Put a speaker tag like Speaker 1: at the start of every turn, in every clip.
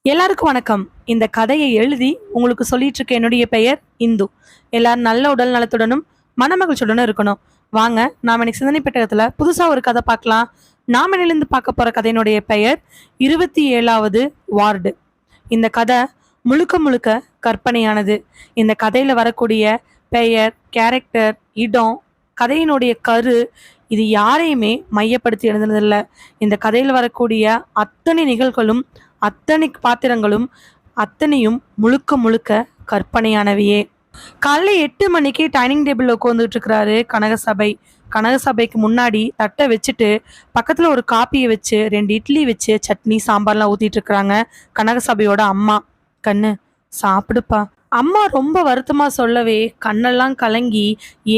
Speaker 1: எல்லாருக்கும் வணக்கம். இந்த கதையை எழுதி உங்களுக்கு சொல்லிட்டு இருக்க என்னுடைய பெயர் இந்து. எல்லாரும் நல்ல உடல் நலத்துடனும் மனமகிழ்ச்சியுடனும் இருக்கணும். வாங்க நாம இன்னைக்கு சிந்தனை பெட்டகத்துல புதுசா ஒரு கதை பார்க்கலாம். நாம இன்னிலிருந்து பார்க்க போற கதையினுடைய பெயர் 27வது வார்டு. இந்த கதை முழுக்க முழுக்க கற்பனையானது. இந்த கதையில வரக்கூடிய பெயர், கேரக்டர், இடம், கதையினுடைய கரு இது யாரையுமே மையப்படுத்தி எழுதுனதில்ல. இந்த கதையில் வரக்கூடிய அத்தனை நிகழ்வுகளும் அத்தனை பாத்திரங்களும் அத்தனையும் முழுக்க முழுக்க கற்பனையானவையே. காலைல 8 மணிக்கு டைனிங் டேபிள் உட்காந்துட்டு இருக்கிறாரு கனகசபை. கனகசபைக்கு முன்னாடி தட்டை வச்சுட்டு பக்கத்துல ஒரு காப்பியை வச்சு 2 இட்லி வச்சு சட்னி சாம்பார்லாம் ஊத்திட்டு இருக்கிறாங்க கனகசபையோட அம்மா. கண்ணு சாப்பிடுப்பா. அம்மா ரொம்ப வருத்தமா சொல்லவே கண்ணெல்லாம் கலங்கி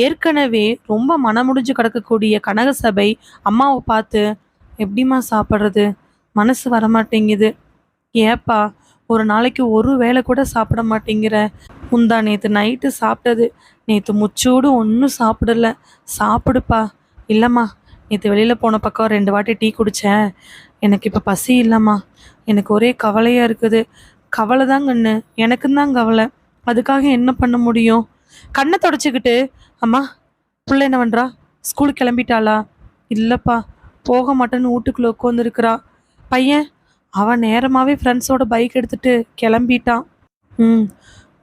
Speaker 1: ஏற்கனவே ரொம்ப மனமுடிஞ்சு கிடக்கக்கூடிய கனகசபை அம்மாவை பார்த்து, எப்படிம்மா சாப்பிட்றது, மனசு வரமாட்டேங்குது. ஏப்பா ஒரு நாளைக்கு ஒரு வேளை கூட சாப்பிட மாட்டேங்கிற? முந்தா நேற்று நைட்டு சாப்பிட்டது, நேற்று முச்சூடு ஒன்றும் சாப்பிடல, சாப்பிடுப்பா. இல்லைம்மா, நேற்று வெளியில் போன பக்கம் 2 வாட்டி டீ குடித்தேன், எனக்கு இப்போ பசி இல்லைம்மா, எனக்கு ஒரே கவலையாக இருக்குது. கவலை தாங்கண்ணு, எனக்கும் தான் கவலை, அதுக்காக என்ன பண்ண முடியும்? கண்ணை தொடச்சிக்கிட்டு, அம்மா பிள்ளை என்ன பண்ணுறா, ஸ்கூலுக்கு கிளம்பிட்டாளா? இல்லைப்பா, போக மாட்டேன்னு வீட்டுக்குள்ளே உட்காந்துருக்குறா. பையன் அவன் நேரமாகவே ஃப்ரெண்ட்ஸோட பைக் எடுத்துட்டு கிளம்பிட்டான். ம்,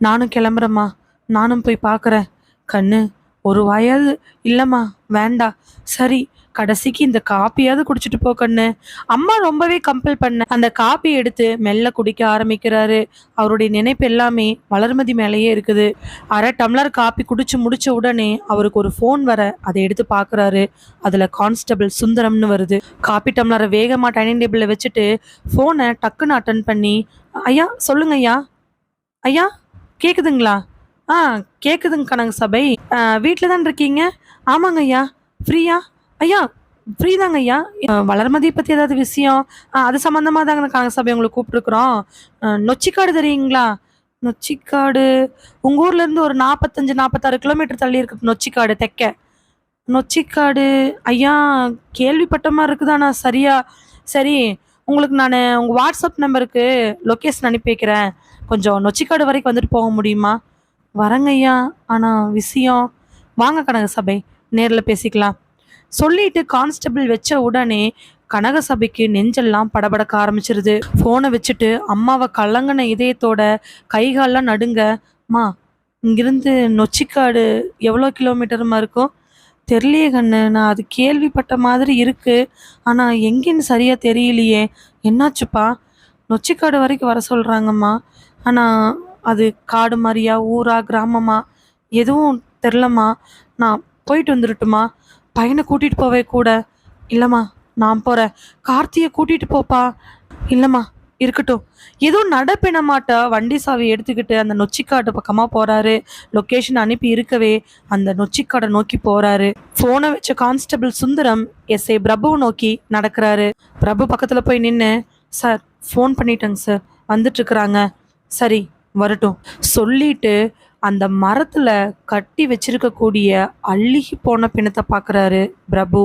Speaker 1: நானும் கிளம்புறேம்மா, நானும் போய் பார்க்குறேன். கண்ணு ஒரு வாயாவது இல்லைம்மா, வேண்டா. சரி, கடைசிக்கு இந்த காப்பியாவது குடிச்சிட்டு போ கண்ணு. அம்மா ரொம்பவே கம்பல் பண்ண அந்த காப்பி எடுத்து மெல்ல குடிக்க ஆரம்பிக்கிறாரு. அவருடைய நினைப்பு எல்லாமே வளர்மதி மேலேயே இருக்குது. அரை டம்ளர் காப்பி குடிச்சு முடிச்ச உடனே அவருக்கு ஒரு ஃபோன் வர அதை எடுத்து பார்க்குறாரு. அதில் கான்ஸ்டபிள் சுந்தரம்னு வருது. காப்பி டம்ளரை வேகமாக டைனிங் டேபிளில் வச்சுட்டு ஃபோனை டக்குன்னு அட்டன் பண்ணி, ஐயா சொல்லுங்க ஐயா. ஐயா கேட்குதுங்களா? ஆ கேட்குதுங்க கனக சபை. வீட்டில் தான் இருக்கீங்க? ஆமாங்க ஐயா. ஃப்ரீயா? ஐயா ஃப்ரீ தாங்க ஐயா. வளர்மதி பற்றி ஏதாவது விஷயம்? அது சம்மந்தமாக தாங்க கனக சபை உங்களை கூப்பிட்டுருக்குறோம். நொச்சிக்காடு தெரியுங்களா? நொச்சிக்காடு உங்கள் ஊர்லேருந்து ஒரு 45-46 கிலோமீட்டர் தள்ளி இருக்கு நொச்சிக்காடு தெக்க. நொச்சிக்காடு ஐயா கேள்விப்பட்ட மாதிரி இருக்குதாண்ணா சரியா? சரி, உங்களுக்கு நான் உங்கள் வாட்ஸ்அப் நம்பருக்கு லொக்கேஷன் அனுப்பி வைக்கிறேன். கொஞ்சம் நொச்சிக்காடு வரைக்கும் வந்துட்டு போக முடியுமா? வரங்க ஐயா, ஆனால் விஷயம். வாங்க கனகசபை, நேரில் பேசிக்கலாம் சொல்லிட்டு கான்ஸ்டபிள் வச்ச உடனே கனகசபைக்கு நெஞ்செல்லாம் படபடக்க ஆரம்பிச்சிருது. ஃபோனை வச்சுட்டு அம்மாவை கலங்கின இதயத்தோட கைகாலெலாம் நடுங்க. மா, இங்கிருந்து நொச்சிக்காடு எவ்வளோ கிலோமீட்டருமா இருக்கும்? தெரியலையே கண்ணு, நான் அது கேள்விப்பட்ட மாதிரி இருக்கு, ஆனால் எங்கேன்னு சரியாக தெரியலையே. என்னாச்சுப்பா? நொச்சிக்காடு வரைக்கும் வர சொல்கிறாங்கம்மா, ஆனால் அது காடு மாதிரியா, ஊரா, கிராமமா, எதுவும் தெரிலம்மா. நான் போயிட்டு வந்துடட்டுமா? பையனை கூட்டிகிட்டு போவே கூட? இல்லைம்மா, நான் போகிறேன். கார்த்தியை கூட்டிகிட்டு போப்பா. இல்லைம்மா, இருக்கட்டும். ஏதோ நடப்பினமாட்ட வண்டி சாவி எடுத்துக்கிட்டு அந்த நொச்சிக்காடு பக்கமாக போகிறாரு. லொக்கேஷன் அனுப்பி இருக்கவே அந்த நொச்சிக்காடை நோக்கி போகிறாரு. ஃபோனை வச்ச கான்ஸ்டபிள் சுந்தரம் எஸ்ஐ பிரபு நோக்கி நடக்கிறாரு. பிரபு பக்கத்தில் போய் நின்று, சார் ஃபோன் பண்ணிட்டேங்க சார், வந்துட்டுருக்குறாங்க. சரி வரட்டும் சொல்லிட்டு அந்த மரத்தில் கட்டி வச்சிருக்கக்கூடிய அழுகி போன பிணத்தை பார்க்குறாரு பிரபு.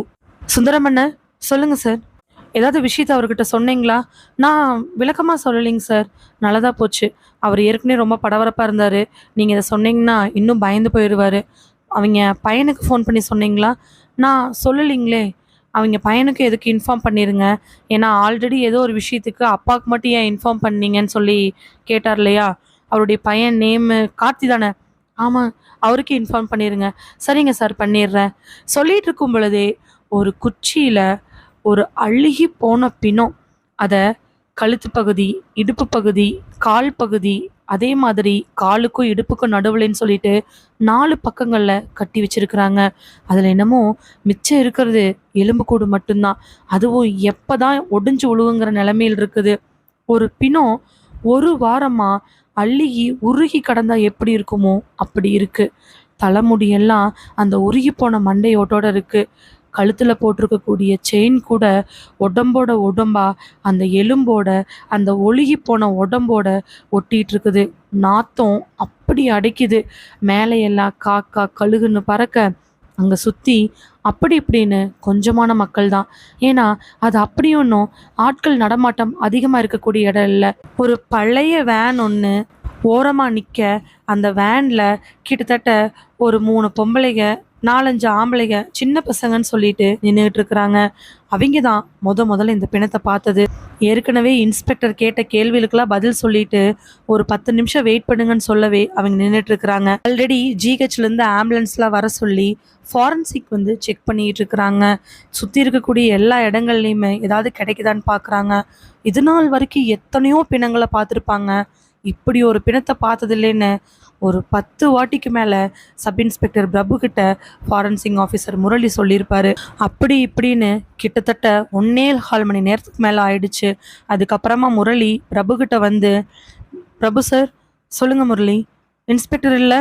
Speaker 1: சுந்தரமண்ண சொல்லுங்கள் சார், ஏதாவது விஷயத்த அவர்கிட்ட சொன்னீங்களா? நான் விளக்கமாக சொல்லலைங்க சார். நல்லதாக போச்சு, அவர் ஏற்கனவே ரொம்ப படபரப்பாக இருந்தார். நீங்கள் இதை சொன்னீங்கன்னா இன்னும் பயந்து போயிடுவார். அவங்க பையனுக்கு ஃபோன் பண்ணி சொன்னீங்களா? நான் சொல்லலைங்களே. அவங்க பையனுக்கு எதுக்கு இன்ஃபார்ம் பண்ணிடுங்க. ஏன்னா ஆல்ரெடி ஏதோ ஒரு விஷயத்துக்கு அப்பாவுக்கு மட்டும் ஏன் இன்ஃபார்ம் பண்ணீங்கன்னு சொல்லி கேட்டார் இல்லையா? அவருடைய பையன் நேமு கார்த்தி தானே? ஆமாம், அவருக்கு இன்ஃபார்ம் பண்ணிடுங்க. சரிங்க சார், பண்ணிடுறேன். சொல்லிட்டு இருக்கும் பொழுதே ஒரு குச்சியில் ஒரு அழுகி போன பிணம், அதை கழுத்து பகுதி, இடுப்பு பகுதி, கால் பகுதி, அதே மாதிரி காலுக்கும் இடுப்புக்கும் நடுவுலன்னு சொல்லிட்டு 4 பக்கங்களில் கட்டி வச்சிருக்கிறாங்க. அதில் என்னமோ மிச்சம் இருக்கிறது எலும்புக்கூடு மட்டும்தான். அதுவும் எப்போ தான் ஒடிஞ்சு உழுவுங்கிற நிலைமையில் இருக்குது. ஒரு பிணம் ஒரு வாரமாக அழுகி உருகி கடந்தா எப்படி இருக்குமோ அப்படி இருக்கு. தலைமுடியெல்லாம் அந்த உருகி போன மண்டையோட்டோட இருக்கு. கழுத்தில் போட்டிருக்கக்கூடிய செயின் கூட உடம்போட உடம்பா அந்த எலும்போட அந்த ஒழுகி போன உடம்போட ஒட்டிகிட்டு இருக்குது. நாத்தம் அப்படி அடைக்குது. மேலையெல்லாம் காக்கா கழுகுன்னு பறக்க அங்கே சுற்றி அப்படி இப்படின்னு கொஞ்சமான மக்கள் தான். ஏன்னா அது அப்படி ஒன்றும் ஆட்கள் நடமாட்டம் அதிகமாக இருக்கக்கூடிய இடம் இல்லை. ஒரு பழைய வேன் ஒன்று ஓரமாக நிற்க, அந்த வேனில் கிட்டத்தட்ட ஒரு 3 பொம்பளைங்க, 4, 5 ஆம்பளைங்க, சின்ன பசங்கன்னு சொல்லிட்டு நின்றுட்டு இருக்கிறாங்க. அவங்க தான் முதல்ல இந்த பிணத்தை பார்த்தது. ஏற்கனவே இன்ஸ்பெக்டர் கேட்ட கேள்விகளுக்கெல்லாம் பதில் சொல்லிட்டு ஒரு 10 நிமிஷம் வெயிட் பண்ணுங்கன்னு சொல்லவே அவங்க நின்றுட்டு இருக்கிறாங்க. ஆல்ரெடி ஜிஹெச்லேருந்து ஆம்புலன்ஸ்லாம் வர சொல்லி ஃபாரன்சிக் வந்து செக் பண்ணிட்டு இருக்கிறாங்க. சுற்றி இருக்கக்கூடிய எல்லா இடங்கள்லையுமே ஏதாவது கிடைக்குதான்னு பார்க்குறாங்க. இது நாள் வரைக்கும் எத்தனையோ பிணங்களை பார்த்துருப்பாங்க. இப்படி ஒரு பிணத்தை பார்த்ததில்லைன்னு ஒரு 10 வாட்டிக்கு மேலே சப் இன்ஸ்பெக்டர் பிரபு கிட்ட ஃபாரன்சிக் ஆஃபீஸர் முரளி சொல்லியிருப்பாரு. அப்படி இப்படின்னு கிட்டத்தட்ட 1.25 மணி நேரத்துக்கு மேலே ஆயிடுச்சு. அதுக்கப்புறமா முரளி பிரபு கிட்ட வந்து, பிரபு சார் சொல்லுங்கள் முரளி, இன்ஸ்பெக்டர் இல்லை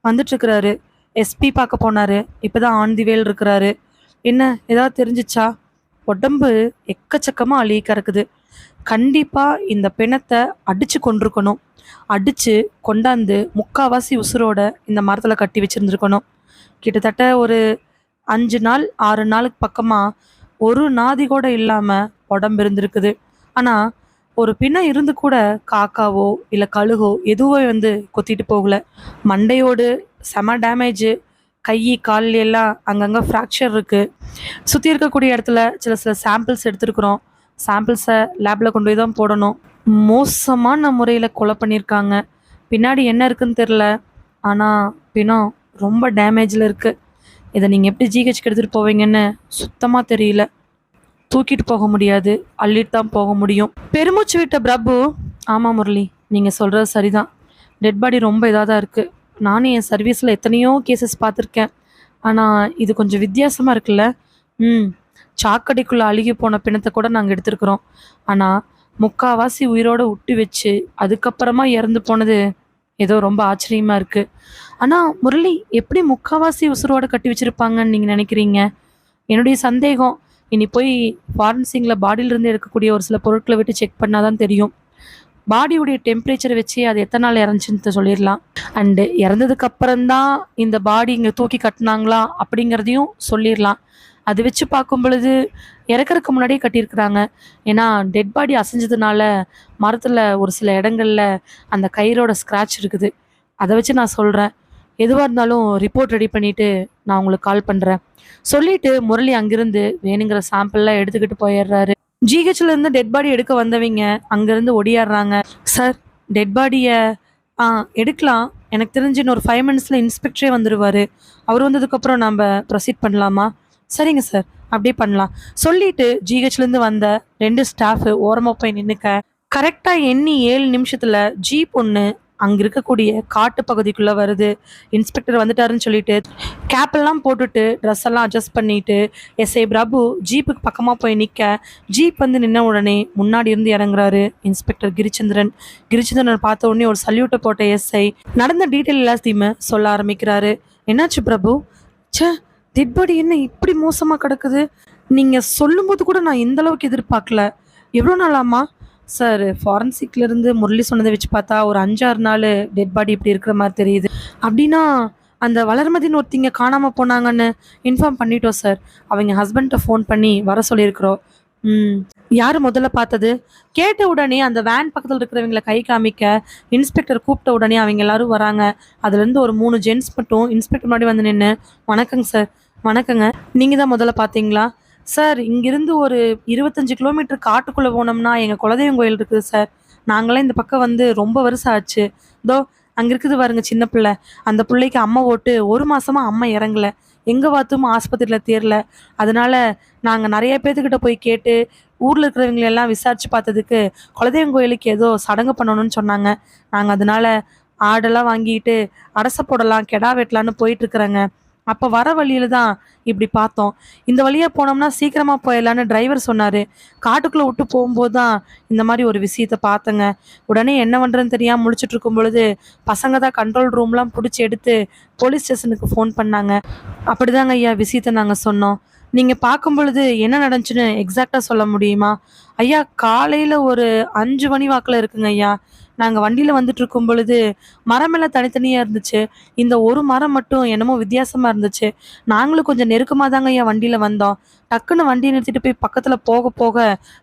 Speaker 1: வந்துட்டுருக்கிறாரு, எஸ்பி பார்க்க போனார், இப்போ தான் ஆன் தி வேல் இருக்கிறாரு, என்ன ஏதாவது தெரிஞ்சிச்சா? உடம்பு எக்கச்சக்கமாக அழுகி கிடக்குது. கண்டிப்பாக இந்த பிணத்தை அடித்து கொண்டிருக்கணும். அடித்து கொண்டாந்து முக்கால்வாசி உசுரோட இந்த மரத்தில் கட்டி வச்சுருந்துருக்கணும். கிட்டத்தட்ட ஒரு 5 நாள் 6 நாளுக்கு பக்கமாக ஒரு நாதி கூட இல்லாமல் உடம்பு இருந்திருக்குது. ஆனால் ஒரு பிணம் இருந்து கூட காக்காவோ இல்லை கழுகோ எதுவோ வந்து கொத்திட்டு போகலை. மண்டையோடு செம டேமேஜு, கை கால் எல்லாம் அங்கங்கே ஃப்ராக்சர் இருக்குது. சுற்றி இருக்கக்கூடிய இடத்துல சில சாம்பிள்ஸ் எடுத்துருக்குறோம். சாம்பிள்ஸை லேபில் கொண்டு போய் தான் போடணும். மோசமான முறையில் கொலை பண்ணியிருக்காங்க. பின்னாடி என்ன இருக்குன்னு தெரில, ஆனால் பிணம் ரொம்ப டேமேஜில் இருக்குது. இதை நீங்கள் எப்படி ஜிஹெச்க்கு எடுத்துகிட்டு போவீங்கன்னு சுத்தமாக தெரியல. தூக்கிட்டு போக முடியாது, அள்ளிட்டு தான் போக முடியும். பெருமூச்சு விட்ட பிரபு, ஆமாம் முரளி, நீங்கள் சொல்கிறது சரிதான். டெட் பாடி ரொம்ப இதாக தான் இருக்குது. நானும் என் சர்வீஸில் எத்தனையோ கேசஸ் பார்த்துருக்கேன். ஆனால் இது கொஞ்சம் வித்தியாசமாக இருக்குல்ல. சாக்கடைக்குள்ளே அழுகி போன பிணத்தை கூட நாங்கள் எடுத்துருக்குறோம். ஆனால் முக்கால்வாசி உயிரோடு விட்டு வச்சு அதுக்கப்புறமா இறந்து போனது ஏதோ ரொம்ப ஆச்சரியமாக இருக்குது. ஆனால் முரளி, எப்படி முக்கால்வாசி உசுரோடு கட்டி வச்சுருப்பாங்கன்னு நீங்கள் நினைக்கிறீங்க? என்னுடைய சந்தேகம், இனி போய் ஃபாரன்சிங்கில் பாடியிலேருந்து எடுக்கக்கூடிய ஒரு சில பொருட்களை விட்டு செக் பண்ணால் தான் தெரியும். பாடியுடைய டெம்பரேச்சரை வச்சு அது எத்தனை நாள் இறந்துச்சுன்னு சொல்லிடலாம். அண்டு இறந்ததுக்கப்புறம்தான் இந்த பாடி இங்கே தூக்கி கட்டினாங்களா அப்படிங்கிறதையும் சொல்லிடலாம். அது வச்சு பார்க்கும் பொழுது இறக்கறதுக்கு முன்னாடியே கட்டியிருக்கிறாங்க. ஏன்னா டெட் பாடி அசைஞ்சதுனால மரத்தில் ஒரு சில இடங்களில் அந்த கயிறோட ஸ்க்ராட்ச் இருக்குது. அதை வச்சு நான் சொல்கிறேன். எதுவாக இருந்தாலும் ரிப்போர்ட் ரெடி பண்ணிவிட்டு நான் உங்களுக்கு கால் பண்ணுறேன் சொல்லிவிட்டு முரளி அங்கேருந்து வேணுங்கிற சாம்பிள்லாம் எடுத்துக்கிட்டு போயிடுறாரு. ஜிஹெச்லேருந்து டெட் பாடி எடுக்க வந்தவங்க அங்கேருந்து ஒடியாடுறாங்க. சார், டெட் பாடியை எடுக்கலாம். எனக்கு தெரிஞ்சு இன்னொரு 5 மினிட்ஸில் இன்ஸ்பெக்டரே வந்துடுவார். அவர் வந்ததுக்கப்புறம் நம்ம ப்ரொசீட் பண்ணலாமா? சரிங்க சார், அப்படியே பண்ணலாம் சொல்லிட்டு ஜிஹெச்லேருந்து வந்த 2 ஸ்டாஃபு ஓரமாக போய் நின்றுக்க. கரெக்டாக எண்ணி 7 நிமிஷத்தில் ஜீப் ஒன்று அங்கே இருக்கக்கூடிய காட்டு பகுதிக்குள்ளே வருது. இன்ஸ்பெக்டர் வந்துட்டாருன்னு சொல்லிட்டு கேப்பெல்லாம் போட்டுட்டு ட்ரெஸ் எல்லாம் அட்ஜஸ்ட் பண்ணிட்டு எஸ்ஐ பிரபு ஜீப்புக்கு பக்கமாக போய் நிற்க, ஜீப் வந்து நின்ன உடனே முன்னாடி இருந்து இறங்குறாரு இன்ஸ்பெக்டர் கிரிச்சந்திரன். கிரிச்சந்திரன் பார்த்த உடனே ஒரு சல்யூட்டை போட்ட எஸ்ஐ நடந்த டீட்டெயில் எல்லாத்தையுமே சொல்ல ஆரம்பிக்கிறாரு. என்னாச்சு பிரபு? சே, டெட் பாடி என்ன இப்படி மோசமாக கிடக்குது? நீங்கள் சொல்லும்போது கூட நான் இந்த அளவுக்கு எதிர்பார்க்கல. எவ்வளோ நாளாமா? சார், ஃபாரன்சிக்லேருந்து முரளி சொன்னதை வச்சு பார்த்தா ஒரு 5-6 நாள் டெட் பாடி இப்படி இருக்கிற மாதிரி தெரியுது. அப்படின்னா அந்த வளர்மதின்னு ஒருத்திங்க காணாமல் போனாங்கன்னு இன்ஃபார்ம் பண்ணிட்டோம் சார். அவங்க ஹஸ்பண்ட்டை ஃபோன் பண்ணி வர சொல்லியிருக்கிறோம். யார் முதல்ல பார்த்தது? கேட்ட உடனே அந்த வேன் பக்கத்தில் இருக்கிறவங்களை கை காமிக்க இன்ஸ்பெக்டர் கூப்பிட்ட உடனே அவங்க எல்லாரும் வராங்க. அதுலேருந்து ஒரு 3 ஜென்ட்ஸ் மட்டும் இன்ஸ்பெக்டர் முன்னாடி வந்து நின்று, வணக்கங்க சார். வணக்கங்க, நீங்கள் தான் முதல்ல பார்த்தீங்களா? சார், இங்கிருந்து ஒரு 25 கிலோமீட்டர் காட்டுக்குள்ளே போனோம்னா எங்கள் குலதெய்வம் கோயில் இருக்குது சார். நாங்களாம் இந்த பக்கம் வந்து ரொம்ப வருஷம் ஆச்சு. இதோ அங்கே இருக்குது பாருங்க சின்ன பிள்ளை. அந்த பிள்ளைக்கு அம்மா ஓட்டு 1 மாதமாக அம்மா இறங்கலை. எங்கே பார்த்தும் ஆஸ்பத்திரியில் தேரல. அதனால நாங்கள் நிறைய பேர்த்துக்கிட்ட போய் கேட்டு ஊரில் இருக்கிறவங்களெல்லாம் விசாரித்து பார்த்ததுக்கு குலதெய்வம் கோயிலுக்கு ஏதோ சடங்கு பண்ணணும்னு சொன்னாங்க. நாங்கள் அதனால ஆடெல்லாம் வாங்கிட்டு அரச போடலாம், கெடா வெட்டலான்னு போயிட்டுருக்குறேங்க. அப்போ வர வழியில் தான் இப்படி பார்த்தோம். இந்த வழியாக போனோம்னா சீக்கிரமாக போயிடலான்னு டிரைவர் சொன்னார். காட்டுக்குள்ளே விட்டு போகும்போது தான் இந்த மாதிரி ஒரு விஷயத்தை பார்த்தேங்க. உடனே என்ன பண்ணுறதுன்னு தெரியாமல் முழிச்சிட்டு இருக்கும் பொழுது பசங்க தான் கண்ட்ரோல் ரூம்லாம் பிடிச்சி எடுத்து போலீஸ் ஸ்டேஷனுக்கு ஃபோன் பண்ணாங்க. அப்படிதாங்க ஐயா விஷயத்தை நாங்கள் சொன்னோம். நீங்க பார்க்கும் பொழுது என்ன நடந்துச்சுன்னு எக்ஸாக்ட்டா சொல்ல முடியுமா? ஐயா, காலையில ஒரு 5 மணி வாக்குல இருக்குங்க ஐயா. நாங்க வண்டியில வந்துட்டுருக்கும் பொழுது, மரமெல்லாம் தனித்தனியா இருந்துச்சு. இந்த ஒரு மரம் மட்டும் என்னமோ வித்தியாசமா இருந்துச்சு. நாங்களும் கொஞ்சம் நெருக்கமா தாங்க ஐயா வண்டியில வந்தோம். டக்குன்னு வண்டிய நிறுத்திட்டு போய் பக்கத்துல போக போக,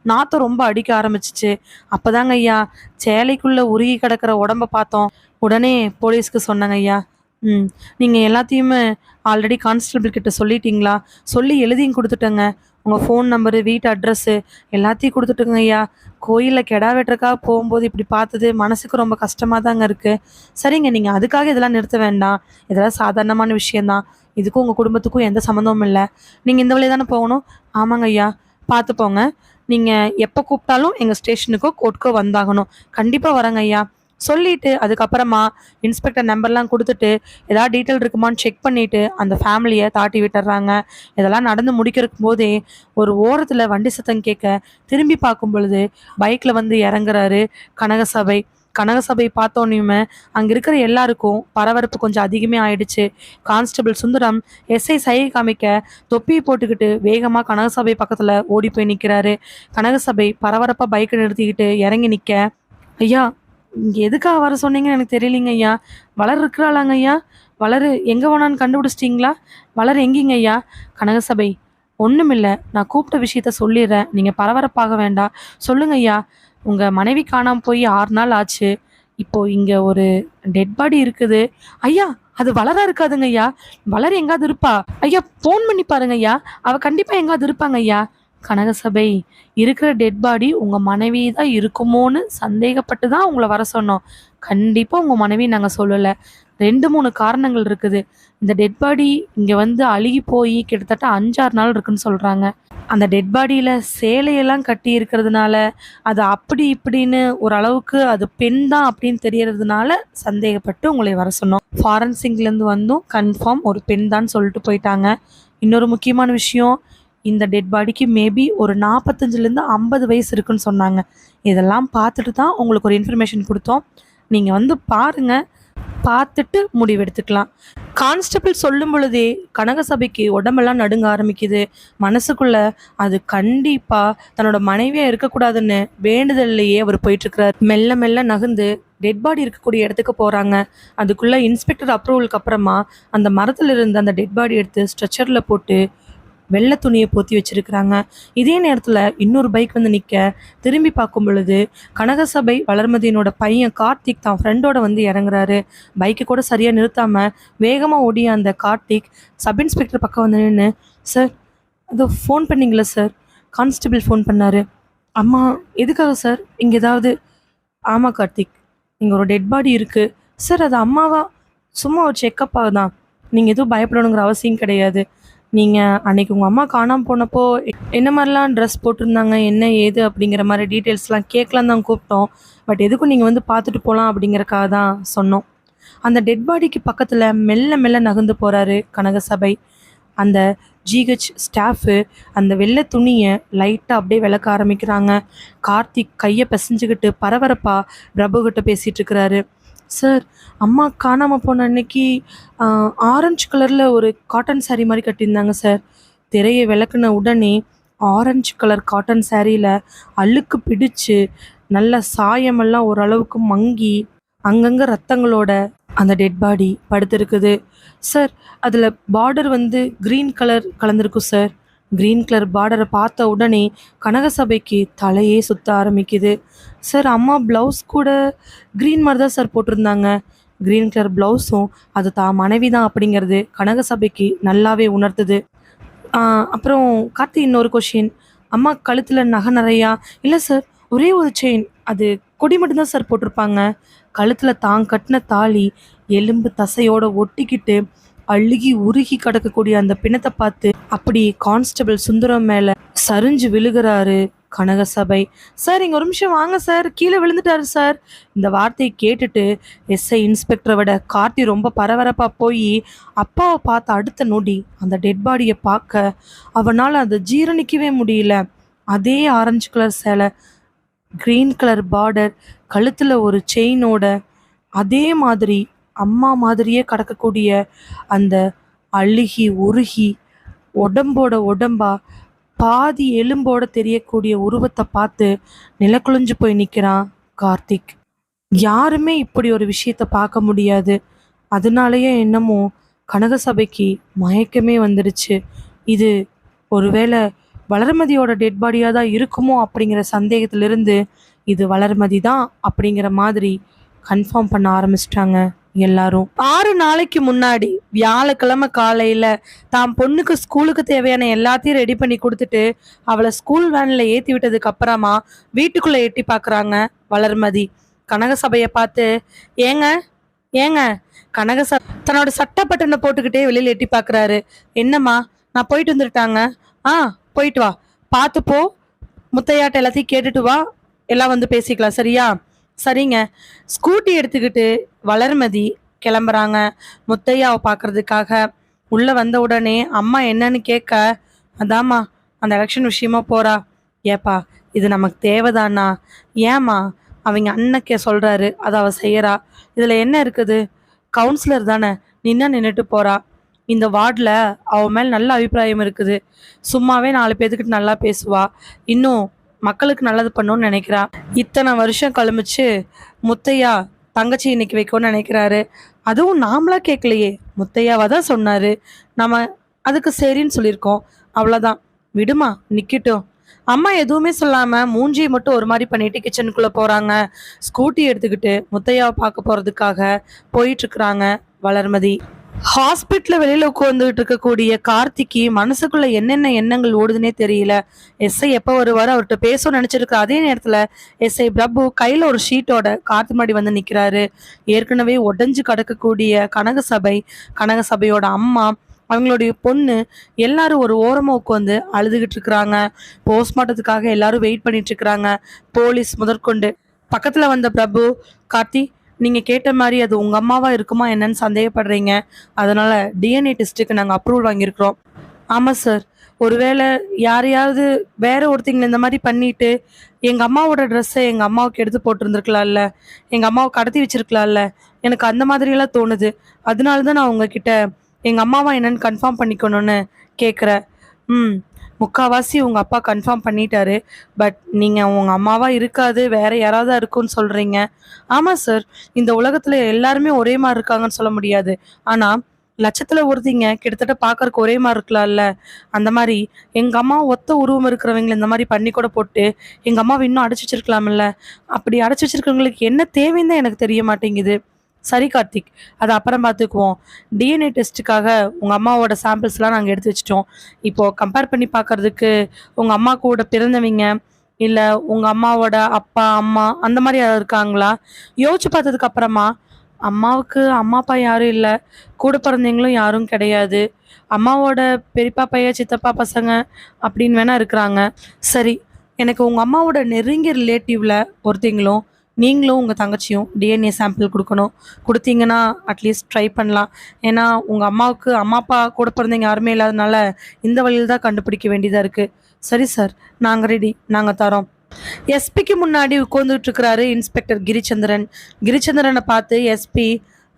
Speaker 1: நாத்தம் ரொம்ப அடிக்க ஆரம்பிச்சுச்சு. அப்பதாங்க ஐயா, சேலைக்குள்ள உருகி கிடக்கிற உடம்ப பார்த்தோம். உடனே போலீஸ்க்கு சொன்னேங்க ஐயா. ம். நீங்க எல்லாத்தையுமே ஆல்ரெடி கான்ஸ்டபிள் கிட்ட சொல்லிட்டீங்களா? சொல்லி எழுதியும் குடுத்துட்டேங்க. உங்க ஃபோன் நம்பரு, வீட்டு அட்ரஸு எல்லாத்தையும் குடுத்துட்டேங்க ஐயா. கோயில்ல கெடா வெட்டுறதுக்காக போம்போது இப்படி பார்த்தது மனசுக்கு ரொம்ப கஷ்டமா தாங்க இருக்கு. சரிங்க, நீங்க அதுக்காக இதெல்லாம் நிறுத்த வேண்டாம். இதெல்லாம் சாதாரணமான விஷயம் தான். இதுக்கும் உங்க குடும்பத்துக்கும் எந்த சம்மந்தமும் இல்ல. நீங்க இந்த வழியா தானே போகணும்? ஆமாங்க ஐயா. பார்த்து போங்க. நீங்க எப்ப கூப்பிட்டாலும் எங்க ஸ்டேஷனுக்கோ, கோர்ட்க்கோ வந்தாகணும். கண்டிப்பா வரேங்க ஐயா. சொல்லிட்டு அதுக்கப்புறமா இன்ஸ்பெக்டர் நம்பர்லாம் குடுத்துட்டு, ஏதாவது டீட்டெயில் இருக்குமான்னு செக் பண்ணிட்டு, அந்த ஃபேமிலிய தாட்டி விட்டுர்றாங்க. இதெல்லாம் நடந்து முடிக்கிறக்கும் போதே, ஒரு ஓரத்துல வண்டி சத்தம் கேட்க, திரும்பி பார்க்கும் பொழுது, பைக்ல வந்து இறங்குறாரு கனகசபை. கனகசபை பார்த்தோனையுமே, அங்க இருக்கிற எல்லாருக்கும் பரபரப்பு கொஞ்சம் அதிகமே ஆயிடுச்சு. கான்ஸ்டபிள் சுந்தரம் எஸ்ஐ சைகை காமிக்க, தொப்பிய போட்டுக்கிட்டு வேகமா கனகசபை பக்கத்துல ஓடி போய் நிக்கிறாரு. கனகசபை பரபரப்பா பைக்க நிறுத்திக்கிட்டு இறங்கி நிக்க, "ஐயா, இங்க எதுக்காக வர சொன்னீங்கன்னு எனக்கு தெரியலைங்க ஐயா. வளர் இருக்கிறாளாங்க ஐயா? வளரு எங்க போனான்னு கண்டுபிடிச்சிட்டீங்களா? வளர் எங்கேங்க ஐயா?" கனகசபை, "ஒண்ணுமில்ல. நான் கூப்பிட்ட விஷயத்த சொல்லிர்றேன். நீங்க பரபரப்பாக வேண்டாம். சொல்லுங்க ஐயா. உங்க மனைவி காணாம போய் 6 நாள் ஆச்சு. இப்போ இங்க ஒரு டெட் பாடி இருக்குது." "ஐயா, அது வளரா இருக்காதுங்க ஐயா. வளர் எங்காவது இருப்பா. ஐயா, ஃபோன் பண்ணி பாருங்க ஐயா. அவ கண்டிப்பா எங்காவது இருப்பாங்க ஐயா." கனகசபை, "இருக்கிற டெட் பாடி உங்க மனைவி தான் இருக்குமோன்னு சந்தேகப்பட்டு தான் உங்கள வர சொன்னோம். கண்டிப்பா உங்க மனைவி நாங்க சொல்லல. 2, 3 காரணங்கள் இருக்குது. இந்த டெட் பாடி இங்க வந்து அழுகி போயி கிட்டத்தட்ட 5, 6 நாள் இருக்குன்னு சொல்றாங்க. அந்த டெட் பாடியில சேலையெல்லாம் கட்டி இருக்கிறதுனால, அது அப்படி இப்படின்னு ஓரளவுக்கு அது பெண் தான் அப்படின்னு தெரியறதுனால சந்தேகப்பட்டு உங்களை வர சொன்னோம். ஃபாரன்சிக்லேருந்து வந்தும் கன்ஃபார்ம் ஒரு பெண் தான் சொல்லிட்டு போயிட்டாங்க. இன்னொரு முக்கியமான விஷயம், இந்த டெட் பாடிக்கு மேபி ஒரு 45லேருந்து 50 வயசு இருக்குன்னு சொன்னாங்க. இதெல்லாம் பார்த்துட்டு தான் உங்களுக்கு ஒரு இன்ஃபர்மேஷன் குடுத்தோம். நீங்க வந்து பாருங்க. பார்த்துட்டு முடிவெடுத்துக்கலாம்." கான்ஸ்டபிள் சொல்லும் பொழுதே கனகசபைக்கு உடம்பெல்லாம் நடுங்க ஆரம்பிக்குது. மனசுக்குள்ள அது கண்டிப்பா தன்னோட மனைவியா இருக்கக்கூடாதுன்னு வேண்டுதல்லையே அவர் போயிட்டுருக்கிறார். மெல்ல மெல்ல நகர்ந்து டெட் பாடி இருக்கக்கூடிய இடத்துக்கு போறாங்க. அதுக்குள்ள இன்ஸ்பெக்டர் அப்ரூவலுக்கு அப்புறமா அந்த மரத்துல இருந்த அந்த டெட் பாடி எடுத்து ஸ்ட்ரெச்சர்ல போட்டு வெள்ளை துணியை போத்தி வச்சிருக்கிறாங்க. இதே நேரத்துல இன்னொரு பைக் வந்து நிக்க, திரும்பி பார்க்கும் பொழுது கனகசபை வளர்மதியினோட பையன் கார்த்திக் தான் ஃப்ரெண்டோட வந்து இறங்குறாரு. பைக்கை கூட சரியா நிறுத்தாம வேகமா ஓடிய அந்த கார்த்திக் சப் இன்ஸ்பெக்டர் பக்கம் வந்து நின்று, "சார், அதோ ஃபோன் பண்ணீங்களா சார்?" கான்ஸ்டபிள் ஃபோன் பண்ணாரு. "அம்மா, எதுக்காக சார்? இங்க ஏதாவது?" "ஆமா கார்த்திக், இங்க ஒரு டெட் பாடி இருக்கு." "சார், அது அம்மாவா?" "சும்மா ஒரு செக்கப்பாக தான். நீங்க எதுவும் பயப்படணுங்கிற அவசியம் கிடையாது. நீங்க அன்னைக்கு உங்க அம்மா காணாம போனப்போ என்ன மாரிலாம் ட்ரெஸ் போட்டிருந்தாங்க, என்ன ஏது அப்படிங்கிற மாரி டீட்டெயில்ஸ்லாம் கேட்கலான்னு தான் கூப்பிட்டோம். பட் எதுக்கும் நீங்க வந்து பார்த்துட்டு போலாம் அப்படிங்கிறக்காக தான் சொன்னோம்." அந்த டெட் பாடிக்கு பக்கத்துல மெல்ல மெல்ல நகர்ந்து போறாரு கனகசபை. அந்த ஜிஹெச் ஸ்டாஃபு அந்த வெள்ளை துணிய லைட்டா அப்படியே விளக்க ஆரம்பிக்கிறாங்க. கார்த்திக் கைய பிசைஞ்சுக்கிட்டு பரபரப்பா பிரபுகிட்ட பேசிட்டு இருக்கிறாரு. "சார், அம்மா காணாம போன அன்னைக்கு ஆ ஆரஞ்சு கலர்ல ஒரு காட்டன் சாரி மாரி கட்டியிருந்தாங்க சார்." திரைய விலக்குன உடனே ஆரஞ்சு கலர் காட்டன் சாரீல அழுக்கு பிடிச்சு, நல்ல சாயமெல்லாம் ஓரளவுக்கு மங்கி, அங்கங்க ரத்தங்களோட அந்த டெட் பாடி படுத்திருக்குது. "சார், அதில பார்டர் வந்து கிரீன் கலர் கலந்திருக்கும் சார்." கிரீன் கலர் பார்டர பார்த்த உடனே கனகசபைக்கு தலையே சுத்த ஆரம்பிக்குது. "சார், அம்மா ப்ளவுஸ் கூட கிரீன் மாரி தான் சார் போட்டிருந்தாங்க." கிரீன் கலர் ப்ளவுஸும் அது தான் மனைவி தான் அப்படிங்கிறது கனகசபைக்கு நல்லாவே உணர்த்துது. ஆ அப்புறம் கார்த்தி, இன்னொரு கொஷின். "அம்மா கழுத்துல நகை நெறையா?" "இல்ல சார், ஒரே ஒரு செயின். அது கொடி மட்டும் தான் சார் போட்டிருப்பாங்க." கழுத்துல தான் கட்டின தாலி எலும்பு தசையோட ஒட்டிக்கிட்டு அழுகி உருகி கிடக்கக்கூடிய அந்த பிணத்தை பார்த்து அப்படி கான்ஸ்டபிள் சுந்தரம் மேல சரிஞ்சு விழுகிறாரு கனகசபை. "சார், இங்க ஒரு நிமிஷம் வாங்க சார், கீழே விழுந்துட்டாரு சார்." இந்த வார்த்தையை கேட்டுட்டு எஸ்ஐ இன்ஸ்பெக்டரை விட கார்த்தி ரொம்ப பரபரப்பா போய் அப்பாவை பார்த்த அடுத்த நொடி அந்த டெட் பாடியை பார்க்க அவனால் அதை ஜீரணிக்கவே முடியல. அதே ஆரஞ்சு கலர் சேலை, கிரீன் கலர் பார்டர், கழுத்துல ஒரு செயினோட, அதே மாதிரி அம்மா மாதிரியே கடக்கக்கூடிய அந்த அழுகி உருகி உடம்போட உடம்பா பாதி எலும்போட தெரியக்கூடிய உருவத்தை பார்த்து நிலக்குழிஞ்சு போய் நிற்கிறான் கார்த்திக். யாருமே இப்படி ஒரு விஷயத்த பார்க்க முடியாது. அதனாலயே என்னமோ கனகசபைக்கு மயக்கமே வந்துடுச்சு. இது ஒருவேளை வளர்மதியோட டெட் பாடியாக தான் இருக்குமோ அப்படிங்கிற சந்தேகத்திலிருந்து இது வளர்மதி தான் அப்படிங்கிற மாதிரி கன்ஃபார்ம் பண்ண ஆரம்பிச்சிட்டாங்க எல்லாரும். 6 நாளைக்கு முன்னாடி வியாழக்கிழமை காலையில தான் பொண்ணுக்கு ஸ்கூலுக்கு தேவையான எல்லாத்தையும் ரெடி பண்ணி கொடுத்துட்டு அவளை ஸ்கூல் வேன்ல ஏத்தி விட்டதுக்கு அப்புறமா வீட்டுக்குள்ள எட்டி பாக்குறாங்க வளர்மதி. கனகசபையை பார்த்து, ஏங்க ஏங்க தன்னோட சட்டை பட்டனை போட்டுக்கிட்டே வெளியில எட்டி பாக்குறாரு. என்னம்மா, நான் போயிட்டு வந்துட்டாங்க. ஆ, போயிட்டு வா, பார்த்து போ, முத்தையாட்ட எல்லாத்தையும் கேட்டுட்டு வா, எல்லாம் வந்து பேசிக்கலாம், சரியா? சரிங்க. ஸ்கூட்டி எடுத்துக்கிட்டு வளர்மதி கிளம்புறாங்க முத்தையாவை பார்க்கறதுக்காக. உள்ள வந்த உடனே அம்மா என்னன்னு கேட்க, அதாம்மா அந்த எலெக்ஷன் விஷயமா போறா. ஏப்பா, இது நமக்கு தேவைதானா? ஏம்மா, அவங்க அண்ணக்கே சொல்றாரு, அதை அவ செய்யறா, இதுல என்ன இருக்குது? கவுன்சிலர் தானே, நின்னா நின்றுட்டு போறா. இந்த வார்டில் அவ மேல் நல்ல அபிப்பிராயம் இருக்குது. சும்மாவே 4 பேத்துக்கிட்ட நல்லா பேசுவா. இன்னும் மக்களுக்கு நல்லது பண்ணணும்னு நினைக்கிறா. இத்தனை வருஷம் கழிச்சு முத்தையா தங்கச்சி இன்னைக்கு வைக்கணும்னு நினைக்கிறாரு. அதுவும் நாமளா கேட்கலையே, முத்தையாவா தான் சொன்னாரு. நம்ம அதுக்கு சரின்னு சொல்லியிருக்கோம். அவ்வளோதான், விடுமா, நிக்கட்டும். அம்மா எதுவுமே சொல்லாம மூஞ்சியை மட்டும் ஒரு மாதிரி பண்ணிட்டு கிச்சனுக்குள்ள போறாங்க. ஸ்கூட்டி எடுத்துக்கிட்டு முத்தையாவை பார்க்க போறதுக்காக போயிட்டு இருக்கிறாங்க வளர்மதி. ஹாஸ்பிட்டல்ல வெளியில உட்காந்துட்டு இருக்கக்கூடிய கார்த்திக்கு மனசுக்குள்ள என்னென்ன எண்ணங்கள் ஓடுதுன்னே தெரியல. எஸ்ஐ எப்ப வருவாரு, அவர்கிட்ட பேசணும்னு நினைச்சிருக்க அதே நேரத்துல எஸ்ஐ பிரபு கையில ஒரு ஷீட்டோட கார்த்தி மாடி வந்து நிக்கிறாரு. ஏற்கனவே உடைஞ்சு கிடக்கக்கூடிய கனகசபையோட அம்மா, அவங்களுடைய பொண்ணு எல்லாரும் ஒரு ஓரமா உட்காந்து அழுதுகிட்டு இருக்கிறாங்க. போஸ்ட்மார்ட்டத்துக்காக எல்லாரும் வெயிட் பண்ணிட்டு இருக்கிறாங்க, போலீஸ் முதற்கொண்டு. பக்கத்துல வந்த பிரபு, கார்த்தி, நீங்க கேட்ட மாதிரி அது உங்க அம்மாவா இருக்குமா என்னன்னு சந்தேகப்படுறீங்க, அதனால டிஎன்ஏ டெஸ்ட்டுக்கு நாங்க அப்ரூவல் வாங்கியிருக்கிறோம். ஆமா சார், ஒருவேளை யாரையாவது வேற ஒருத்தங்களை இந்த மாதிரி பண்ணிட்டு எங்க அம்மாவோட ட்ரெஸ்ஸை எங்க அம்மாவுக்கு எடுத்து போட்டிருந்துருக்கலாம்ல, எங்க அம்மாவை கடத்தி வச்சிருக்கலாம்ல, எனக்கு அந்த மாதிரியெல்லாம் தோணுது. அதனாலதான் நான் உங்ககிட்ட எங்க அம்மாவா என்னன்னு கன்ஃபார்ம் பண்ணிக்கணும்னு கேட்குறேன். முக்கால்வாசி உங்க அப்பா கன்ஃபார்ம் பண்ணிட்டாரு. பட் நீங்க உங்க அம்மாவா இருக்காது, வேற யாராவது இருக்குன்னு சொல்றீங்க. ஆமா சார், இந்த உலகத்துல எல்லாருமே ஒரே மாதிரி இருக்காங்கன்னு சொல்ல முடியாது. ஆனா லட்சத்துல ஒருத்திங்க கிட்டத்தட்ட பாக்கறதுக்கு ஒரே மாதிரி இருக்கலாம்ல. அந்த மாதிரி எங்க அம்மா ஒத்த உருவம் இருக்கிறவங்களை இந்த மாதிரி பண்ணி கூட போட்டு எங்க அம்மாவை இன்னும் அடைச்சி வச்சிருக்கலாம்ல. அப்படி அடைச்சி வச்சிருக்கவங்களுக்கு என்ன தேவைன்னு தான் எனக்கு தெரிய மாட்டேங்குது. சரி கார்த்திக், அதை அப்புறம் பார்த்துக்குவோம். டிஎன்ஏ டெஸ்ட்டுக்காக உங்கள் அம்மாவோட சாம்பிள்ஸ்லாம் நாங்கள் எடுத்து வச்சிட்டோம். இப்போது கம்பேர் பண்ணி பார்க்கறதுக்கு உங்கள் அம்மா கூட பிறந்தவங்க இல்லை உங்கள் அம்மாவோட அப்பா அம்மா அந்த மாதிரி யாராவது இருக்காங்களா? யோசிச்சு பார்த்ததுக்கு அப்புறமா அம்மாவுக்கு அம்மா அப்பா யாரும் இல்லை, கூட பிறந்தவங்களும் யாரும் கிடையாது. அம்மாவோட பெரியப்பா பையன் சித்தப்பா பசங்க அப்படின்னு வேணா இருக்கிறாங்க. சரி, எனக்கு உங்கள் அம்மாவோட நெருங்கிய ரிலேட்டிவ்ல ஒருத்தங்களும் நீங்களும் உங்கள் தங்கச்சியும் டிஎன்ஏ சாம்பிள் கொடுக்கணும். கொடுத்தீங்கன்னா அட்லீஸ்ட் ட்ரை பண்ணலாம். ஏன்னா உங்கள் அம்மாவுக்கு அம்மா அப்பா கூட பிறந்தவங்க யாருமே இல்லாதனால இந்த வழியில் தான் கண்டுபிடிக்க வேண்டியதாக இருக்குது. சரி சார், நாங்கள் ரெடி, நாங்கள் தரோம். எஸ்பிக்கு முன்னாடி உட்காந்துட்டு இருக்கிறாரு இன்ஸ்பெக்டர் கிரிச்சந்திரனை பார்த்து எஸ்பி,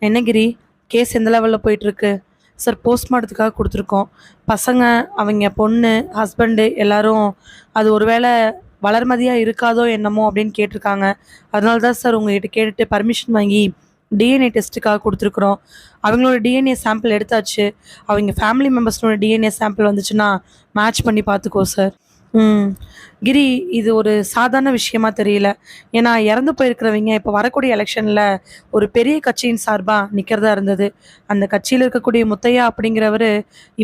Speaker 1: என்ன கிரி, கேஸ் எந்த லெவலில் போயிட்டுருக்கு? சார், போஸ்ட்மார்ட்டத்துக்காக கொடுத்துருக்கோம். பசங்க, அவங்க பொண்ணு, ஹஸ்பண்டு எல்லாரும் அது ஒருவேளை வளர்மதியாக இருக்காதோ என்னமோ அப்படின்னு கேட்டிருக்காங்க. அதனால தான் சார் உங்ககிட்ட கேட்டுட்டு பர்மிஷன் வாங்கி டிஎன்ஏ டெஸ்ட்டுக்காக கொடுத்துருக்குறோம். அவங்களோட டிஎன்ஏ சாம்பிள் எடுத்தாச்சு. அவங்க ஃபேமிலி மெம்பர்ஸ்னோட டிஎன்ஏ சாம்பிள் வந்துச்சுன்னா மேட்ச் பண்ணி பார்த்துக்கோ சார். கிரி, இது ஒரு சாதாரண விஷயமா தெரியல. ஏன்னா இறந்து போயிருக்கிறவங்க இப்போ வரக்கூடிய எலெக்ஷனில் ஒரு பெரிய கட்சியின் சார்பாக நிற்கிறதா இருந்தது. அந்த கட்சியில் இருக்கக்கூடிய முத்தையா அப்படிங்கிறவர்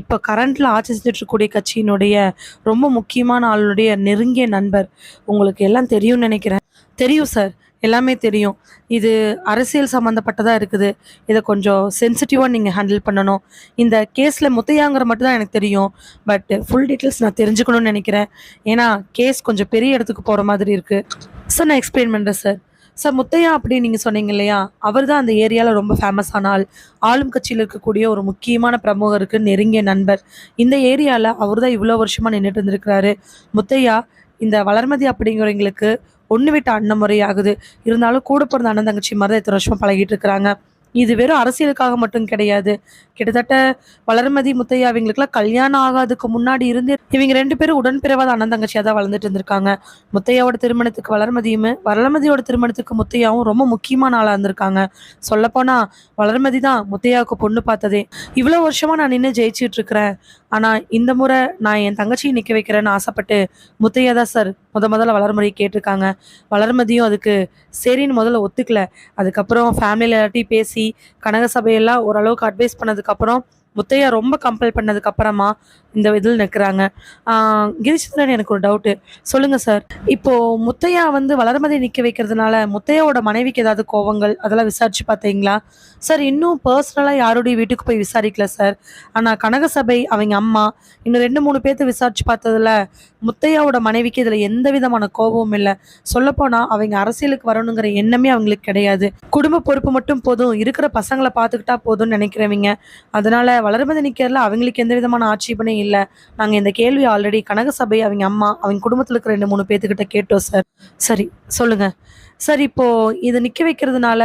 Speaker 1: இப்போ கரண்டில் ஆட்சி செஞ்சுட்டு இருக்கக்கூடிய கட்சியினுடைய ரொம்ப முக்கியமான ஆளுடைய நெருங்கிய நண்பர். உங்களுக்கு எல்லாம் தெரியும்னு நினைக்கிறேன். தெரியும் சார், எல்லாமே தெரியும். இது அரசியல் சம்மந்தப்பட்டதாக இருக்குது. இதை கொஞ்சம் சென்சிட்டிவாக நீங்கள் ஹேண்டில் பண்ணணும். இந்த கேஸில் முத்தையாங்கிற மட்டும் தான் எனக்கு தெரியும். பட் ஃபுல் டீட்டெயில்ஸ் நான் தெரிஞ்சுக்கணும்னு நினைக்கிறேன். ஏன்னா கேஸ் கொஞ்சம் பெரிய இடத்துக்கு போகிற மாதிரி இருக்குது. சார், நான் எக்ஸ்பிளைன் பண்ணுறேன் சார். சார், முத்தையா அப்படின்னு நீங்கள் சொன்னீங்க இல்லையா, அவர் தான் அந்த ஏரியாவில் ரொம்ப ஃபேமஸான ஆள். ஆளும் கட்சியில் இருக்கக்கூடிய ஒரு முக்கியமான பிரமுகருக்கு நெருங்கிய நண்பர். இந்த ஏரியாவில் அவர் தான் இவ்வளோ வருஷமாக நின்றுட்டு இருந்திருக்கிறாரு. முத்தையா இந்த வளர்மதி அப்படிங்கிறவங்களுக்கு ஒன்று விட்ட அண்ணன் முறை ஆகுது. இருந்தாலும் கூட பிறந்த அண்ணன் தங்கச்சி மாதிரி தான் இத்தனை வருஷமாக பழகிட்டு இருக்கிறாங்க. இது வெறும் அரசியலுக்காக மட்டும் கிடையாது. கிட்டத்தட்ட வளர்மதி, முத்தையா இவங்களுக்குலாம் கல்யாணம் ஆகாதுக்கு முன்னாடி இருந்து இவங்க 2 பேரும் உடன்பிறவாத அண்ணன் தங்கச்சியா தான் வளர்ந்துட்டு இருந்திருக்காங்க. முத்தையாவோட திருமணத்துக்கு வளர்மதியும், வளர்மதியோட திருமணத்துக்கு முத்தையாவும் ரொம்ப முக்கியமான ஆளா இருந்திருக்காங்க. சொல்லப்போனா வளர்மதி தான் முத்தையாவுக்கு பொண்ணு பார்த்ததே. இவ்வளோ வருஷமா நான் நின்னு ஜெயிச்சுட்டு இருக்கிறேன். ஆனா இந்த முறை நான் என் தங்கச்சிய நிக்க வைக்கிறேன்னு ஆசைப்பட்டு முத்தையா தான் சார் முதல்ல வளர்மதிய கேட்டிருக்காங்க. வளர்மதியும் அதுக்கு சரின்னு முதல்ல ஒத்துக்கல. அதுக்கப்புறம் ஃபேமிலியில எல்லார்ட்டயும் பேசி கனக சபையெல்லாம் ஓரளவுக்கு அட்வைஸ் பண்ணதுக்கப்புறம் முத்தையா ரொம்ப கம்பல் பண்ணதுக்கு அப்புறமா இந்த இதில் நிற்கிறாங்க. கிரிச்சந்திரன், எனக்கு ஒரு டவுட்டு சொல்லுங்க சார். இப்போ முத்தையா வந்து வளர்மதி நிற்க வைக்கிறதுனால முத்தையாவோட மனைவிக்கு ஏதாவது கோவங்கள் அதெல்லாம் விசாரிச்சு பார்த்தீங்களா சார்? இன்னும் பர்சனலாக யாருடைய வீட்டுக்கு போய் விசாரிக்கல சார். ஆனால் கனகசபை அவங்க அம்மா இன்னும் 2-3 பேர்த்து விசாரிச்சு பார்த்ததுல முத்தையாவோட மனைவிக்கு இதில் எந்த விதமான கோபமும் இல்லை. சொல்லப்போனால் அவங்க அரசியலுக்கு வரணுங்கிற எண்ணமே அவங்களுக்கு கிடையாது. குடும்ப பொறுப்பு மட்டும் போதும், இருக்கிற பசங்களை பார்த்துக்கிட்டா போதும்னு நினைக்கிறவங்க. அதனால வளர்மதி நிற்கிறதுல அவங்களுக்கு எந்த விதமான ஆட்சேபனையும் இல்லை. நாங்கள் இந்த கேள்வி ஆல்ரெடி கனகசபை அவங்க அம்மா அவங்க குடும்பத்தில் இருக்கிற 2-3 பேர்த்துக்கிட்ட கேட்டோம் சார். சரி சொல்லுங்க சார். இப்போ இதை நிற்க வைக்கிறதுனால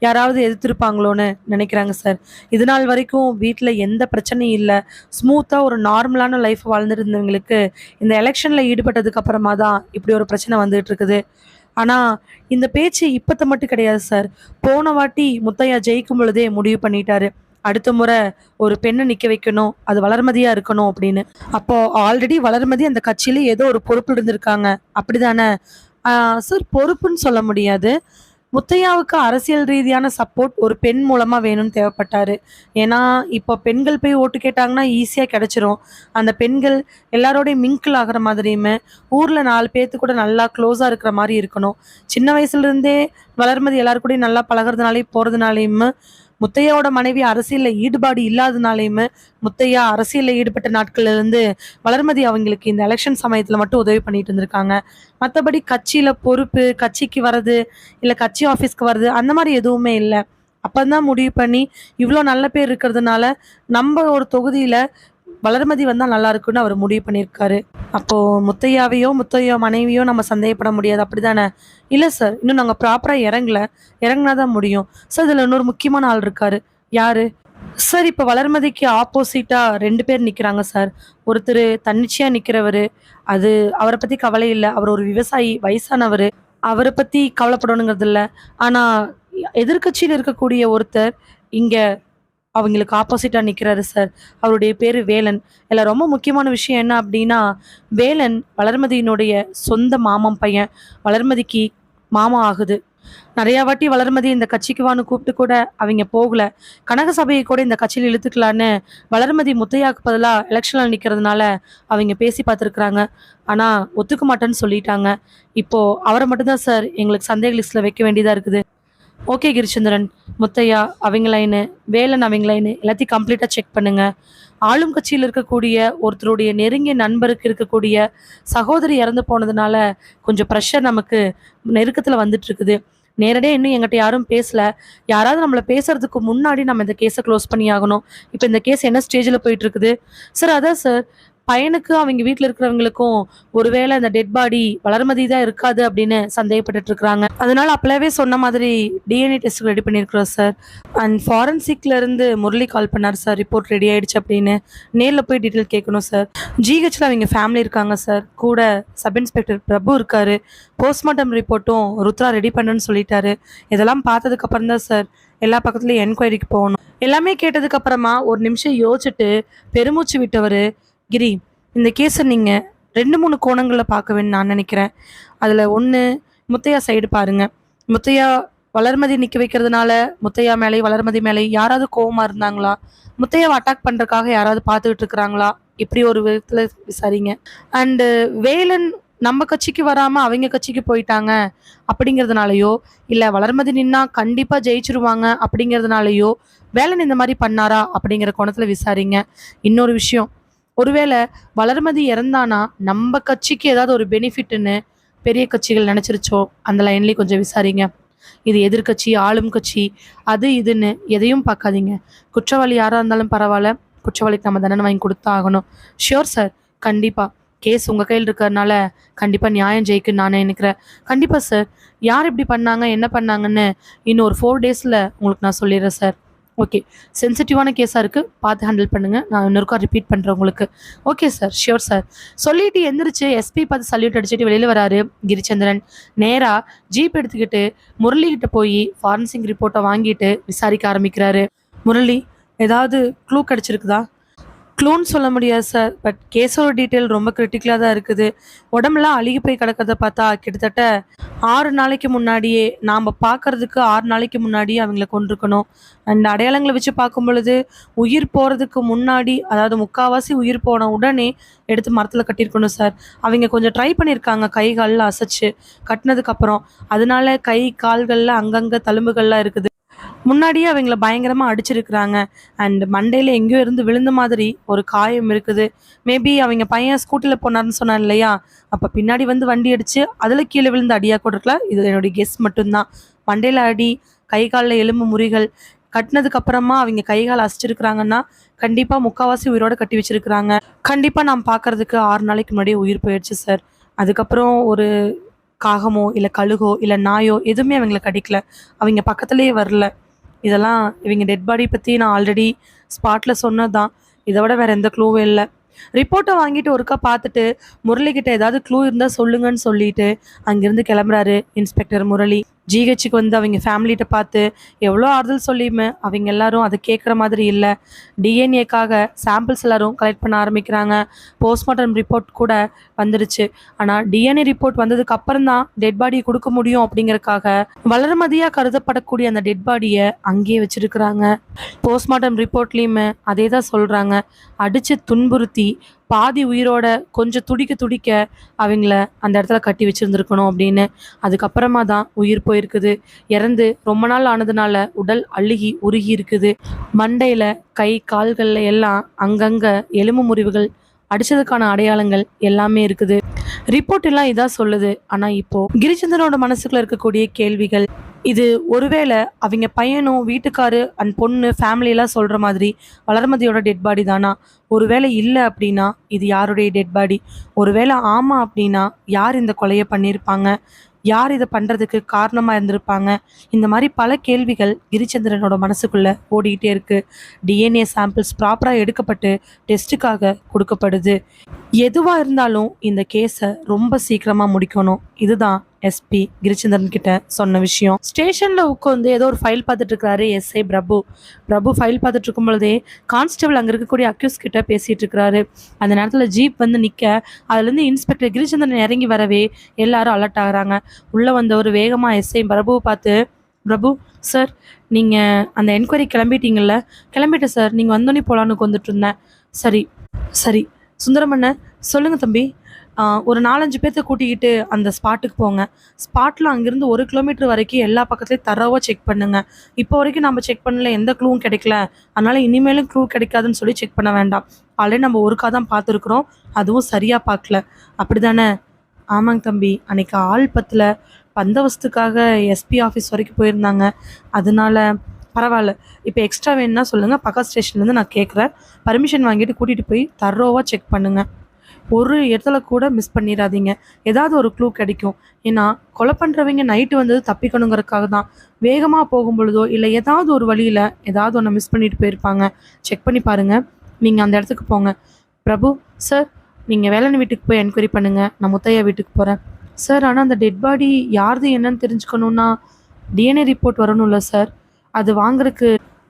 Speaker 1: யாராவது எதிர்த்திருப்பாங்களோன்னு நினைக்கிறாங்க சார். இது நாள் வரைக்கும் வீட்டில் எந்த பிரச்சனையும் இல்லை, ஸ்மூத்தாக ஒரு நார்மலான லைஃப் வாழ்ந்துட்டு இருந்தவங்களுக்கு இந்த எலெக்ஷனில் ஈடுபட்டதுக்கு அப்புறமா தான் இப்படி ஒரு பிரச்சனை வந்துட்டு இருக்குது. ஆனால் இந்த பேச்சு இப்போத்த மட்டும் கிடையாது சார். போன வாட்டி முத்தையா ஜெயிக்கும் பொழுதே முடிவு பண்ணிட்டாரு, அடுத்த முறை ஒரு பெண்ணை நிற்க வைக்கணும், அது வளர்மதியா இருக்கணும் அப்படின்னு. அப்போ ஆல்ரெடி வளர்மதி அந்த கட்சியில ஏதோ ஒரு பொறுப்பு இருந்திருக்காங்க, அப்படிதானே சார்? பொறுப்புன்னு சொல்ல முடியாது. முத்தையாவுக்கு அரசியல் ரீதியான சப்போர்ட் ஒரு பெண் மூலமா வேணும்னு தேவைப்பட்டாரு. ஏன்னா இப்போ பெண்கள் போய் ஓட்டு கேட்டாங்கன்னா ஈஸியாக கிடைச்சிரும். அந்த பெண்கள் எல்லாரோடையும் மிங்கிள் ஆகிற மாதிரியுமே ஊர்ல 4 பேர்த்து கூட நல்லா க்ளோஸா இருக்கிற மாதிரி இருக்கணும். சின்ன வயசுல இருந்தே வளர்மதி எல்லாரு கூடயும் நல்லா பழகிறதுனாலே போறதுனாலையும் முத்தையாவோட மனைவி அரசியல்ல ஈடுபாடு இல்லாதனாலையுமே முத்தையா அரசியல்ல ஈடுபட்ட நாட்கள்ல இருந்து வளர்மதி அவங்களுக்கு இந்த எலெக்ஷன் சமயத்துல மட்டும் உதவி பண்ணிட்டு இருந்திருக்காங்க. மற்றபடி கட்சியில பொறுப்பு, கட்சிக்கு வர்றது இல்ல கட்சி ஆஃபீஸ்க்கு வர்றது அந்த மாதிரி எதுவுமே இல்லை. அப்பதான் முடிவு பண்ணி இவ்வளோ நல்ல பேர் இருக்கிறதுனால நம்ம ஒரு தொகுதியில வளர்மதி வந்தா நல்லா இருக்குன்னு அவர் முடிவு பண்ணியிருக்காரு. அப்போ முத்தையாவையோ முத்தையா மனைவியோ நம்ம சந்தேகப்பட முடியாது, அப்படிதானே? இல்லை சார், இன்னும் நாங்கள் ப்ராப்பரா இறங்குனாதான் முடியும் சார். இதுல இன்னொரு முக்கியமான ஆள் இருக்காரு. யாரு சார்? இப்போ வளர்மதிக்கு ஆப்போசிட்டா 2 பேர் நிக்கிறாங்க சார். ஒருத்தர் தன்னிச்சையா நிக்கிறவரு, அது அவரை பத்தி கவலை இல்லை, அவர் ஒரு விவசாயி, வயசானவர், அவரை பத்தி கவலைப்படணுங்கிறது இல்லை. ஆனா எதிர்க்கட்சியில் இருக்கக்கூடிய ஒருத்தர் இங்க அவங்களுக்கு ஆப்போசிட்டா நிக்கிறாரு சார். அவருடைய பேரு வேலன். இதுல ரொம்ப முக்கியமான விஷயம் என்ன அப்படின்னா, வேலன் வளர்மதியினுடைய சொந்த மாமன் பையன். வளர்மதிக்கு மாமா ஆகுது. நிறைய வாட்டி வளர்மதி இந்த கட்சிக்கு வான்னு கூப்பிட்டு கூட அவங்க போகல. கனகசபையை கூட இந்த கட்சியில் இழுத்துக்கலான்னு வளர்மதி முத்தையாக்கு பதிலாக எலெக்ஷனில் நிற்கிறதுனால அவங்க பேசி பார்த்துருக்குறாங்க. ஆனால் ஒத்துக்க மாட்டேன்னு சொல்லிட்டாங்க. இப்போ அவரை மட்டும்தான் சார் எங்களுக்கு சந்தேக லிஸ்ட்ல வைக்க வேண்டியதாக இருக்குது. ஓகே கிரிச்சந்திரன், முத்தையா அவங்க லைனு, வேலன் அவங்க லைனு எல்லாத்தையும் கம்ப்ளீட்டாக செக் பண்ணுங்க. ஆளும் கட்சியில் இருக்கக்கூடிய ஒருத்தருடைய நெருங்கிய நண்பருக்கு இருக்கக்கூடிய சகோதரி இறந்து போனதுனால கொஞ்சம் ப்ரெஷர் நமக்கு நெருக்கத்தில் வந்துட்டு இருக்குது. நேரடியாக இன்னும் எங்கிட்ட யாரும் பேசல. யாராவது நம்மளை பேசுறதுக்கு முன்னாடி நம்ம இந்த கேஸை க்ளோஸ் பண்ணி ஆகணும். இப்போ இந்த கேஸ் என்ன ஸ்டேஜில் போயிட்டு இருக்குது சார்? அதான் சார், பையனுக்கு அவங்க வீட்டில் இருக்கிறவங்களுக்கும் ஒருவேளை அந்த டெட் பாடி வளர்மதி தான் இருக்காது அப்படின்னு சந்தேகப்பட்டு இருக்கிறாங்க. அதனால அப்பவே சொன்ன மாதிரி டிஎன்ஏ டெஸ்ட் ரெடி பண்ணியிருக்கிறோம் சார். அண்ட் ஃபாரன்சிக்ல இருந்து முரளி கால் பண்ணார் சார், ரிப்போர்ட் ரெடி ஆயிடுச்சு அப்படின்னு. நேரில் போய் டீட்டெயில் கேட்கணும் சார். ஜிஹெச்ல அவங்க ஃபேமிலி இருக்காங்க சார், கூட சப் இன்ஸ்பெக்டர் பிரபு இருக்காரு. போஸ்ட்மார்ட்டம் ரிப்போர்ட்டும் ருத்ரா ரெடி பண்ணுன்னு சொல்லிட்டாரு. இதெல்லாம் பார்த்ததுக்கு அப்புறம் தான் சார் எல்லா பக்கத்துலயும் என்கொயரிக்கு போகணும். எல்லாமே கேட்டதுக்கு அப்புறமா ஒரு நிமிஷம் யோசிச்சுட்டு பெருமூச்சு விட்டவர், கிரி, இந்த கேஸை நீங்கள் 2-3 கோணங்களில் பார்க்க வேணும்னு நான் நினைக்கிறேன். அதில் ஒன்று, முத்தையா சைடு பாருங்க. முத்தையா வளர்மதி நிற்க வைக்கிறதுனால முத்தையா மேலே வளர்மதி மேலே யாராவது கோவமாக இருந்தாங்களா? முத்தையாவை அட்டாக் பண்ணுறதுக்காக யாராவது பார்த்துக்கிட்டு இருக்கிறாங்களா? இப்படி ஒரு விதத்தில் விசாரிங்க. அண்டு வேலன் நம்ம கட்சிக்கு வராமல் அவங்க கட்சிக்கு போயிட்டாங்க அப்படிங்கிறதுனாலையோ, இல்லை வளர்மதி நின்னா கண்டிப்பாக ஜெயிச்சிருவாங்க அப்படிங்கிறதுனாலையோ வேலன் இந்த மாதிரி பண்ணாரா அப்படிங்கிற கோணத்தில் விசாரிங்க. இன்னொரு விஷயம், ஒருவேளை வளர்மதி இறந்தானா நம்ம கட்சிக்கு ஏதாவது ஒரு பெனிஃபிட்னு பெரிய கட்சிகள் நினைச்சிருச்சோ, அந்த லைன்லேயும் கொஞ்சம் விசாரிங்க. இது எதிர்கட்சி, ஆளும் கட்சி, அது இதுன்னு எதையும் பார்க்காதீங்க. குற்றவாளி யாராக இருந்தாலும் பரவாயில்ல, குற்றவாளிக்கு நம்ம தண்டனை வாங்கி கொடுத்தா ஆகணும். ஷியோர் சார், கண்டிப்பாக கேஸ் உங்கள் கையில் இருக்கிறதுனால கண்டிப்பாக நியாயம் ஜெயிக்குன்னு நான் நினைக்கிறேன். கண்டிப்பாக சார். யார் இப்படி பண்ணாங்க, என்ன பண்ணாங்கன்னு இன்னும் ஒரு 4 டேஸில் உங்களுக்கு நான் சொல்லிடுறேன் சார். ஓகே. சென்சிட்டிவான கேஸாக இருக்குது, பார்த்து ஹேண்டில் பண்ணுங்கள். நான் இன்னொருக்கா ரிப்பீட் பண்ணுறேன் உங்களுக்கு. Okay sir, sure sir. சொல்லிட்டு எந்திரிச்சு எஸ்பி பார்த்து சல்யூட் அடிச்சுட்டு வெளியில் வராரு கிரிச்சந்திரன். நேராக ஜீப் எடுத்துக்கிட்டு முரளிகிட்ட போய் ஃபாரன்சிக் ரிப்போர்ட்டை வாங்கிட்டு விசாரிக்க ஆரம்பிக்கிறாரு. முரளி, ஏதாவது க்ளூ கிடச்சிருக்குதா? க்ளூன்னு சொல்ல முடியாது சார். பட் கேஸோட டீட்டெயில் ரொம்ப கிரிட்டிக்கலாக தான் இருக்குது. உடம்புலாம் அழுகி போய் கிடக்கிறத பார்த்தா கிட்டத்தட்ட 6 நாளைக்கு முன்னாடியே, நாம் பார்க்கறதுக்கு 6 நாளைக்கு முன்னாடியே அவங்கள கொண்டிருக்கணும். அண்ட் அடையாளங்களை வச்சு பார்க்கும் பொழுது உயிர் போகிறதுக்கு முன்னாடி, அதாவது முக்கால்வாசி உயிர் போன உடனே எடுத்து மரத்தில் கட்டியிருக்கணும் சார். அவங்க கொஞ்சம் ட்ரை பண்ணியிருக்காங்க கை காலில் அசைச்சு கட்டினதுக்கப்புறம். அதனால கை கால்களில் அங்கங்கே தழும்புகள்லாம் இருக்குது. முன்னாடியே அவங்கள பயங்கரமாக அடிச்சிருக்கிறாங்க. அண்ட் மண்டையில் எங்கேயோ இருந்து விழுந்த மாதிரி ஒரு காயம் இருக்குது. மேபி அவங்க பையன் ஸ்கூட்டியில் போனார்னு சொன்னார் இல்லையா, அப்போ பின்னாடி வந்து வண்டி அடித்து அதில் கீழே விழுந்து அடியாக கூட இருக்கலாம். இது என்னுடைய கெஸ் மட்டும்தான். மண்டையில் அடி, கை காலில் எலும்பு முறிகள், கட்டினதுக்கப்புறமா அவங்க கை கால் அசைச்சிருக்கிறாங்கன்னா கண்டிப்பாக முக்கால்வாசி உயிரோடு கட்டி வச்சிருக்கிறாங்க. கண்டிப்பாக நான் பார்க்கறதுக்கு 6 நாளைக்கு முன்னாடியே உயிர் போயிடுச்சு சார். அதுக்கப்புறம் ஒரு காகமோ இல்லை கழுகோ இல்லை நாயோ எதுவுமே அவங்கள கடிக்கல, அவங்க பக்கத்துலேயே வரல. இதெல்லாம் இவங்க டெட் பாடி பற்றி நான் ஆல்ரெடி ஸ்பாட்டில் சொன்னது தான். இதை விட வேறு எந்த க்ளூவும் இல்லை. ரிப்போர்ட்டை வாங்கிட்டு ஒருக்கா பார்த்துட்டு முரளிக்கிட்ட ஏதாவது க்ளூ இருந்தால் சொல்லுங்கன்னு சொல்லிட்டு அங்கேருந்து கிளம்புறாரு இன்ஸ்பெக்டர் முரளி. ஜிஹெச்சுக்கு வந்து அவங்க ஃபேமிலிகிட்ட பார்த்து எவ்வளோ ஆறுதல் சொல்லியுமே அவங்க எல்லாரும் அதை கேட்குற மாதிரி இல்லை. டிஎன்ஏக்காக சாம்பிள்ஸ் எல்லாரும் கலெக்ட் பண்ண ஆரம்பிக்கிறாங்க. போஸ்ட்மார்ட்டம் ரிப்போர்ட் கூட வந்துடுச்சு. ஆனால் டிஎன்ஏ ரிப்போர்ட் வந்ததுக்கு அப்புறம் தான் டெட் பாடியை கொடுக்க முடியும் அப்படிங்கறக்காக வளர்மதியாக கருதப்படக்கூடிய அந்த டெட் பாடியை அங்கேயே வச்சிருக்கிறாங்க. போஸ்ட்மார்ட்டம் ரிப்போர்ட்லேயுமே அதே தான் சொல்கிறாங்க. அடித்து துன்புறுத்தி பாதி உயிரோட கொஞ்சம் துடிக்க துடிக்க அவங்கள அந்த இடத்துல கட்டி வச்சுருந்துருக்கணும் அப்படின்னு. அதுக்கப்புறமா தான் உயிர் போயிருக்குது. இறந்து ரொம்ப நாள் ஆனதுனால உடல் அழுகி உருகி இருக்குது. மண்டையில், கை கால்களில் எல்லாம் அங்கங்கே எலும்பு முறிவுகள், அடித்ததுக்கான அடையாளங்கள் எல்லாமே இருக்குது. ரிப்போர்ட் எல்லாம் இதான் சொல்லுது. ஆனால் இப்போது கிரிச்சந்திரனோட மனசுக்குள்ள இருக்கக்கூடிய கேள்விகள், இது ஒருவேளை அவங்க பையனும் வீட்டுக்காரு அண்ட் பொண்ணு ஃபேமிலியெல்லாம் சொல்கிற மாதிரி வளர்மதியோட டெட் பாடி தானா? ஒருவேளை இல்லை அப்படின்னா இது யாருடைய டெட் பாடி? ஒருவேளை ஆமாம் அப்படின்னா யார் இந்த கொலையை பண்ணியிருப்பாங்க? யார் இதை பண்ணுறதுக்கு காரணமாக இருந்திருப்பாங்க? இந்த மாதிரி பல கேள்விகள் கிரிச்சந்திரனோட மனசுக்குள்ளே ஓடிக்கிட்டே இருக்குது. டிஎன்ஏ சாம்பிள்ஸ் ப்ராப்பராக எடுக்கப்பட்டு டெஸ்ட்டுக்காக கொடுக்கப்படுது. எதுவாக இருந்தாலும் இந்த கேஸை ரொம்ப சீக்கிரமாக முடிக்கணும். இதுதான் எஸ்பி கிரிச்சந்திரன் கிட்ட சொன்ன விஷயம். ஸ்டேஷனில் உட்காந்து ஏதோ ஒரு ஃபைல் பார்த்துட்டு இருக்கிறாரு எஸ்ஐ பிரபு. ஃபைல் பார்த்துட்டு இருக்கும் பொழுதே கான்ஸ்டபிள் அங்கே இருக்கக்கூடிய அக்யூஸ் கிட்ட பேசிகிட்டு இருக்கிறாரு. அந்த நேரத்தில் ஜீப் வந்து நிற்க, அதுலேருந்து இன்ஸ்பெக்டர் கிரிச்சந்திரன் இறங்கி வரவே எல்லாரும் அலர்ட் ஆகுறாங்க. உள்ளே வந்தவர் வேகமாக எஸ்ஐ பிரபுவை பார்த்து, பிரபு சார், நீங்கள் அந்த என்கொயரி கிளம்பிட்டீங்கல்ல? கிளம்பிட்டேன் சார், நீங்கள் வந்தோடனே போகலான்னு வந்துட்டு இருந்தேன். சரி சரி சுந்தரமண்ணன், சொல்லுங்கள் தம்பி. ஒரு 4-5 பேர்த்த கூட்டிக்கிட்டு அந்த ஸ்பாட்டுக்கு போங்க. ஸ்பாட்டில் அங்கேருந்து 1 கிலோமீட்டர் வரைக்கும் எல்லா பக்கத்துலேயும் தரவாக செக் பண்ணுங்க. இப்போ வரைக்கும் நம்ம செக் பண்ணல, எந்த க்ளூவும் கிடைக்கல. அதனால் இனிமேலும் க்ளூ கிடைக்காதுன்னு சொல்லி செக் பண்ண வேண்டாம். ஆல்ரெடி நம்ம ஒருக்கா தான் பார்த்துருக்குறோம், அதுவும் சரியாக பார்க்கல. அப்படி தானே? ஆமாங்க தம்பி, அன்றைக்கி ஆள் பத்தில் பந்தவஸ்துக்காக எஸ்பி ஆஃபீஸ் வரைக்கும் போயிருந்தாங்க. அதனால பரவாயில்ல, இப்போ எக்ஸ்ட்ரா வேணும்னா சொல்லுங்கள், பக்கத்து ஸ்டேஷன்லேருந்து நான் கேட்குறேன். பர்மிஷன் வாங்கிட்டு கூட்டிகிட்டு போய் தரோவாக செக் பண்ணுங்கள். ஒரு இடத்துல கூட மிஸ் பண்ணிடாதீங்க. ஏதாவது ஒரு க்ளூ கிடைக்கும். ஏன்னா கொலை பண்ணுறவங்க நைட்டு வந்தது தப்பிக்கணுங்கிறதுக்காக தான். வேகமாக போகும் பொழுதோ இல்லை ஏதாவது ஒரு வழியில் ஏதாவது ஒன்று மிஸ் பண்ணிட்டு போயிருப்பாங்க. செக் பண்ணி பாருங்கள். நீங்கள் அந்த இடத்துக்கு போங்க. பிரபு சார், நீங்கள் வேலன் வீட்டுக்கு போய் என்கொயரி பண்ணுங்கள். நான் முத்தையா வீட்டுக்கு போகிறேன். சார், ஆனால் அந்த டெட் பாடி யாருது என்னன்னு தெரிஞ்சுக்கணுன்னா டிஎன்ஏ ரிப்போர்ட் வரணும்ல சார்? அது வாங்குறதுக்கு,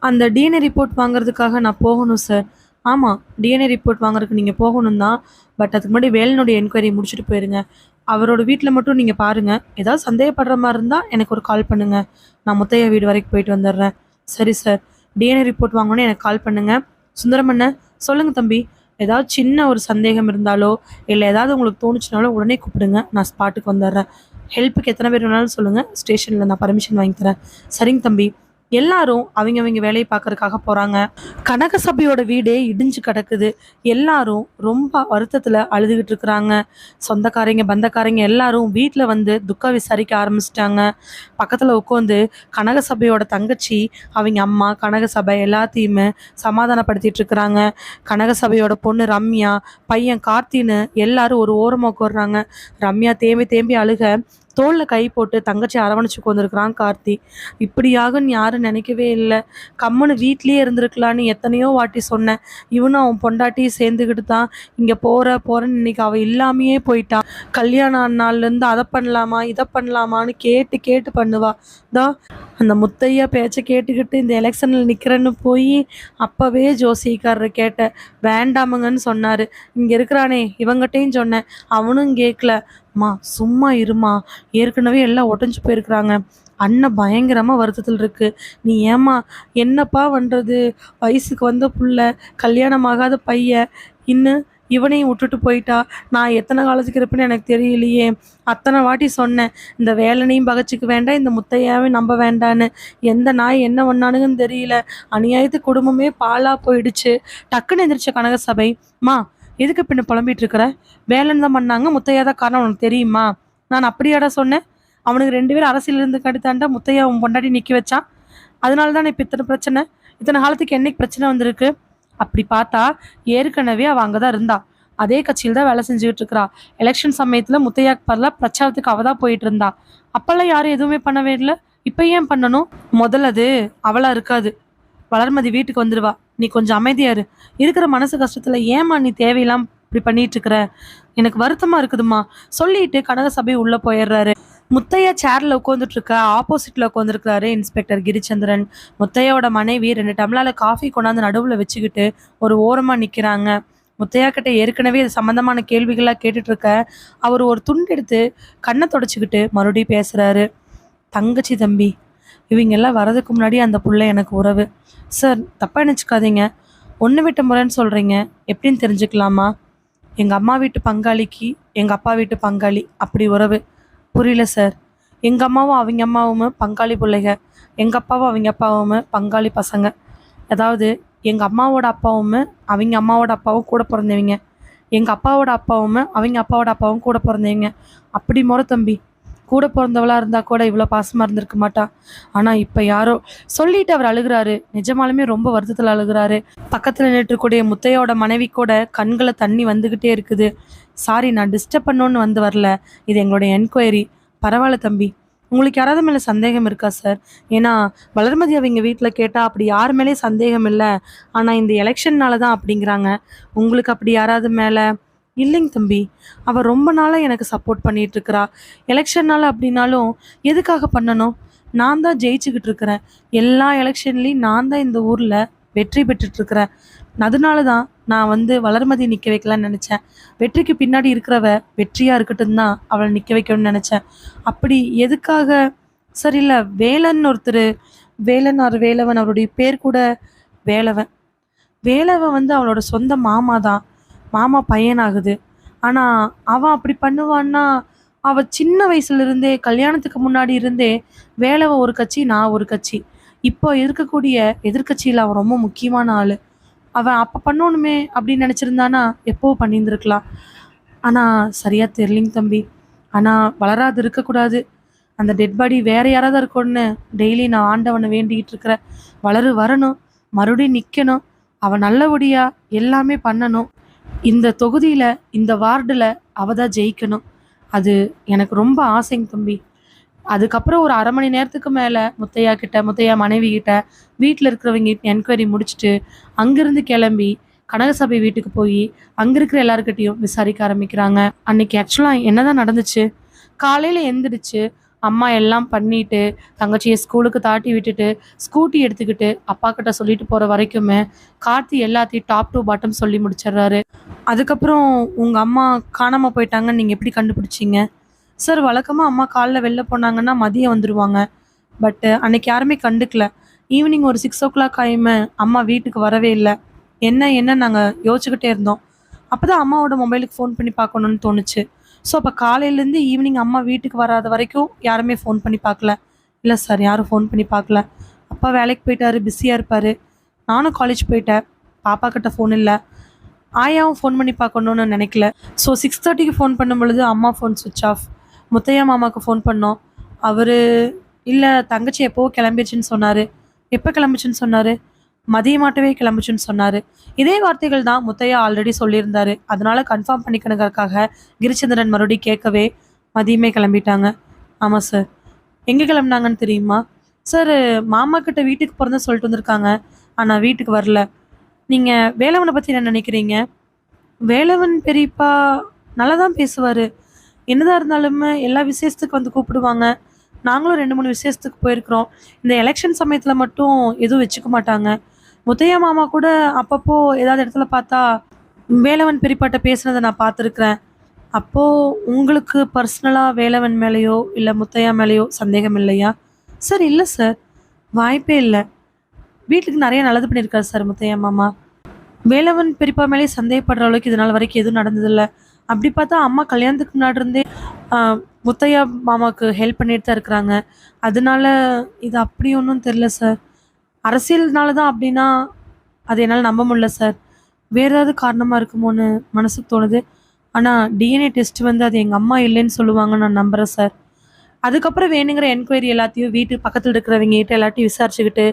Speaker 1: அந்த டிஎன்ஏ ரிப்போர்ட் வாங்குறதுக்காக நான் போகணும் சார். ஆமாம், டிஎன்ஏ ரிப்போர்ட் வாங்குறதுக்கு நீங்கள் போகணும் தான். பட் அதுக்கு முன்னாடி வேலனுடைய என்கொயரி முடிச்சுட்டு போயிருங்க. அவரோட வீட்டில் மட்டும் நீங்கள் பாருங்கள். ஏதாவது சந்தேகப்படுற மாதிரி இருந்தால் எனக்கு ஒரு கால் பண்ணுங்கள். நான் முத்தையா வீடு வரைக்கும் போயிட்டு வந்துடுறேன். சரி சார், டிஎன்ஏ ரிப்போர்ட் வாங்கணுன்னு எனக்கு கால் பண்ணுங்கள். சுந்தரமண்ணன், சொல்லுங்கள் தம்பி. ஏதாவது சின்ன ஒரு சந்தேகம் இருந்தாலோ இல்லை ஏதாவது உங்களுக்கு தோணுச்சுனாலோ உடனே கூப்பிடுங்க. நான் ஸ்பாட்டுக்கு வந்துடுறேன். ஹெல்ப்புக்கு எத்தனை பேர் வேணாலும் சொல்லுங்கள். ஸ்டேஷனில் நான் பர்மிஷன் வாங்கி தரேன். சரிங்க தம்பி. எல்லாரும் அவங்க வேலையை பார்க்கறதுக்காக போறாங்க. கனகசபையோட வீடே இடிஞ்சு கிடக்குது. எல்லாரும் ரொம்ப வருத்தத்துல அழுதுகிட்டு இருக்கிறாங்க. சொந்தக்காரங்க, பந்தக்காரங்க எல்லாரும் வீட்ல வந்து துக்கம் விசாரிக்க ஆரம்பிச்சிட்டாங்க. பக்கத்துல உட்காந்து கனகசபையோட தங்கச்சி, அவங்க அம்மா, கனகசபை எல்லாத்தையுமே சமாதானப்படுத்திட்டு இருக்கிறாங்க. கனகசபையோட பொண்ணு ரம்யா, பையன் கார்த்தின்னு எல்லாரும் ஒரு ஓரமா உட்கார்றாங்க. ரம்யா தேம்பி தேம்பி அழுக, தோல்ல கை போட்டு தங்கச்சி அரவணைச்சு உட்காந்துருக்கிறான் கார்த்தி. இப்படியாகும்னு யாரும் நினைக்கவே இல்லை. கம்முன்னு வீட்லயே இருந்திருக்கலான்னு எத்தனையோ வாட்டி சொன்னேன். இவனும் அவன் பொண்டாட்டியும் சேர்ந்துக்கிட்டு தான் இங்கே போறேன்னு இன்னைக்கு அவள் இல்லாமையே போயிட்டான். கல்யாணம் நாள்லேருந்து அதை பண்ணலாமா இதை பண்ணலாமான்னு கேட்டு கேட்டு பண்ணுவா. தான் அந்த முத்தையா பேச்சை கேட்டுக்கிட்டு இந்த எலெக்ஷனில் நிற்கிறேன்னு போய் அப்போவே ஜோசிக்காரரை கேட்டேன். வேண்டாமுங்கன்னு சொன்னார். இங்கே இருக்கிறானே இவங்கிட்டையும் சொன்னேன், அவனும் கேட்கல. மா சும்மா இருமா, ஏற்கனவே எல்லாம் உடஞ்சி போயிருக்கிறாங்க. அண்ணன் பயங்கரமாக வருத்தத்தில் இருக்கு. நீ ஏமா என்னப்பா பண்ணுறது? வயசுக்கு வந்த புள்ள, கல்யாணம் ஆகாத பையன், இன்னும் இவனையும் விட்டுட்டு போயிட்டா. நான் எத்தனை காலத்துக்கு இருப்பேன்னு எனக்கு தெரியலையே. அத்தனை வாட்டி சொன்னேன், இந்த வேலனையும் பகச்சிக்க வேண்டாம், இந்த முத்தையாவையும் நம்ப வேண்டான்னு. எந்த நாய் என்ன பண்ணானுங்கன்னு தெரியல. அநியாயத்து குடும்பமே பாலாக போயிடுச்சு. டக்குன்னு எந்திரிச்ச கனகசபை, மா எதுக்கு பின்ன புலம்பிட்டு இருக்கிற? வேலைன்னு தான் பண்ணாங்க, முத்தையா தான் காரணம் உனக்கு தெரியுமா? நான் அப்படியாடா சொன்னேன்? அவனுக்கு 2 பேரும் அரசியல் இருந்து கடுத்தாண்டா முத்தையா அவன் பொண்டாட்டி நிற்க வச்சான். அதனால தான் இப்போ இத்தனை பிரச்சனை. இத்தனை காலத்துக்கு என்னைக்கு பிரச்சனை வந்திருக்கு? அப்படி பார்த்தா ஏற்கனவே அவள் அங்கே தான் இருந்தா. அதே கட்சியில் தான் வேலை செஞ்சுக்கிட்டு இருக்கிறா. எலெக்ஷன் சமயத்தில் முத்தையாக்கு பதிலாக பிரச்சாரத்துக்கு அவள் தான் போயிட்டு இருந்தா. அப்போல்லாம் யாரும் எதுவுமே பண்ணவே இல்லை. இப்போ ஏன் பண்ணணும்? முதல்ல அது அவளா இருக்காது. வளர்மதி வீட்டுக்கு வந்துடுவா. நீ கொஞ்சம் அமைதியாரு. இருக்கிற மனசு கஷ்டத்துல ஏமா நீ தேவையில்லாம இப்படி பண்ணிட்டு இருக்கிற? எனக்கு வருத்தமா இருக்குதுமா சொல்லிட்டு கனகசபை உள்ள போயிடுறாரு. முத்தையா சேர்ல உட்காந்துட்டு இருக்க, ஆப்போசிட்ல உட்காந்துருக்காரு இன்ஸ்பெக்டர் கிரிச்சந்திரன். முத்தையாவோட மனைவி 2 டம்ளால காஃபி கொண்டாந்து நடுவுல வச்சுக்கிட்டு ஒரு ஓரமா நிக்கிறாங்க. முத்தையா கிட்ட ஏற்கனவே இது சம்பந்தமான கேள்விகளா கேட்டுட்டு இருக்க, அவர் ஒரு துண்டு எடுத்து கண்ணை தொடச்சிக்கிட்டு மறுபடியும் பேசுறாரு. தங்கச்சி தம்பி இவங்க எல்லாம் வரதுக்கு முன்னாடி அந்த புள்ள எனக்கு உறவு. சார் தப்பாக நினச்சிக்காதீங்க, ஒன்று விட்ட முறைன்னு சொல்கிறீங்க, எப்படின்னு தெரிஞ்சுக்கலாமா? எங்கள் அம்மா வீட்டு பங்காளிக்கு எங்கள் அப்பா வீட்டு பங்காளி அப்படி உறவு. புரியல சார். எங்கள் அம்மாவும் அவங்க அம்மாவும் பங்காளி பிள்ளைங்க, எங்கள் அப்பாவும் அவங்க அப்பாவும் பங்காளி பசங்க. அதாவது எங்கள் அம்மாவோட அப்பாவும் அவங்க அம்மாவோட அப்பாவும் கூட பிறந்தவங்க, எங்கள் அப்பாவோட அப்பாவும் அவங்க அப்பாவோட அப்பாவும் கூட பிறந்தவங்க. அப்படி முறை தம்பி. கூட பிறந்தவளாக இருந்தால் கூட இவ்வளோ பாசமாக இருந்திருக்க மாட்டா. ஆனால் இப்போ யாரோ சொல்லிட்டு அவர் அழுகிறாரு. நிஜமாலுமே ரொம்ப வருத்தத்தில் அழுகிறாரு. பக்கத்தில் நின்றுக்கூடிய முத்தையோட மனைவி கூட கண்களை தண்ணி வந்துக்கிட்டே இருக்குது. சாரி, நான் டிஸ்டர்ப் பண்ணோன்னு வந்து வரல, இது எங்களுடைய என்கொயரி. பரவாயில்ல தம்பி. உங்களுக்கு யாராவது மேலே சந்தேகம் இருக்கா சார்? ஏன்னா வளர்மதி அவங்க வீட்டில் கேட்டால் அப்படி யார் மேலே சந்தேகம் இல்லை, ஆனால் இந்த எலெக்ஷன்னால தான் அப்படிங்கிறாங்க. உங்களுக்கு அப்படி யாராவது மேலே? இல்லைங்க தம்பி, அவள் ரொம்ப நாளாக எனக்கு சப்போர்ட் பண்ணிகிட்டு இருக்கிறா. எலெக்ஷன்னால அப்படின்னாலும் எதுக்காக பண்ணணும்? நான் தான் ஜெயிச்சுக்கிட்டு இருக்கிறேன். எல்லா எலெக்ஷன்லேயும் நான் தான் இந்த ஊரில் வெற்றி பெற்றுட்ருக்கிறேன். அதனால தான் நான் வந்து வளர்மதி நிற்க வைக்கலான்னு நினச்சேன். வெற்றிக்கு பின்னாடி இருக்கிறவ வெற்றியாக இருக்கட்டும் தான் அவளை நிற்க வைக்கணும்னு நினச்சேன். அப்படி எதுக்காக? சரி இல்லை, வேலன் ஒருத்தர், வேலன் அவர் வேலவன், அவருடைய பேர் கூட வேலவன். வேலவன் வந்து அவளோட சொந்த மாமா தான், மாமா பையனாகுது. ஆனால் அவன் அப்படி பண்ணுவான்னா, அவள் சின்ன வயசுலேருந்தே கல்யாணத்துக்கு முன்னாடி இருந்தே வேலவன் ஒரு கட்சி, நான் ஒரு கட்சி. இப்போ இருக்கக்கூடிய எதிர்கட்சியில் அவன் ரொம்ப முக்கியமான ஆள். அவன் அப்போ பண்ணணுமே அப்படின்னு நினச்சிருந்தானா எப்போ பண்ணியிருந்துருக்கலாம். ஆனால் சரியாக தெரியலிங்க தம்பி. ஆனால் வளராது இருக்கக்கூடாது. அந்த டெட் பாடி வேறு யாராவது இருக்கணும்னு டெய்லி நான் ஆண்டவனை வேண்டிக்கிட்டு இருக்கிறேன். வரணும், மறுபடியும் நிற்கணும், அவன் நல்லபடியாக எல்லாமே பண்ணணும். இந்த தொகுதியில், இந்த வார்டில் அவள் தான் ஜெயிக்கணும். அது எனக்கு ரொம்ப ஆசைங்க தம்பி. அதுக்கப்புறம் ஒரு 1/2 மணி நேரத்துக்கு மேலே முத்தையா மனைவி கிட்ட, வீட்டில் இருக்கிறவங்க என்கொயரி முடிச்சுட்டு அங்கேருந்து கிளம்பி கனகசபை வீட்டுக்கு போய் அங்கே இருக்கிற எல்லாருக்கிட்டையும் விசாரிக்க ஆரம்பிக்கிறாங்க. அன்னைக்கு ஆக்சுவலாக என்னதான் நடந்துச்சு? காலையில் எந்திரிச்சு அம்மா எல்லாம் பண்ணிட்டு தங்கச்சியை ஸ்கூலுக்கு தாட்டி விட்டுட்டு ஸ்கூட்டி எடுத்துக்கிட்டு அப்பா கிட்ட சொல்லிட்டு போகிற வரைக்குமே கார்த்தி எல்லாத்தையும் டாப் டு பாட்டம் சொல்லி முடிச்சிடுறாரு. அதுக்கப்புறம் உங்கள் அம்மா காணாமல் போயிட்டாங்கன்னு நீங்கள் எப்படி கண்டுபிடிச்சிங்க? சார், வழக்கமாக அம்மா காலைல வெளில போனாங்கன்னா மதியம் வந்துடுவாங்க. பட்டு அன்னைக்கு யாருமே கண்டுக்கல. ஈவினிங் ஒரு 6 o'clock ஆயுமே அம்மா வீட்டுக்கு வரவே இல்லை. என்ன நாங்கள் யோசிச்சுக்கிட்டே இருந்தோம். அப்போ தான் அம்மாவோட மொபைலுக்கு ஃபோன் பண்ணி பார்க்கணுன்னு தோணுச்சு. ஸோ அப்போ காலையிலேருந்து ஈவினிங் அம்மா வீட்டுக்கு வராத வரைக்கும் யாருமே ஃபோன் பண்ணி பார்க்கல. இல்லை சார், யாரும் ஃபோன் பண்ணி பார்க்கல. அப்போ அப்பா வேலைக்கு போயிட்டாரு, பிஸியாக இருப்பார். நானும் காலேஜ் போயிட்டேன். பாப்பா கிட்ட ஃபோன் இல்லை. ஆயாவும் ஃபோன் பண்ணி பார்க்கணுன்னு நினைக்கல. ஸோ 6:30க்கு ஃபோன் பண்ணும் பொழுது அம்மா ஃபோன் சுவிட்ச் ஆஃப். முத்தையா மாமாவுக்கு ஃபோன் பண்ணோம். அவர் இல்லை தங்கச்சி எப்போவோ கிளம்பிடுச்சுன்னு சொன்னார். எப்போ கிளம்பிச்சுன்னு சொன்னார்? மதியமாட்டவே கிளம்பிச்சுன்னு சொன்னார். இதே வார்த்தைகள் தான் முத்தையா ஆல்ரெடி சொல்லியிருந்தாரு. அதனால கன்ஃபார்ம் பண்ணிக்கணுங்கிறதுக்காக கிரிச்சந்திரன் மறுபடியும் கேட்கவே மதியமே கிளம்பிட்டாங்க. ஆமாம் சார். எங்கே கிளம்புனாங்கன்னு தெரியுமா? சார், மாமா கிட்ட வீட்டுக்கு போகிறதா சொல்லிட்டு வந்திருக்காங்க. ஆனால் வீட்டுக்கு வரல. நீங்கள் வேலவனை பற்றி என்ன நினைக்கிறீங்க? வேலவன் பெரியப்பா நல்லா தான் பேசுவார். என்னதான் இருந்தாலுமே எல்லா விசேஷத்துக்கு வந்து கூப்பிடுவாங்க. நாங்களும் 2-3 விசேஷத்துக்கு போயிருக்கிறோம். இந்த எலெக்ஷன் சமயத்தில் மட்டும் எதுவும் வச்சுக்க மாட்டாங்க. முத்தையா மாமா கூட அப்பப்போ ஏதாவது இடத்துல பார்த்தா வேலவன் பெரியப்பாட்ட பேசுனதை நான் பார்த்துருக்குறேன். அப்போது உங்களுக்கு பர்சனலாக வேலவன் மேலேயோ இல்லை முத்தையா மேலேயோ சந்தேகம் இல்லையா? சார் இல்லை சார், வாய்ப்பே இல்லை. வீட்டுக்கு நிறைய நல்லது பண்ணியிருக்காரு சார் முத்தையா மாமா. வேலவன் பெரியப்பா மேலே சந்தேகப்படுற அளவுக்கு இது நாள் வரைக்கும் எதுவும் நடந்ததில்லை. அப்படி பார்த்தா அம்மா கல்யாணத்துக்கு முன்னாடி இருந்தே முத்தையா மாமாவுக்கு ஹெல்ப் பண்ணிட்டு தான் இருக்கிறாங்க. அதனால இது அப்படி ஒன்றும் தெரில சார். அரசியல்னால தான் அப்படின்னா அது என்னால் நம்ப முடியல சார். வேறு ஏதாவது காரணமாக இருக்குமோன்னு மனசுக்கு தோணுது. ஆனால் டிஎன்ஏ டெஸ்ட் வந்து அது எங்கள் அம்மா இல்லைன்னு சொல்லுவாங்கன்னு நான் நம்புகிறேன் சார். அதுக்கப்புறம் வேணுங்கிற என்கொயரி எல்லாத்தையும் வீட்டு பக்கத்தில் இருக்கிறவங்க கிட்ட எல்லாத்தையும் விசாரிச்சுக்கிட்டு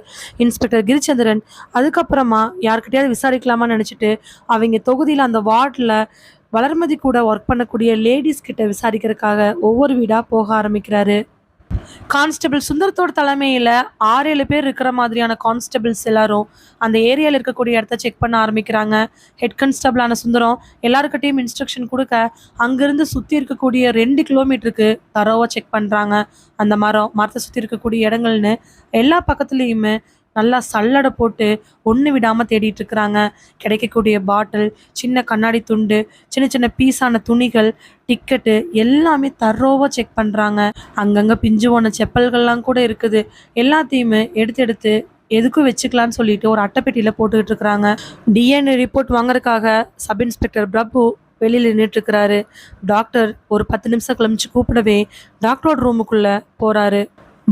Speaker 1: இன்ஸ்பெக்டர் கிரிச்சந்திரன் அதுக்கப்புறமா யார்கிட்டயாவது விசாரிக்கலாமான்னு நினச்சிட்டு அவங்க தொகுதியில் அந்த வார்டில் வளர்மதி கூட ஒர்க் பண்ணக்கூடிய லேடிஸ் கிட்ட விசாரிக்கிறதுக்காக ஒவ்வொரு வீடாக போக ஆரம்பிக்கிறாரு. கான்ஸ்டபிள் சுந்தரத்தோட தலைமையில் 6-7 பேர் இருக்கிற மாதிரியான கான்ஸ்டபிள்ஸ் எல்லாரும் அந்த ஏரியாவில் இருக்கக்கூடிய இடத்த செக் பண்ண ஆரம்பிக்கிறாங்க. ஹெட் கான்ஸ்டபிளான சுந்தரம் எல்லாருக்கிட்டையும் இன்ஸ்ட்ரக்ஷன் கொடுக்க அங்கேருந்து சுற்றி இருக்கக்கூடிய 2 கிலோமீட்டருக்கு தரோவாக செக் பண்ணுறாங்க. அந்த மரத்தை சுற்றி இருக்கக்கூடிய இடங்கள்னு எல்லா பக்கத்துலேயுமே நல்லா சல்லடை போட்டு ஒன்று விடாமல் தேடிட்டு இருக்கிறாங்க. கிடைக்கக்கூடிய பாட்டில், சின்ன கண்ணாடி துண்டு, சின்ன சின்ன பீஸான துணிகள், டிக்கெட்டு எல்லாமே தரோவாக செக் பண்ணுறாங்க. அங்கங்கே பிஞ்சு போன செப்பல்கள்லாம் கூட இருக்குது. எல்லாத்தையுமே எடுத்து எதுக்கும் வச்சுக்கலான்னு சொல்லிட்டு ஒரு அட்டைப்பெட்டியில் போட்டுக்கிட்டு இருக்கிறாங்க. டிஎன்ஏ ரிப்போர்ட் வாங்குறதுக்காக சப் இன்ஸ்பெக்டர் பிரபு வெளியில் நின்றுட்டுருக்கிறாரு. டாக்டர் ஒரு 10 நிமிஷம் கிளம்பிச்சு கூப்பிடவே டாக்டரோட ரூமுக்குள்ளே போகிறாரு.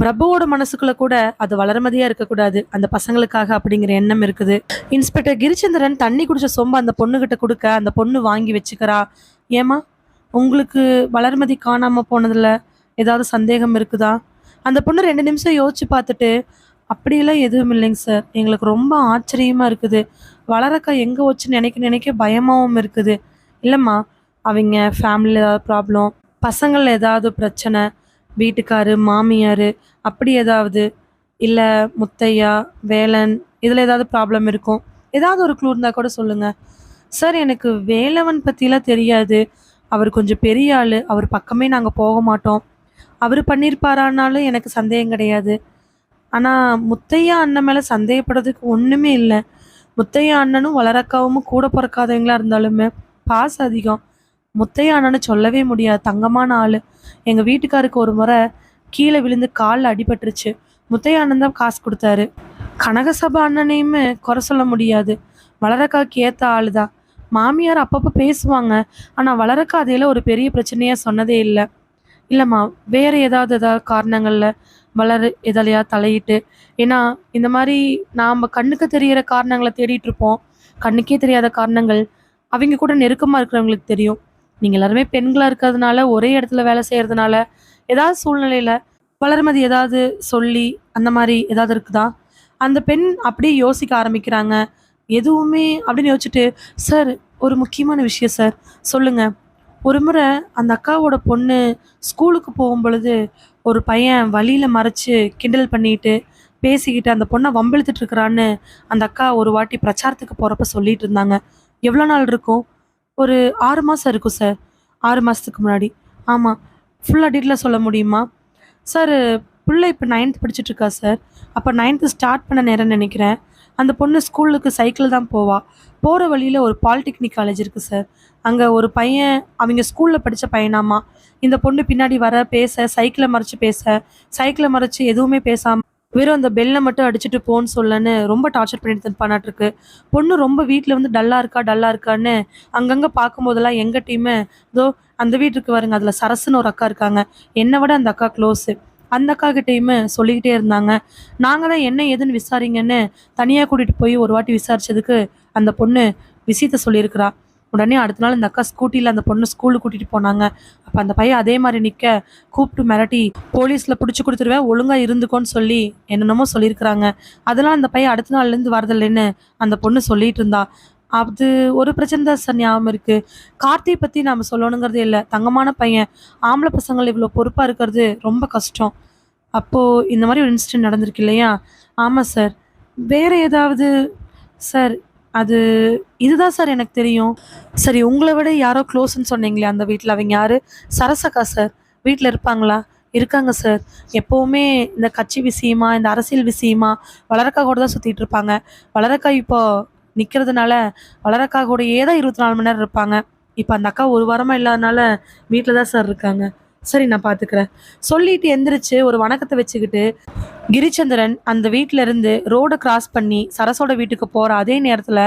Speaker 1: பிரபுவோட மனசுக்குள்ள கூட அது வளர்மதியா இருக்கக்கூடாது அந்த பசங்களுக்காக அப்படிங்கிற எண்ணம் இருக்குது. இன்ஸ்பெக்டர் கிரிச்சந்திரன் தண்ணி குடிச்ச சொம்ப அந்த பொண்ணுகிட்ட கொடுக்க அந்த பொண்ணு வாங்கி வச்சுக்கிறா. ஏமா, உங்களுக்கு வளர்மதி காணாம போனதுல ஏதாவது சந்தேகம் இருக்குதா? அந்த பொண்ணு 2 நிமிஷம் யோசிச்சு பார்த்துட்டு, அப்படியெல்லாம் எதுவும் இல்லைங்க சார், எங்களுக்கு ரொம்ப ஆச்சரியமா இருக்குது. வளரக்கா எங்கே வச்சுன்னு நினைக்க பயமாகவும் இருக்குது. இல்லைம்மா, அவங்க ஃபேமிலியில் ஏதாவது ப்ராப்ளம், பசங்களில் ஏதாவது பிரச்சனை, வீட்டுக்காரு மாமியார் அப்படி ஏதாவது, இல்லை முத்தையா வேலன் இதில் ஏதாவது ப்ராப்ளம் இருக்கும். ஏதாவது ஒரு க்ளூ இருந்தால் கூட சொல்லுங்கள். சார், எனக்கு வேலவன் பற்றிலாம் தெரியாது. அவர் கொஞ்சம் பெரிய ஆள். அவர் பக்கமே நாங்கள் போக மாட்டோம். அவர் பண்ணியிருப்பாரானாலும் எனக்கு சந்தேகம் கிடையாது. ஆனால் முத்தையா அண்ணன் மேலே சந்தேகப்படுறதுக்கு ஒன்றுமே இல்லை. முத்தையா அண்ணனும் வளரக்காவும் கூட பிறக்காதவங்களா இருந்தாலுமே பாசம் அதிகம். முத்தையா அண்ணன்னு சொல்லவே முடியாது. தங்கமான ஆள். எங்கள் வீட்டுக்காருக்கு ஒரு முறை கீழே விழுந்து காலில் அடிபட்டுருச்சு. முத்தையா அண்ணன் தான் காசு கொடுத்தாரு. கனகசபா அண்ணனையுமே குறை சொல்ல முடியாது. வளரக்காவுக்கு ஏற்ற ஆள் தான். மாமியார் அப்பப்போ பேசுவாங்க. ஆனால் வளரக்கா அதையில் ஒரு பெரிய பிரச்சனையாக சொன்னதே இல்லை. இல்லைம்மா, வேறு ஏதாவது காரணங்களில் வளர எதாலையா தலையிட்டு, ஏன்னா இந்த மாதிரி நாம் கண்ணுக்கு தெரிகிற காரணங்களை தேடிட்டு இருப்போம். கண்ணுக்கே தெரியாத காரணங்கள் அவங்க கூட நெருக்கமாக இருக்கிறவங்களுக்கு தெரியும். நீங்கள் எல்லாருமே பெண்களாக இருக்கிறதுனால ஒரே இடத்துல வேலை செய்கிறதுனால ஏதாவது சூழ்நிலையில் வளர்மதி ஏதாவது சொல்லி அந்த மாதிரி ஏதாவது இருக்குதா? அந்த பெண் அப்படியே யோசிக்க ஆரம்பிக்கிறாங்க. எதுவுமே அப்படின்னு யோசிச்சுட்டு, சார் ஒரு முக்கியமான விஷயம் சார், சொல்லுங்கள். ஒரு முறை அந்த அக்காவோட பொண்ணு ஸ்கூலுக்கு போகும் பொழுது ஒரு பையன் வழியில் மறைச்சு கிண்டல் பண்ணிட்டு பேசிக்கிட்டு அந்த பொண்ணை வம்பிழுத்துட்டு இருக்கிறான்னு அந்த அக்கா ஒரு வாட்டி பிரச்சாரத்துக்கு போகிறப்ப சொல்லிட்டு இருந்தாங்க. எவ்வளோ நாள் இருக்கும்? ஒரு 6 மாதம் இருக்கும் சார். 6 மாதத்துக்கு முன்னாடி. ஆமாம். ஃபுல்லாக டீட்டெயிலாக சொல்ல முடியுமா? சார், பிள்ளை இப்போ 9th படிச்சுட்ருக்கா சார். அப்போ 9th ஸ்டார்ட் பண்ண நேரம்னு நினைக்கிறேன். அந்த பொண்ணு ஸ்கூலுக்கு சைக்கிள் தான் போவாள். போகிற வழியில் ஒரு பாலிடெக்னிக் காலேஜ் இருக்குது சார். அங்கே ஒரு பையன் அவங்க ஸ்கூலில் படித்த பையனாமா. இந்த பொண்ணு பின்னாடி வர பேச, சைக்கிளை மறைச்சி எதுவுமே பேசாமல் வெறும் அந்த பெல்லை மட்டும் அடிச்சுட்டு போன்னு சொல்லன்னு ரொம்ப டார்ச்சர் பண்ணிட்டு பண்ணாட்டிருக்கு. பொண்ணு ரொம்ப வீட்டில் வந்து டல்லாக இருக்கான்னு அங்கங்கே பார்க்கும்போதெல்லாம் எங்கள் டீமு இதோ அந்த வீட்டுக்கு வருங்க, அதில் சரசுன்னு ஒரு அக்கா இருக்காங்க. என்னை விட அந்த அக்கா க்ளோஸு. அந்த அக்கா கிட்டேயுமே சொல்லிக்கிட்டே இருந்தாங்க. நாங்க தான் என்ன ஏதுன்னு விசாரிங்கன்னு தனியா கூட்டிட்டு போய் ஒரு வாட்டி விசாரிச்சதுக்கு அந்த பொண்ணு விஷயத்த சொல்லியிருக்கிறா. உடனே அடுத்த நாள் இந்த அக்கா ஸ்கூட்டில அந்த பொண்ணு ஸ்கூலுக்கு கூட்டிட்டு போனாங்க. அப்ப அந்த பையன் அதே மாரி நிக்க, கூப்பிட்டு மிரட்டி போலீஸ்ல புடிச்சு குடுத்துருவேன், ஒழுங்கா இருந்துக்கோன்னு சொல்லி என்னென்னமோ சொல்லியிருக்கிறாங்க. அதனால அந்த பையன் அடுத்த நாள்லேருந்து வரதில்லைன்னு அந்த பொண்ணு சொல்லிட்டு இருந்தா. அது ஒரு பிரச்சனை தான் சார் ஞாபகம் இருக்கு. கார்த்திய பத்தி நாம சொல்லணுங்கிறதே இல்ல. தங்கமான பையன். ஆம்பள பசங்கள் இவ்ளோ பொறுப்பா இருக்கிறது ரொம்ப கஷ்டம். அப்போ இந்த மாரி ஒரு இன்சிடென்ட் நடந்திருக்கு இல்லையா? ஆமா சார். வேற ஏதாவது சார் அது இதுதான் சார் எனக்கு தெரியும். சரி உங்கள விட யாரோ க்ளோஸ்ன்னு சொன்னீங்களே அந்த வீட்ல, அவைங்க யாரு? சரசக்கா சார். வீட்ல இருப்பாங்களா? இருக்காங்க சார். எப்பவுமே இந்த கட்சி விஷயமா, இந்த அரசியல் விஷயமா வளரக்கா கூட தான் சுத்திட்டு இருப்பாங்க. வளரக்கா இப்போ நிக்கிறதுனால, வளரக்கா கூடயே தான் 24 மணி நேரம் இருப்பாங்க. இப்ப அந்த அக்கா 1 வாரமா இல்லாதனால வீட்ல தான் சார் இருக்காங்க. சரி நான் பார்த்துக்கிறேன். சொல்லிட்டு எந்திரிச்சு ஒரு வணக்கத்த வச்சுக்கிட்டு கிரிச்சந்திரன் அந்த வீட்ல இருந்து ரோட கிராஸ் பண்ணி சரஸோட வீட்டுக்கு போற அதே நேரத்துல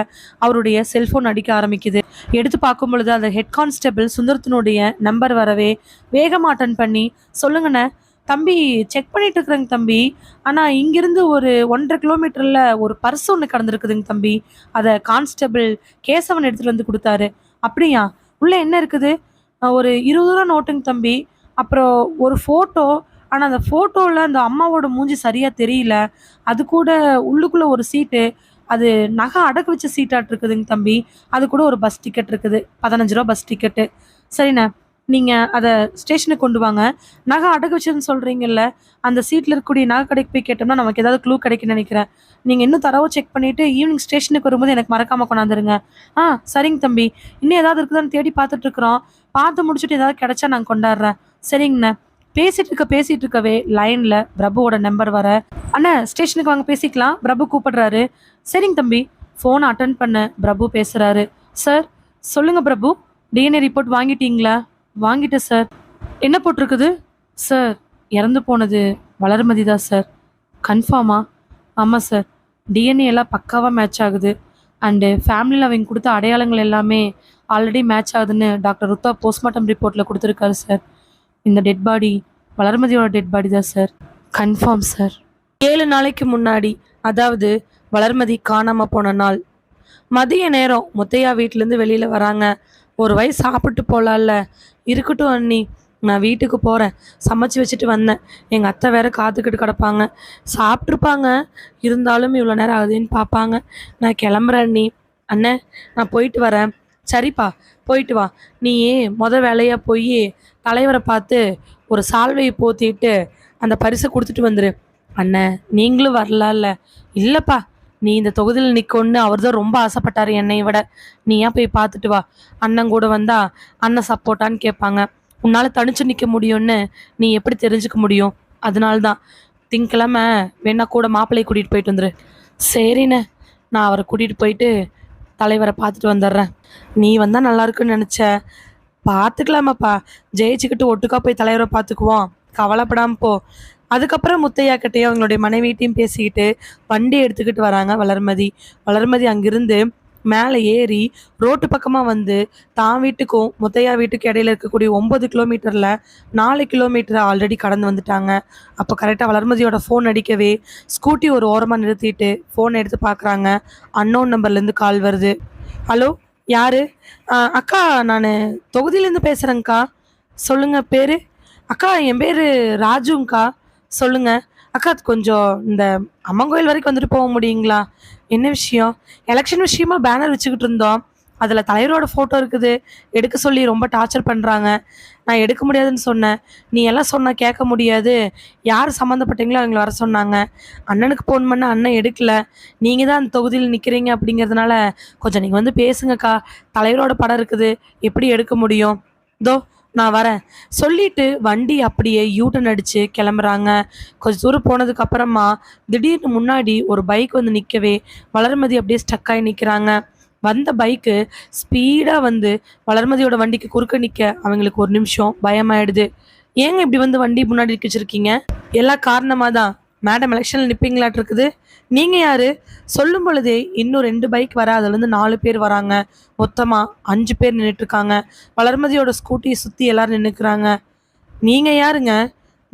Speaker 1: அவருடைய செல்போன் அடிக்க ஆரம்பிக்குது. எடுத்து பார்க்கும் பொழுது அந்த ஹெட் கான்ஸ்டபிள் சுந்தரத்தினுடைய நம்பர் வரவே வேகமா அட்டன் பண்ணி, "சொல்லுங்கண்ணே." "தம்பி செக் பண்ணிட்டு இருக்கிறேங்க தம்பி. ஆனா இங்கிருந்து ஒரு 1½ கிலோமீட்டர்ல ஒரு பர்ஸ் ஒண்ணு கடந்திருக்குதுங்க தம்பி. அத கான்ஸ்டபிள் கேசவன் எடுத்துட்டு வந்து குடுத்தாரு." "அப்படியா? உள்ள என்ன இருக்குது?" ஒரு ரூ. 20 நோட்டுங்க தம்பி. அப்புறம் ஒரு ஃபோட்டோ. ஆனா, அந்த ஃபோட்டோல அந்த அம்மாவோட மூஞ்சி சரியா தெரியல. அது கூட உள்ளுக்குள்ள ஒரு சீட்டு. அது நகை அடகு வச்ச சீட்டாட்ருக்குதுங்க தம்பி. அது கூட ஒரு பஸ் டிக்கெட் இருக்குது. ரூ. 15 பஸ் டிக்கெட்டு. சரிண்ணே. நீங்க அத ஸ்டேஷனுக்கு கொண்டு வாங்க. நகை அடகு வச்சதுன்னு சொல்றீங்கல்ல, அந்த சீட்ல இருக்கக்கூடிய நகை கடைக்கு போய் கேட்டோம்னா, நமக்கு ஏதாவது க்ளூ கிடைக்கும்னு நெனைக்கிறேன். நீங்க இன்னும் தரவா செக் பண்ணிட்டு ஈவினிங் ஸ்டேஷனுக்கு வரும்போது எனக்கு மறக்காம கொண்டாந்துருங்க. ஆ சரிங்க தம்பி. இன்னும் ஏதாவது இருக்குதான்னு தேடி பார்த்துட்டுருக்குறோம். பார்த்து முடிச்சுட்டு ஏதாவது கிடைச்சா நான் கொண்டார்றேன். சரிங்கண்ணே. பேசிட்டு இருக்கவே லைன்ல பிரபுவோட நம்பர் வர, "அண்ணா ஸ்டேஷனுக்கு வாங்க பேசிக்கலாம்." பிரபு கூப்பிடுறாரு. "சரிங்க தம்பி." ஃபோன அட்டெண்ட் பண்ண பிரபு பேசுறாரு. "சார், சொல்லுங்க பிரபு. டிஎன்ஏ ரிப்போர்ட் வாங்கிட்டீங்களா?" "வாங்கிட்டேன் சார்." "என்ன போட்டிருக்குது?" "சார், இறந்து போனது வளர்மதி தான் சார்." "கன்ஃபார்மா?" "ஆமா சார். டிஎன்ஏ எல்லாம் பக்காவா மேட்ச் ஆகுது. அண்டு ஃபேமிலில அவங்க குடுத்த அடையாளங்கள் எல்லாமே ஆல்ரெடி மேட்ச் ஆகுதுன்னு டாக்டர் ருத்தா போஸ்ட்மார்ட்டம் ரிப்போர்ட்ல குடுத்துருக்காரு சார். இந்த டெட் பாடி வளர்மதியோட டெட் பாடி தான் சார்." "Confirm sir." 7 நாளைக்கு முன்னாடி, அதாவது வளர்மதி காணாம போன நாள் மதிய நேரம் முத்தையா வீட்லேருந்து வெளியில வராங்க. "ஒரு வாய் சாப்பிட்டு போலாம்ல." "இருக்கட்டும் அண்ணி, நான் வீட்டுக்கு போறேன். சமைச்சு வச்சுட்டு வந்தேன். எங்க அத்தை வேற காத்துக்கிட்டு கிடப்பாங்க. சாப்பிட்ருப்பாங்க. இருந்தாலும் இவ்வளோ நேரம் ஆகுதேன்னு பார்ப்பாங்க. நான் கிளம்புறேன் அண்ணி." "அண்ணே, நான் போயிட்டு வரேன்." "சரிப்பா, போயிட்டு வா. நீ வேலையா போய் தலைவரை பார்த்து ஒரு சால்வையை போத்திட்டு அந்த பரிசை கொடுத்துட்டு வந்துரு." "அண்ணே, நீங்களும் வரலாம்ல." "இல்லப்பா, நீ இந்த தொகுதியில் நிற்கணும்னு அவர் தான் ரொம்ப ஆசைப்பட்டாரு என்னை விட. நீ ஏன் போய் பார்த்துட்டு வா. அண்ணன் கூட வந்தா அண்ணன் சப்போர்ட்டான்னு கேட்பாங்க. உன்னால தனிச்சு நிற்க முடியும்னு நீ எப்படி தெரிஞ்சுக்க முடியும்? அதனால தான். திங்கக்கிழமை வேணா கூட மாப்பிள்ளையை கூட்டிகிட்டு போயிட்டு வந்துரு." "சரிண்ணே, நான் அவரை கூட்டிகிட்டு போயிட்டு தலைவரை பார்த்துட்டு வந்துடுறேன்." "நீ வந்தா நல்லா இருக்குன்னு நினச்சேன். பார்த்துக்கலாமாப்பா. ஜெயிச்சுக்கிட்டு ஒட்டுக்கா போய் தலைவரை பார்த்துக்குவோம். கவலைப்படாம போ." அதுக்கப்புறம் முத்தையா கிட்டயும் அவங்களுடைய மனைவிட்டையும் பேசிக்கிட்டு வண்டி எடுத்துக்கிட்டு வராங்க வளர்மதி. வளர்மதி அங்கிருந்து மேலே ஏறி ரோட்டு பக்கமா வந்து தான் வீட்டுக்கும் முத்தையா வீட்டுக்கும் இடையில இருக்கக்கூடிய 9 கிலோமீட்டர்ல 4 கிலோமீட்டர் ஆல்ரெடி கடந்து வந்துட்டாங்க. அப்போ கரெக்டாக வளர்மதியோட ஃபோன் அடிக்கவே ஸ்கூட்டி ஒரு ஓரமாக நிறுத்திட்டு ஃபோன் எடுத்து பார்க்குறாங்க. அன்னோன் நம்பர்லேருந்து கால் வருது. "ஹலோ, யாரு?" அக்கா, நான் தொகுதியிலேருந்து பேசுகிறேங்க்கா." "சொல்லுங்க, பேர்?" "அக்கா, என் பேர் ராஜுங்க்கா." "சொல்லுங்க." "அக்கா, அது கொஞ்சம் இந்த அம்மன் கோயில் வரைக்கும் வந்துட்டு போக முடியுங்களா?" "என்ன விஷயம்?" "எலெக்ஷன் விஷயமா பேனர் வச்சுக்கிட்டு இருந்தோம். அதில் தலைவரோட ஃபோட்டோ இருக்குது. எடுக்க சொல்லி ரொம்ப டார்ச்சர் பண்ணுறாங்க. நான் எடுக்க முடியாதுன்னு சொன்னேன். நீ எல்லாம் சொன்னால் கேட்க முடியாது. யார் சம்மந்தப்பட்டீங்களோ அவங்கள வர சொன்னாங்க. அண்ணனுக்கு ஃபோன் பண்ண அண்ணன் எடுக்கல. நீங்கள் தான் அந்த தொகுதியில் நிற்கிறீங்க அப்படிங்கிறதுனால கொஞ்சம் நீங்கள் வந்து பேசுங்கக்கா. தலைவரோட படம் இருக்குது. எப்படி எடுக்க முடியும்? இதோ நான் வரேன்." சொல்லிட்டு வண்டி அப்படியே யூட்டன் அடிச்சு கிளம்புறாங்க. கொஞ்சம் தூரம் போனதுக்கு அப்புறமா திடீர்னு முன்னாடி ஒரு பைக் வந்து நிற்கவே வளர்மதி அப்படியே ஸ்டக் ஆகி நிற்கிறாங்க. வந்த பைக்கு ஸ்பீடா வந்து வளர்மதியோட வண்டிக்கு குறுக்க நிற்க அவங்களுக்கு ஒரு நிமிஷம் பயமாயிடுது. "ஏங்க இப்படி வந்து வண்டி முன்னாடி நிக்க வச்சிருக்கீங்க?" "எல்லாம் காரணமாக தான். மேடம் எலெக்ஷனில் நிற்பீங்களாட்டு இருக்குது." "நீங்கள் யாரு?" சொல்லும் பொழுதே இன்னும் 2 பைக் வர அதுலேருந்து 4 பேர் வராங்க. மொத்தமாக 5 பேர் நின்றுட்டுருக்காங்க. வளர்மதியோட ஸ்கூட்டியை சுற்றி எல்லாரும் நின்றுக்கிறாங்க. "நீங்கள் யாருங்க?"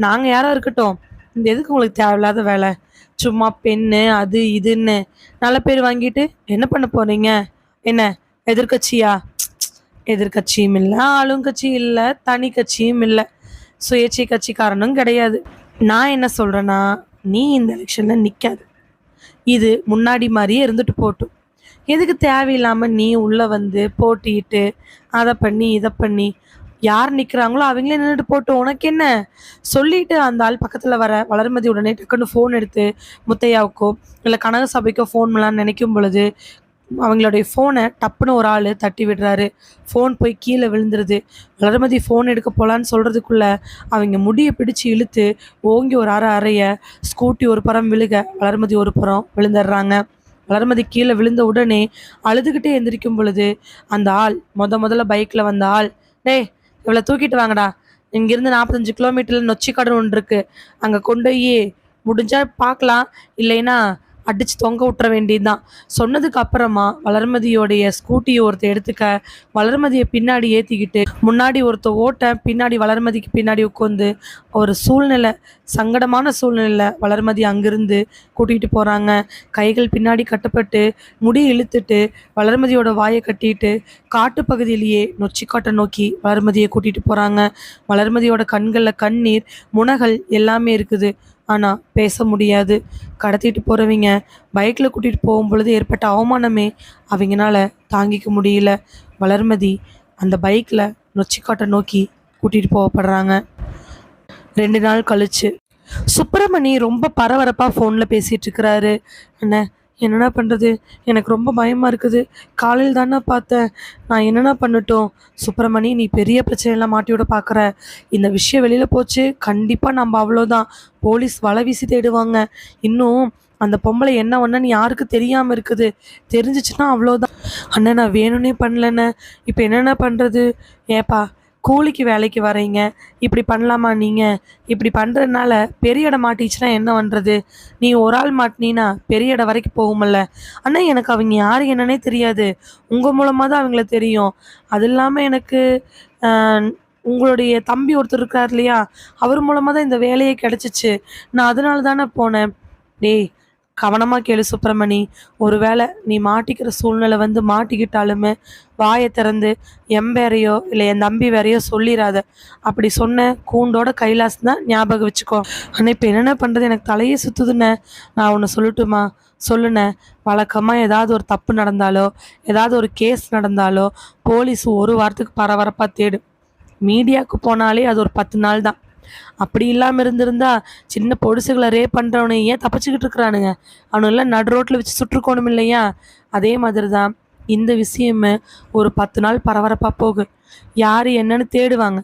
Speaker 1: நாங்கள் யாரோ இருக்கட்டும், இந்த எதுக்கு உங்களுக்கு தேவையில்லாத வேலை? சும்மா பென்னு அது இதுன்னு நல்ல பேர் வாங்கிட்டு என்ன பண்ண போறீங்க? என்ன எதிர்க்கட்சியா? எதிர்க்கட்சியும் இல்ல, ஆளுங்கட்சி இல்ல, தனி கட்சியும் இல்ல, சுயேட்சை கட்சிக்காரனும் கிடையாது. நான் என்ன சொல்றேன்னா, நீ இந்த எலெக்ஷன்ல நிக்காத. இது முன்னாடி மாரியே இருந்துட்டு போட்டும். எதுக்கு தேவையில்லாம நீ உள்ள வந்து போட்டியிட்டு, அத பண்ணி, இத பண்ணி, யார் நிக்கிறாங்களோ அவங்களே நின்னுட்டு போட்டும். உனக்கு என்ன? சொல்லிட்டு அந்த ஆள் பக்கத்துல வர வளர்மதி உடனே டக்குன்னு ஃபோன் எடுத்து முத்தையாவுக்கோ, இல்ல கனகசபைக்கோ ஃபோன் பண்ணலான்னு நினைக்கும் பொழுது, அவங்களுடைய ஃபோனை டப்புன்னு ஒரு ஆள் தட்டி விடுறாரு. ஃபோன் போய் கீழே விழுந்துருது. வளர்மதி ஃபோன் எடுக்க போகலான்னு சொல்கிறதுக்குள்ள அவங்க முடியை பிடிச்சு இழுத்து ஓங்கி ஒரு அறைய ஸ்கூட்டி ஒரு புறம் விழுக வளர்மதி ஒரு புறம் விழுந்துடுறாங்க. வளர்மதி கீழே விழுந்த உடனே அழுதுகிட்டே எந்திரிக்கும் பொழுது அந்த ஆள் முதல்ல பைக்கில் வந்த ஆள், டேய் இவளை தூக்கிட்டு வாங்கடா, இங்கிருந்து 45 கிலோமீட்டரில் நொச்சிக்கடன் ஒன்று இருக்கு, அங்கே கொண்டு போய் முடிஞ்சா பார்க்கலாம், இல்லைன்னா அடிச்சு தொங்க விட்டுற வேண்டியதுதான். சொன்னதுக்கு அப்புறமா வளர்மதியோடைய ஸ்கூட்டியை ஒருத்த எடுத்துக்க, வளர்மதியை பின்னாடி ஏற்றிக்கிட்டு முன்னாடி ஒருத்த ஓட்ட, பின்னாடி வளர்மதிக்கு பின்னாடி உட்காந்து ஒரு சூழ்நிலை, சங்கடமான சூழ்நிலை வளர்மதி அங்கிருந்து கூட்டிகிட்டு போகிறாங்க. கைகள் பின்னாடி கட்டப்பட்டு முடி இழுத்துட்டு வளர்மதியோட வாயை கட்டிட்டு காட்டுப்பகுதியிலேயே நொச்சிக்காட்டை நோக்கி வளர்மதியை கூட்டிகிட்டு போகிறாங்க. வளர்மதியோட கண்களில் கண்ணீர் முனகள் எல்லாமே இருக்குது, ஆனால் பேச முடியாது. கடத்திட்டு போகிறவங்க பைக்கில் கூட்டிகிட்டு போகும் பொழுது ஏற்பட்ட அவமானமே அவங்கனால தாங்கிக்க முடியல. வளர்மதி அந்த பைக்கில் நொச்சிக்காட்டை நோக்கி கூட்டிகிட்டு போகப்படுறாங்க. 2 நாள் கழிச்சு சுப்பிரமணி ரொம்ப பரபரப்பாக ஃபோனில் பேசிகிட்டு இருக்கிறாரு. அண்ணே என்னென்ன பண்ணுறது, எனக்கு ரொம்ப பயமாக இருக்குது, காலையில் தானே பார்த்தேன், நான் என்னென்ன பண்ணட்டும்? சுப்பிரமணி நீ பெரிய பிரச்சனையெல்லாம் மாட்டி விட பார்க்குற, இந்த விஷயம் வெளியில் போச்சு கண்டிப்பாக நம்ம அவ்வளோதான், போலீஸ் வலை வீசி தேடுவாங்க. இன்னும் அந்த பொம்பளை என்ன ஒன்றுன்னு யாருக்கு தெரியாமல் இருக்குது, தெரிஞ்சிச்சுன்னா அவ்வளோதான். அண்ணன் நான் வேணும்னே பண்ணலண்ணே, இப்போ என்னென்ன பண்ணுறது? ஏப்பா கூலிக்கு வேலைக்கு வரீங்க, இப்படி பண்ணலாமா? நீங்கள் இப்படி பண்ணுறதுனால பெரிய இடம் மாட்டிச்சுன்னா என்ன பண்ணுறது? நீ ஒரு ஆள் மாட்டினீன்னா பெரிய இடம் வரைக்கும் போகுமல்ல. அண்ணா எனக்கு அவங்க யார் என்னன்னே தெரியாது, உங்கள் மூலமாக தான் அவங்கள தெரியும். அது இல்லாமல் எனக்கு உங்களுடைய தம்பி ஒருத்தர் இருக்கார் இல்லையா, அவர் மூலமாக தான் இந்த வேலையே கிடச்சிச்சு, நான் அதனால தானே போனேன். டேய் கவனமாக கேளு சுப்பிரமணி, ஒருவேளை நீ மாட்டிக்கிற சூழ்நிலை வந்து மாட்டிக்கிட்டாலுமே வாயை திறந்து என் வேறையோ இல்லை என் தம்பி வேறையோ சொல்லிடாத. அப்படி சொன்ன கூண்டோட கைலாஸ் தான் ஞாபகம் வச்சுக்கோ. ஆனால் இப்போ என்னென்ன பண்ணுறது, எனக்கு தலையே சுற்றுதுண்ணே. நான் ஒன்று சொல்லட்டுமா? சொல்லுண்ணே. வழக்கமாக ஏதாவது ஒரு தப்பு நடந்தாலோ ஏதாவது ஒரு கேஸ் நடந்தாலோ போலீஸ் ஒரு வாரத்துக்கு பரபரப்பாக தேடும். மீடியாவுக்கு போனாலே அது ஒரு 10 நாள் தான். அப்படி இல்லாமல் இருந்திருந்தா சின்ன பொடுசுகளை ரேப் பண்ணுறவனை ஏன் தப்பிச்சுக்கிட்டு இருக்கிறானுங்க, அவனெல்லாம் நடு ரோட்டில் வச்சு சுற்றுக்கோணும் இல்லையா? அதே மாதிரி தான் இந்த விஷயமே ஒரு 10 நாள் பரபரப்பாக போகும். யார் என்னன்னு தேடுவாங்க.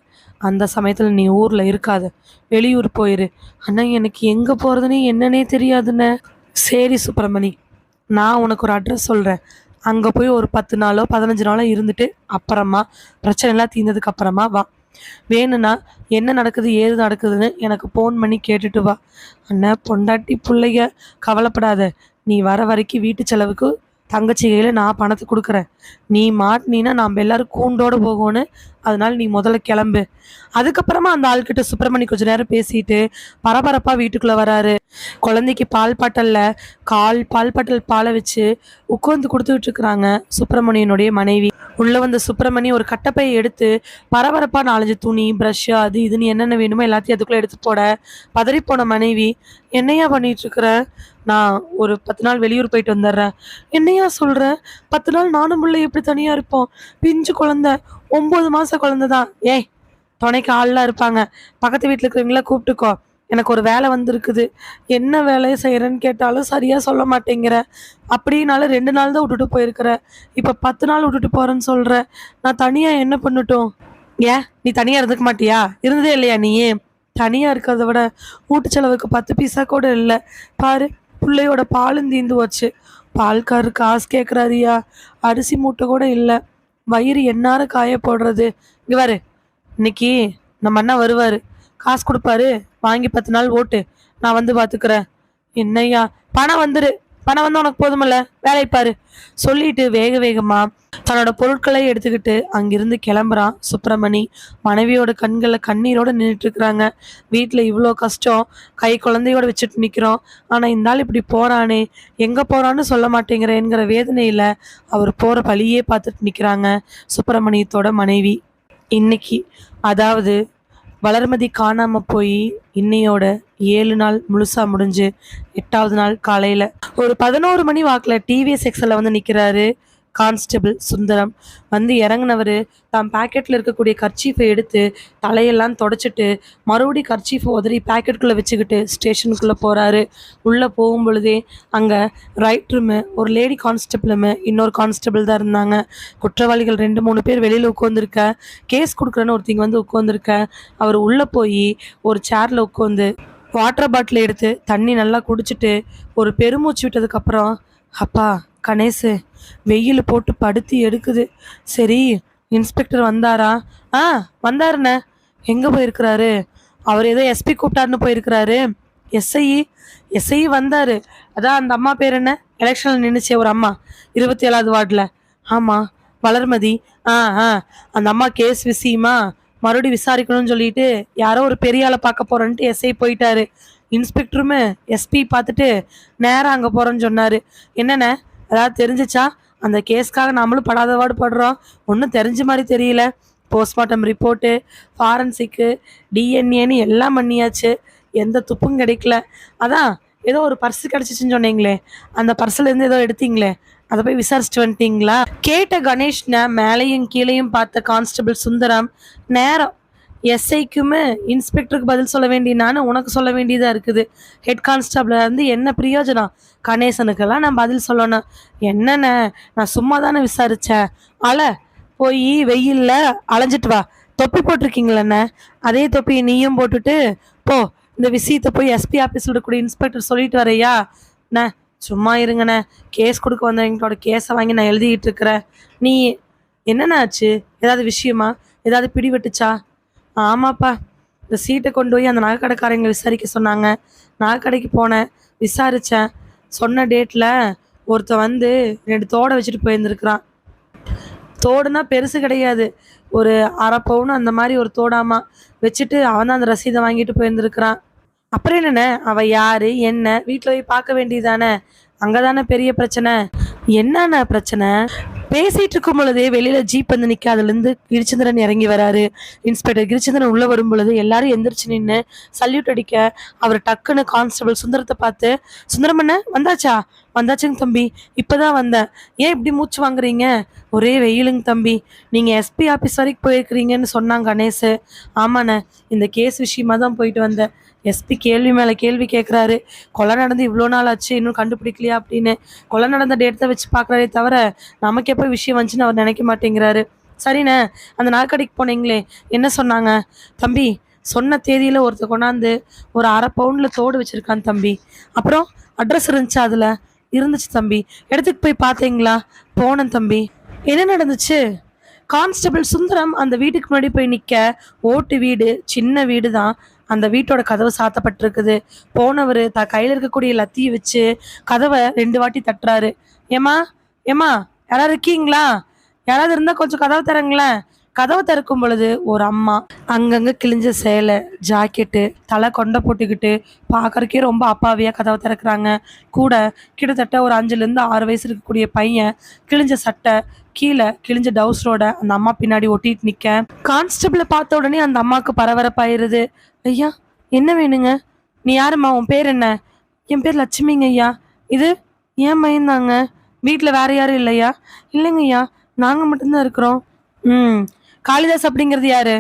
Speaker 1: அந்த சமயத்தில் நீ ஊரில் இருக்காத, வெளியூர் போயிரு. ஆனால் எனக்கு எங்கே போகிறதுனே என்னன்னே தெரியாதுண்ணே. சரி சுப்பிரமணி, நான் உனக்கு ஒரு அட்ரஸ் சொல்கிறேன், அங்கே போய் ஒரு 10 நாளோ 15 நாளோ இருந்துட்டு அப்புறமா பிரச்சனை எல்லாம் தீர்ந்ததுக்கு அப்புறமா வா. வேணும்னா என்ன நடக்குது ஏது நடக்குதுன்னு எனக்கு ஃபோன் பண்ணி கேட்டுட்டு வா. அண்ணன் பொண்டாட்டி பிள்ளைங்க கவலைப்படாத, நீ வர வரைக்கும் வீட்டு செலவுக்கு தங்கச்சி கையில் நான் பணத்தை கொடுக்குறேன். நீ மாட்டினா நாம் எல்லோரும் கூண்டோடு போகணும், அதனால நீ முதல்ல கிளம்பு. அதுக்கப்புறமா அந்த ஆள்கிட்ட சுப்பிரமணி கொஞ்ச நேரம் பேசிட்டு பரபரப்பாக வீட்டுக்குள்ளே வராரு. குழந்தைக்கு பால் பாட்டல் பாலை வச்சு உட்காந்து கொடுத்துக்கிட்டு இருக்கிறாங்க சுப்பிரமணியனுடைய மனைவி. உள்ளே வந்த சுப்பிரமணி ஒரு கட்டப்பையை எடுத்து பரபரப்பாக 4 துணி ப்ரஷ்ஷு அது இதுன்னு என்னென்ன வேணுமோ எல்லாத்தையும் அதுக்குள்ளே எடுத்து போட பதறிப்போன மனைவி, என்னையா பண்ணிகிட்ருக்குற? நான் ஒரு 10 நாள் வெளியூர் போயிட்டு வந்துடுறேன். என்னையா சொல்கிறேன்? 10 நாள் நானும் பிள்ளை எப்படி தனியாக இருப்போம்? பிஞ்சு குழந்த, 9 மாத குழந்தை தான். ஏய் துணைக்கு ஆள்லாம் இருப்பாங்க, பக்கத்து வீட்டில் இருக்கிறவங்கள கூப்பிட்டுக்கோ, எனக்கு ஒரு வேலை வந்திருக்குது. என்ன வேலையை செய்கிறேன்னு கேட்டாலும் சரியாக சொல்ல மாட்டேங்கிற. அப்படின்னாலும் 2 நாள் தான் விட்டுட்டு போயிருக்கிற, இப்போ 10 நாள் விட்டுட்டு போகிறேன்னு சொல்கிற. நான் தனியாக என்ன பண்ணட்டும்? ஏன் நீ தனியாக இருந்துக்க மாட்டியா? இருந்ததே இல்லையா நீ? தனியாக இருக்கிறத விட வீட்டு செலவுக்கு 10 பைசா கூட இல்லை. பாரு பிள்ளையோட பாலும் தீந்து வச்சு, பால்காரு காசு கேட்குறாரியா, அரிசி மூட்டை கூட இல்லை, வயிறு எந்நேர காய போடுறது. இங்கே பாரு, இன்னைக்கு நம்ம அண்ணா வருவார், காசு கொடுப்பாரு, வாங்கி 10 நாள் ஓட்டு, நான் வந்து பார்த்துக்கிறேன். என்னையா பணம் வந்துரு, பணம் வந்து உனக்கு போதுமல்ல, வேலையை பாரு சொல்லிட்டு வேக வேகமா தன்னோட பொருட்களை எடுத்துக்கிட்டு அங்கிருந்து கிளம்புறான் சுப்பிரமணி. மனைவியோட கண்கள்ல கண்ணீரோட நின்றுட்டு இருக்கிறாங்க. வீட்டுல இவ்வளோ கஷ்டம், கை குழந்தையோட வச்சுட்டு நிக்கிறோம். ஆனா இந்த ஆள் இப்படி போறானே, எங்க போறான்னு சொல்ல மாட்டேங்கிறேங்கிற வேதனையில அவர் போற வழியே பார்த்துட்டு நிக்கிறாங்க சுப்பிரமணியத்தோட மனைவி. இன்னைக்கு, அதாவது வளர்மதி காணாம போய் இன்னையோட 7 நாள் முழுசா முடிஞ்சு 8வது நாள் காலையில ஒரு 11 மணி வாக்குல டிவிஎஸ் எக்ஸல்ல வந்து நிக்கிறாரு கான்ஸ்டபிள் சுந்தரம். வந்து இறங்குனவர் தான் பாக்கெட்ல இருக்கக்கூடிய கர்ச்சீஃபை எடுத்து தலையெல்லாம் தொடச்சிட்டு மறுபடியும் கர்ச்சீஃபை உதறி பாக்கெட்டுக்குள்ளே வச்சுக்கிட்டு ஸ்டேஷனுக்குள்ளே போகிறாரு. உள்ளே போகும் பொழுதே அங்கே ரைட்ருமு ஒரு லேடி கான்ஸ்டபிளுமு இன்னொரு கான்ஸ்டபிள் தான் இருந்தாங்க. குற்றவாளிகள் 2-3 பேர் வெளியில் உட்காந்துருக்க, கேஸ் கொடுக்குறேன்னு ஒருத்திங்க வந்து உட்காந்துருக்க. அவர் உள்ளே போய் ஒரு சேரில் உட்காந்து வாட்டர் பாட்டில் எடுத்து தண்ணி நல்லா குடிச்சிட்டு ஒரு பெருமூச்சு விட்டதுக்கப்புறம், அப்பா கணேசு, வெயில் போட்டு படுத்தி எடுக்குது. சரி, இன்ஸ்பெக்டர் வந்தாரா? ஆ வந்தாருண்ணே. எங்கே போயிருக்கிறாரு? அவர் ஏதோ எஸ்பி கூப்பிட்டாருன்னு போயிருக்கிறாரு. எஸ்ஐ எஸ்ஐ வந்தார். அதான் அந்த அம்மா பேர் என்ன, எலெக்ஷனில் நின்றுச்சே ஒரு அம்மா, 27வது வார்டில். ஆமாம், வளர்மதி. ஆ ஆ அந்த அம்மா கேஸ் விஷயமா மறுபடியும் விசாரிக்கணும்னு சொல்லிட்டு யாரோ ஒரு பெரிய ஆளை பார்க்க போகிறேன்ட்டு எஸ்ஐ போயிட்டாரு. இன்ஸ்பெக்டருமே எஸ்பி பார்த்துட்டு நேராக அங்கே போகிறேன்னு சொன்னார். என்னென்ன ஏதாவது தெரிஞ்சிச்சா? அந்த கேஸ்க்காக நம்மளும் படாதவாடு படுறோம், ஒன்றும் தெரிஞ்ச மாதிரி தெரியல. போஸ்ட்மார்ட்டம் ரிப்போர்ட்டு, ஃபாரன்சிக்கு, டிஎன்ஏன்னு எல்லாம் பண்ணியாச்சு, எந்த துப்பும் கிடைக்கல. அதான் ஏதோ ஒரு பர்ஸு கிடச்சிச்சின்னு சொன்னீங்களே, அந்த பர்ஸ்லேருந்து ஏதோ எடுத்தீங்களே, அதை போய் விசாரிச்சுட்டு வந்துட்டீங்களா? கேட்ட கணேஷ்னை மேலையும் கீழையும் பார்த்த கான்ஸ்டபிள் சுந்தரம் நேரம் எஸ்ஐக்குமே இன்ஸ்பெக்டருக்கு பதில் சொல்ல வேண்டிய நானும் உனக்கு சொல்ல வேண்டியதாக இருக்குது. ஹெட் கான்ஸ்டபிளாக இருந்து என்ன பிரயோஜனம்? கணேசனுக்கெல்லாம் நான் பதில் சொல்லணும். என்னென்ன, நான் சும்மா தானே விசாரித்தேன். போய் வெயிலில் அலைஞ்சிட்டு வா. தொப்பி போட்டிருக்கீங்களண்ணே, அதே தொப்பி நீயும் போட்டுட்டு போ. இந்த விஷயத்தை போய் எஸ்பி ஆஃபீஸில் கூட இன்ஸ்பெக்டர் சொல்லிட்டு வரையா? அண்ணே சும்மா இருங்கண்ணே, கேஸ் கொடுக்க வந்தவங்களோட கேஸை வாங்கி நான் எழுதிக்கிட்டு இருக்கிறேன். நீ என்னென்ன ஆச்சு? ஏதாவது விஷயமா? ஏதாவது பிடிபட்டுச்சா? ஆமாப்பா, இந்த சீட்டை கொண்டு போய் அந்த நகைக்கடைக்காரங்களை விசாரிக்க சொன்னாங்க. நகைக்கடைக்கு போனேன், விசாரித்தேன். சொன்ன டேட்டில் ஒருத்தன் வந்து 2 தோடை வச்சுட்டு போயிருந்துருக்குறான். தோடுனா பெருசு கிடையாது, ஒரு அரை பவுன் அந்த மாதிரி ஒரு தோடாமா வச்சுட்டு அவன் தான் அந்த ரசீதை வாங்கிட்டு போயிருந்துருக்குறான். அப்புறம் என்னண்ணே, அவள் யார் என்ன வீட்டில் போய் பார்க்க வேண்டியதானே? அங்கே தானே பெரிய பிரச்சனை. என்னண்ணா பிரச்சனை? பேசிட்டு இருக்கும் பொழுதே வெளியில ஜீப் வந்து நிக்க, அதுல இருந்து கிரிச்சந்திரன் இறங்கி வராரு. இன்ஸ்பெக்டர் கிரிச்சந்திரன் உள்ள வரும் பொழுது எல்லாரும் எந்திரிச்சு நின்று சல்யூட் அடிக்க, அவர் டக்குன்னு கான்ஸ்டபிள் சுந்தரத்தை பார்த்து, சுந்தரம் அண்ணே வந்தாச்சா? வந்தாச்சுங்க தம்பி, இப்பதான் வந்தேன். ஏன் இப்படி மூச்சு வாங்குறீங்க? ஒரே வெயிலுங்க தம்பி. நீங்க எஸ்பி ஆஃபீஸ் வரைக்கும் போயிருக்கிறீங்கன்னு சொன்னாங்க கணேஷ். ஆமாண்ணே, இந்த கேஸ் விஷயமா தான் போயிட்டு வந்தேன். எஸ்பி கேள்வி மேலே கேள்வி கேட்குறாரு. கொலை நடந்து இவ்வளோ நாள் ஆச்சு, இன்னும் கண்டுபிடிக்கலையா அப்படின்னு. கொலை நடந்த டேட்டை வச்சு பார்க்குறாரே தவிர நமக்கு எப்போ விஷயம் வந்துச்சுன்னு அவர் நினைக்க மாட்டேங்கிறாரு. சரிண்ணே, அந்த நாற்கடைக்கு போனீங்களே, என்ன சொன்னாங்க? தம்பி, சொன்ன தேதியில் ஒருத்தர் கொண்டாந்து ஒரு அரை பவுண்டில் தோடு வச்சுருக்கான் தம்பி. அப்புறம் அட்ரஸ் இருந்துச்சு, அதில் இருந்துச்சு தம்பி. இடத்துக்கு போய் பார்த்தீங்களா? போனேன் தம்பி. என்ன நடந்துச்சு? கான்ஸ்டபிள் சுந்தரம் அந்த வீட்டுக்கு முன்னாடி போய் நிற்க, ஓட்டு வீடு, சின்ன வீடு தான். அந்த வீட்டோட கதவு சாத்தப்பட்டிருக்குது. போனவர் கையில் இருக்கக்கூடிய லத்தியை வச்சு கதவை 2 வாட்டி தட்டுறாரு. ஏமா ஏமா, யாராவது இருக்கீங்களா? யாராவது இருந்தால் கொஞ்சம் கதவை திறங்களேன். கதவை திறக்கும் பொழுது ஒரு அம்மா, அங்கங்கே கிழிஞ்ச சேலை, ஜாக்கெட்டு, தலை கொண்டை போட்டுக்கிட்டு பார்க்கறக்கே ரொம்ப அப்பாவியாக கதவை திறக்கிறாங்க. கூட கிட்டத்தட்ட ஒரு 5லேருந்து 6 வயசு இருக்கக்கூடிய பையன், கிழிஞ்ச சட்டை, கீழே கிழிஞ்ச டவுசரோட அந்த அம்மா பின்னாடி ஒட்டிட்டு நிற்க, கான்ஸ்டபிளை பார்த்த உடனே அந்த அம்மாவுக்கு பரபரப்பாயிருது. ஐயா என்ன வேணுங்க? நீ யாரும்மா? உன் பேர் என்ன? என் பேர் லட்சுமிங்க ஐயா. இது ஏன் மயந்தாங்க? வீட்டில் வேற யாரும் இல்லையா? இல்லைங்க ஐயா, நாங்கள் மட்டும்தான் இருக்கிறோம். காளிதாஸ் அப்படிங்கிறது யாரு?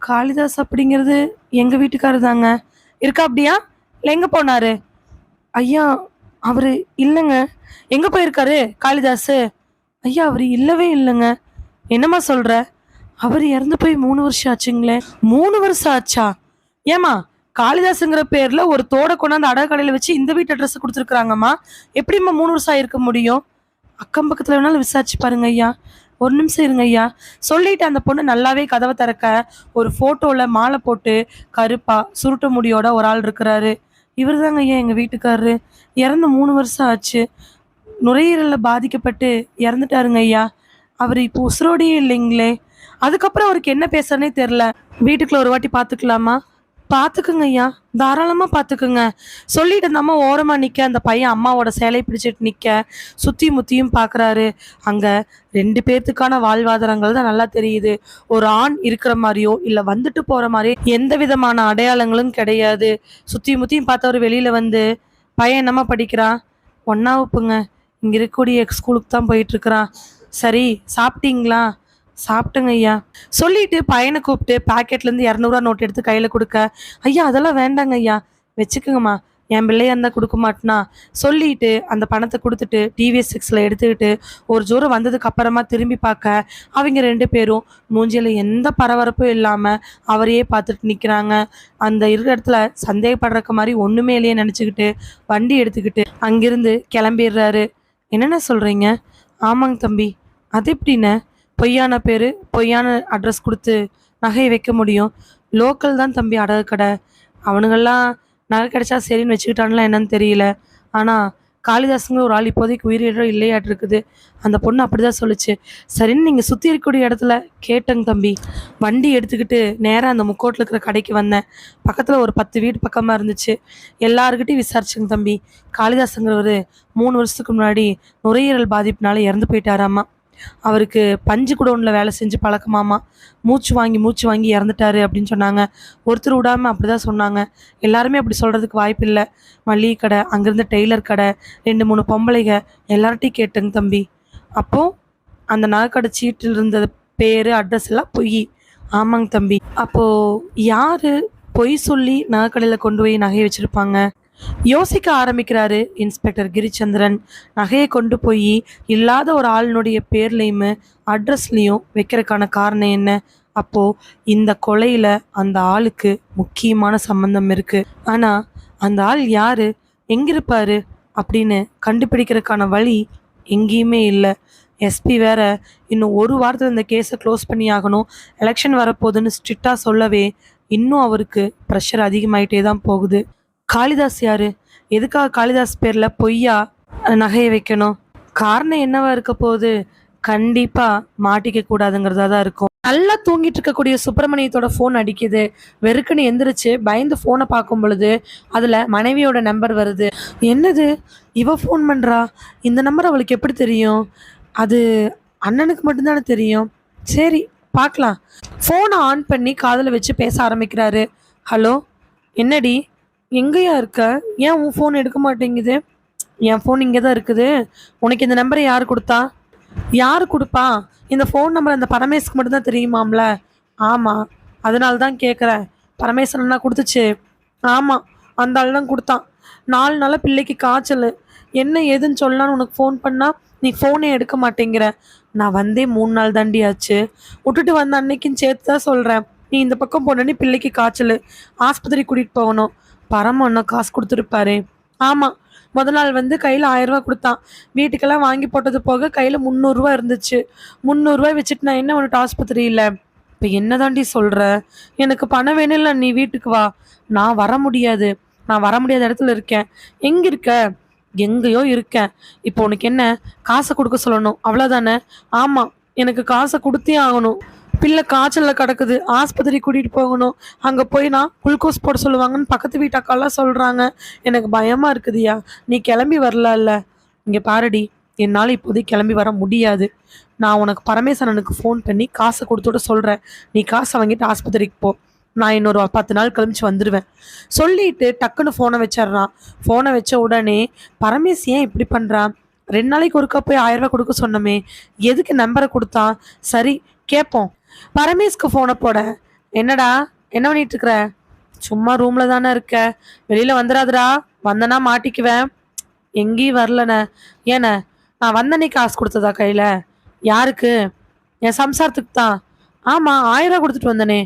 Speaker 1: காளிதாஸ் அப்படிங்கிறது எங்கள் வீட்டுக்காரர் தாங்க. இருக்கா அப்படியா? இல்லை எங்கே போனாரு? ஐயா அவர் இல்லைங்க. எங்கே போயிருக்காரு காளிதாஸ்? ஐயா அவர் இல்லவே இல்லைங்க. என்னம்மா சொல்கிற? அவர் இறந்து போய் 3 வருஷம் ஆச்சுங்களே. 3 வருஷம் ஆச்சா? ஏமா, காளிதாஸுங்கிற பேரில் ஒரு தோடை கொண்டாந்து அடகு கடையில் வச்சு இந்த வீட்டு அட்ரஸ் கொடுத்துருக்குறாங்கம்மா. எப்படிம்மா 3 வருஷம் ஆயிருக்க முடியும்? அக்கம் பக்கத்தில் வேணாலும் விசாரிச்சு பாருங்க ஐயா. ஒரு நிமிஷம் இருங்க ஐயா சொல்லிட்டு அந்த பொண்ணு நல்லாவே கதவை திறக்க, ஒரு ஃபோட்டோவில் மாலை போட்டு கருப்பா சுருட்ட முடியோட ஒரு ஆள் இருக்கிறாரு. இவர் தாங்க ஐயா எங்கள் வீட்டுக்காரரு. இறந்து 3 வருஷம் ஆச்சு. நுரையீரலில் பாதிக்கப்பட்டு இறந்துட்டாருங்க ஐயா. அவர் இப்போ உசுரோடையே இல்லைங்களே. அதுக்கப்புறம் அவருக்கு என்ன பேசுறனே தெரில. வீட்டுக்குள்ள ஒரு வாட்டி பார்த்துக்கலாமா? பார்த்துக்குங்க ஐயா, தாராளமாக பார்த்துக்குங்க. சொல்லிட்டு அந்த அம்மா ஓரமாக நிற்க, அந்த பையன் அம்மாவோட சேலை பிடிச்சிட்டு நிற்க, சுற்றி முற்றியும் பார்க்குறாரு. அங்கே 2 பேர்த்துக்கான வாழ்வாதாரங்கள் தான் நல்லா தெரியுது. ஒரு ஆண் இருக்கிற மாதிரியோ இல்லை வந்துட்டு போகிற மாதிரியோ எந்த விதமான அடையாளங்களும் கிடையாது. சுற்றி முற்றியும் பார்த்தவர் வெளியில் வந்து, பையன் என்னம்மா படிக்கிறான்? 1ஆம் வகுப்புங்க. இங்கே இருக்கக்கூடிய ஸ்கூலுக்கு தான் போயிட்டுருக்குறான். சரி, சாப்பிட்டீங்களா? சாப்பிட்டேங்க ஐயா. சொல்லிட்டு பையனை கூப்பிட்டு பாக்கெட்லேருந்து 200 நோட் எடுத்து கையில் கொடுக்க, ஐயா அதெல்லாம் வேண்டாங்க ஐயா, வச்சுக்கோங்கம்மா, என் பிள்ளையா இருந்தால் கொடுக்க மாட்டேனா. சொல்லிட்டு அந்த பணத்தை கொடுத்துட்டு டிவிஎஸ் 6ல் எடுத்துக்கிட்டு ஒரு தூரம் வந்ததுக்கு அப்புறமா திரும்பி பார்க்க, அவங்க 2 பேரும் மூஞ்சியில் எந்த பரபரப்பும் இல்லாமல் அவரையே பார்த்துட்டு நிற்கிறாங்க. அந்த இருக்கிற இடத்துல சந்தேகப்படுறக்க மாதிரி ஒன்றுமே இல்லையே நினச்சிக்கிட்டு வண்டி எடுத்துக்கிட்டு அங்கிருந்து கிளம்பிடுறாரு. என்னென்ன சொல்கிறீங்க? ஆமாங்க தம்பி. அது எப்படின்னு? பொய்யான பேர், பொய்யான அட்ரஸ் கொடுத்து நகையை வைக்க முடியும்? லோக்கல் தான் தம்பி அடகு கடை. அவனுங்கெல்லாம் நகை கிடைச்சா சரின்னு வச்சுக்கிட்டான்லாம் என்னன்னு தெரியல. ஆனால் காளிதாஸுங்கிற ஒரு ஆள் இப்போதைக்கு உயிரிழோ இல்லையாட்டு இருக்குது. அந்த பொண்ணு அப்படி தான் சொல்லிச்சு. சரின்னு நீங்கள் சுற்றி இருக்கக்கூடிய இடத்துல கேட்டேங்க தம்பி. வண்டி எடுத்துக்கிட்டு நேராக அந்த முக்கோட்டில் இருக்கிற கடைக்கு வந்தேன். பக்கத்தில் ஒரு 10 வீடு பக்கமாக இருந்துச்சு. எல்லாருக்கிட்டையும் விசாரிச்சுங்க தம்பி. காளிதாஸுங்கிறவர் 3 வருஷத்துக்கு முன்னாடி நுரையீரல் பாதிப்புனால இறந்து போயிட்டாராமா. அவருக்கு பஞ்சு குடோனில் வேலை செஞ்சு பழக்கமாமா. மூச்சு வாங்கி இறந்துட்டாரு அப்படின்னு சொன்னாங்க. ஒருத்தர் விடாமல் அப்படி தான் சொன்னாங்க. எல்லாருமே அப்படி சொல்கிறதுக்கு வாய்ப்பு இல்லை. மளிகை கடை, அங்கேருந்து டெய்லர் கடை, 2 3 பொம்பளைங்க எல்லார்ட்டையும் கேட்டுங்க தம்பி. அப்போது அந்த நகைக்கடை சீட்டில் இருந்த பேர், அட்ரஸ் எல்லாம் பொய். ஆமாங்க தம்பி. அப்போது யார் பொய் சொல்லி நகைக்கடையில் கொண்டு போய் நகையை வச்சுருப்பாங்க? யோசிக்க ஆரம்பிக்கிறாரு இன்ஸ்பெக்டர் கிரிச்சந்திரன். நகையை கொண்டு போய் இல்லாத ஒரு ஆளினுடைய பேர்லையும் அட்ரஸ்லையும் வைக்கிறதுக்கான காரணம் என்ன? அப்போ இந்த கொலையில அந்த ஆளுக்கு முக்கியமான சம்பந்தம் இருக்கு. ஆனா அந்த ஆள் யாரு, எங்கிருப்பாரு அப்படின்னு கண்டுபிடிக்கிறதுக்கான வழி எங்கேயுமே இல்லை. எஸ்பி வேற இன்னும் 1 வாரத்தில் இந்த கேஸை க்ளோஸ் பண்ணி ஆகணும், எலெக்ஷன் வரப்போகுதுன்னு ஸ்ட்ரிக்டாக சொல்லவே இன்னும் அவருக்கு ப்ரெஷர் அதிகமாயிட்டே தான் போகுது. காளிதாஸ் யாரு? எதுக்காக காளிதாஸ் பேர்ல பொய்யா நகையை வைக்கணும்? காரணம் என்னவா இருக்க போகுது? கண்டிப்பா மாட்டிக்க கூடாதுங்கிறதா தான் இருக்கும். நல்லா தூங்கிட்டு இருக்கக்கூடிய சுப்பிரமணியத்தோட ஃபோன் அடிக்குது. வெறுக்குன்னு எந்திரிச்சு பயந்து ஃபோனை பார்க்கும் பொழுது அதுல மனைவியோட நம்பர் வருது. என்னது, இவ ஃபோன் பண்றா? இந்த நம்பர் அவளுக்கு எப்படி தெரியும்? அது அண்ணனுக்கு மட்டும்தானே தெரியும். சரி பார்க்கலாம். ஃபோனை ஆன் பண்ணி காதில் வச்சு பேச ஆரம்பிக்கிறாரு. ஹலோ, என்னடி, எங்கேயா இருக்க? ஏன் உன் ஃபோன் எடுக்க மாட்டேங்குது? என் ஃபோன் இங்கே தான் இருக்குது. உனக்கு இந்த நம்பரை யார் கொடுத்தா? யார் கொடுப்பா? இந்த ஃபோன் நம்பர் அந்த பரமேஸ்க்கு மட்டும்தான் தெரியுமாம்ல? ஆமாம், அதனால தான் கேட்குறேன். பரமேஸ்வரன்னா கொடுத்துச்சு? ஆமாம், அந்த ஆள் தான் கொடுத்தான். 4 நாளாக பிள்ளைக்கு காய்ச்சல். என்ன ஏதுன்னு சொல்லலான்னு உனக்கு ஃபோன் பண்ணால் நீ ஃபோனே எடுக்க மாட்டேங்கிற. நான் வந்தே 3 நாள் தாண்டி ஆச்சு. விட்டுட்டு வந்த அன்னைக்குன்னு சேர்த்து தான் சொல்கிறேன். நீ இந்த பக்கம் போனோடனே பிள்ளைக்கு காய்ச்சல், ஆஸ்பத்திரி கூட்டிகிட்டு போகணும். பரம அண்ணா காசு கொடுத்துருப்பாரு. ஆமாம், முதல் நாள் வந்து கையில் 1000 ரூபா கொடுத்தான். வீட்டுக்கெல்லாம் வாங்கி போட்டது போக கையில் 300 ரூபா இருந்துச்சு. 300 ரூபாய் வச்சுட்டு நான் என்ன உனக்கு ஆஸ்பத்திரி இல்லை? இப்போ என்ன தாண்டி சொல்கிற? எனக்கு பணம் வேணும். இல்லை நீ வீட்டுக்கு வா. நான் வர முடியாது. நான் வர முடியாத இடத்துல இருக்கேன். எங்கே இருக்க? எங்கேயோ இருக்கேன். இப்போ உனக்கு என்ன? காசை கொடுக்க சொல்லணும், அவ்வளோதானே? ஆமாம், எனக்கு காசை கொடுத்தே ஆகணும். பிள்ளை காய்ச்சலில் கிடக்குது, ஆஸ்பத்திரி கூட்டிகிட்டு போகணும். அங்கே போய் நான் குளுக்கோஸ் போட சொல்லுவாங்கன்னு பக்கத்து வீட்டு அக்காலாம் சொல்கிறாங்க. எனக்கு பயமாக இருக்குதுயா. நீ கிளம்பி வரல? இங்கே பாருடி, என்னால் இப்போதைக்கு கிளம்பி வர முடியாது. நான் உனக்கு பரமேஸ்வரனுக்கு ஃபோன் பண்ணி காசை கொடுத்துட்டு சொல்கிறேன். நீ காசை வாங்கிட்டு ஆஸ்பத்திரிக்கு போ. நான் இன்னொரு 10 நாள் கழிச்சு வந்துடுவேன். சொல்லிட்டு டக்குன்னு ஃபோனை வச்சிட்றான். ஃபோனை வச்ச உடனே பரமேஸ் ஏன் இப்படி பண்ணுறான்? 2 நாளைக்கு ஒருக்கா போய் 1000 ரூபா கொடுக்க சொன்னமே, எதுக்கு நம்பரை கொடுத்தான்? சரி கேட்போம். பரமேஸ்க்கு ஃபோனை போட. என்னடா, என்ன பண்ணிட்டு இருக்கிற? சும்மா ரூமில் தானே இருக்க, வெளியில் வந்துடாதடா. வந்தனா மாட்டிக்குவேன். எங்கேயும் வரலண்ணே. ஏண்ணே, நான் வந்தனே காசு கொடுத்ததா கையில்? யாருக்கு? என் சம்சாரத்துக்கு தான். ஆமாம், 1000 ரூபா கொடுத்துட்டு வந்தனே.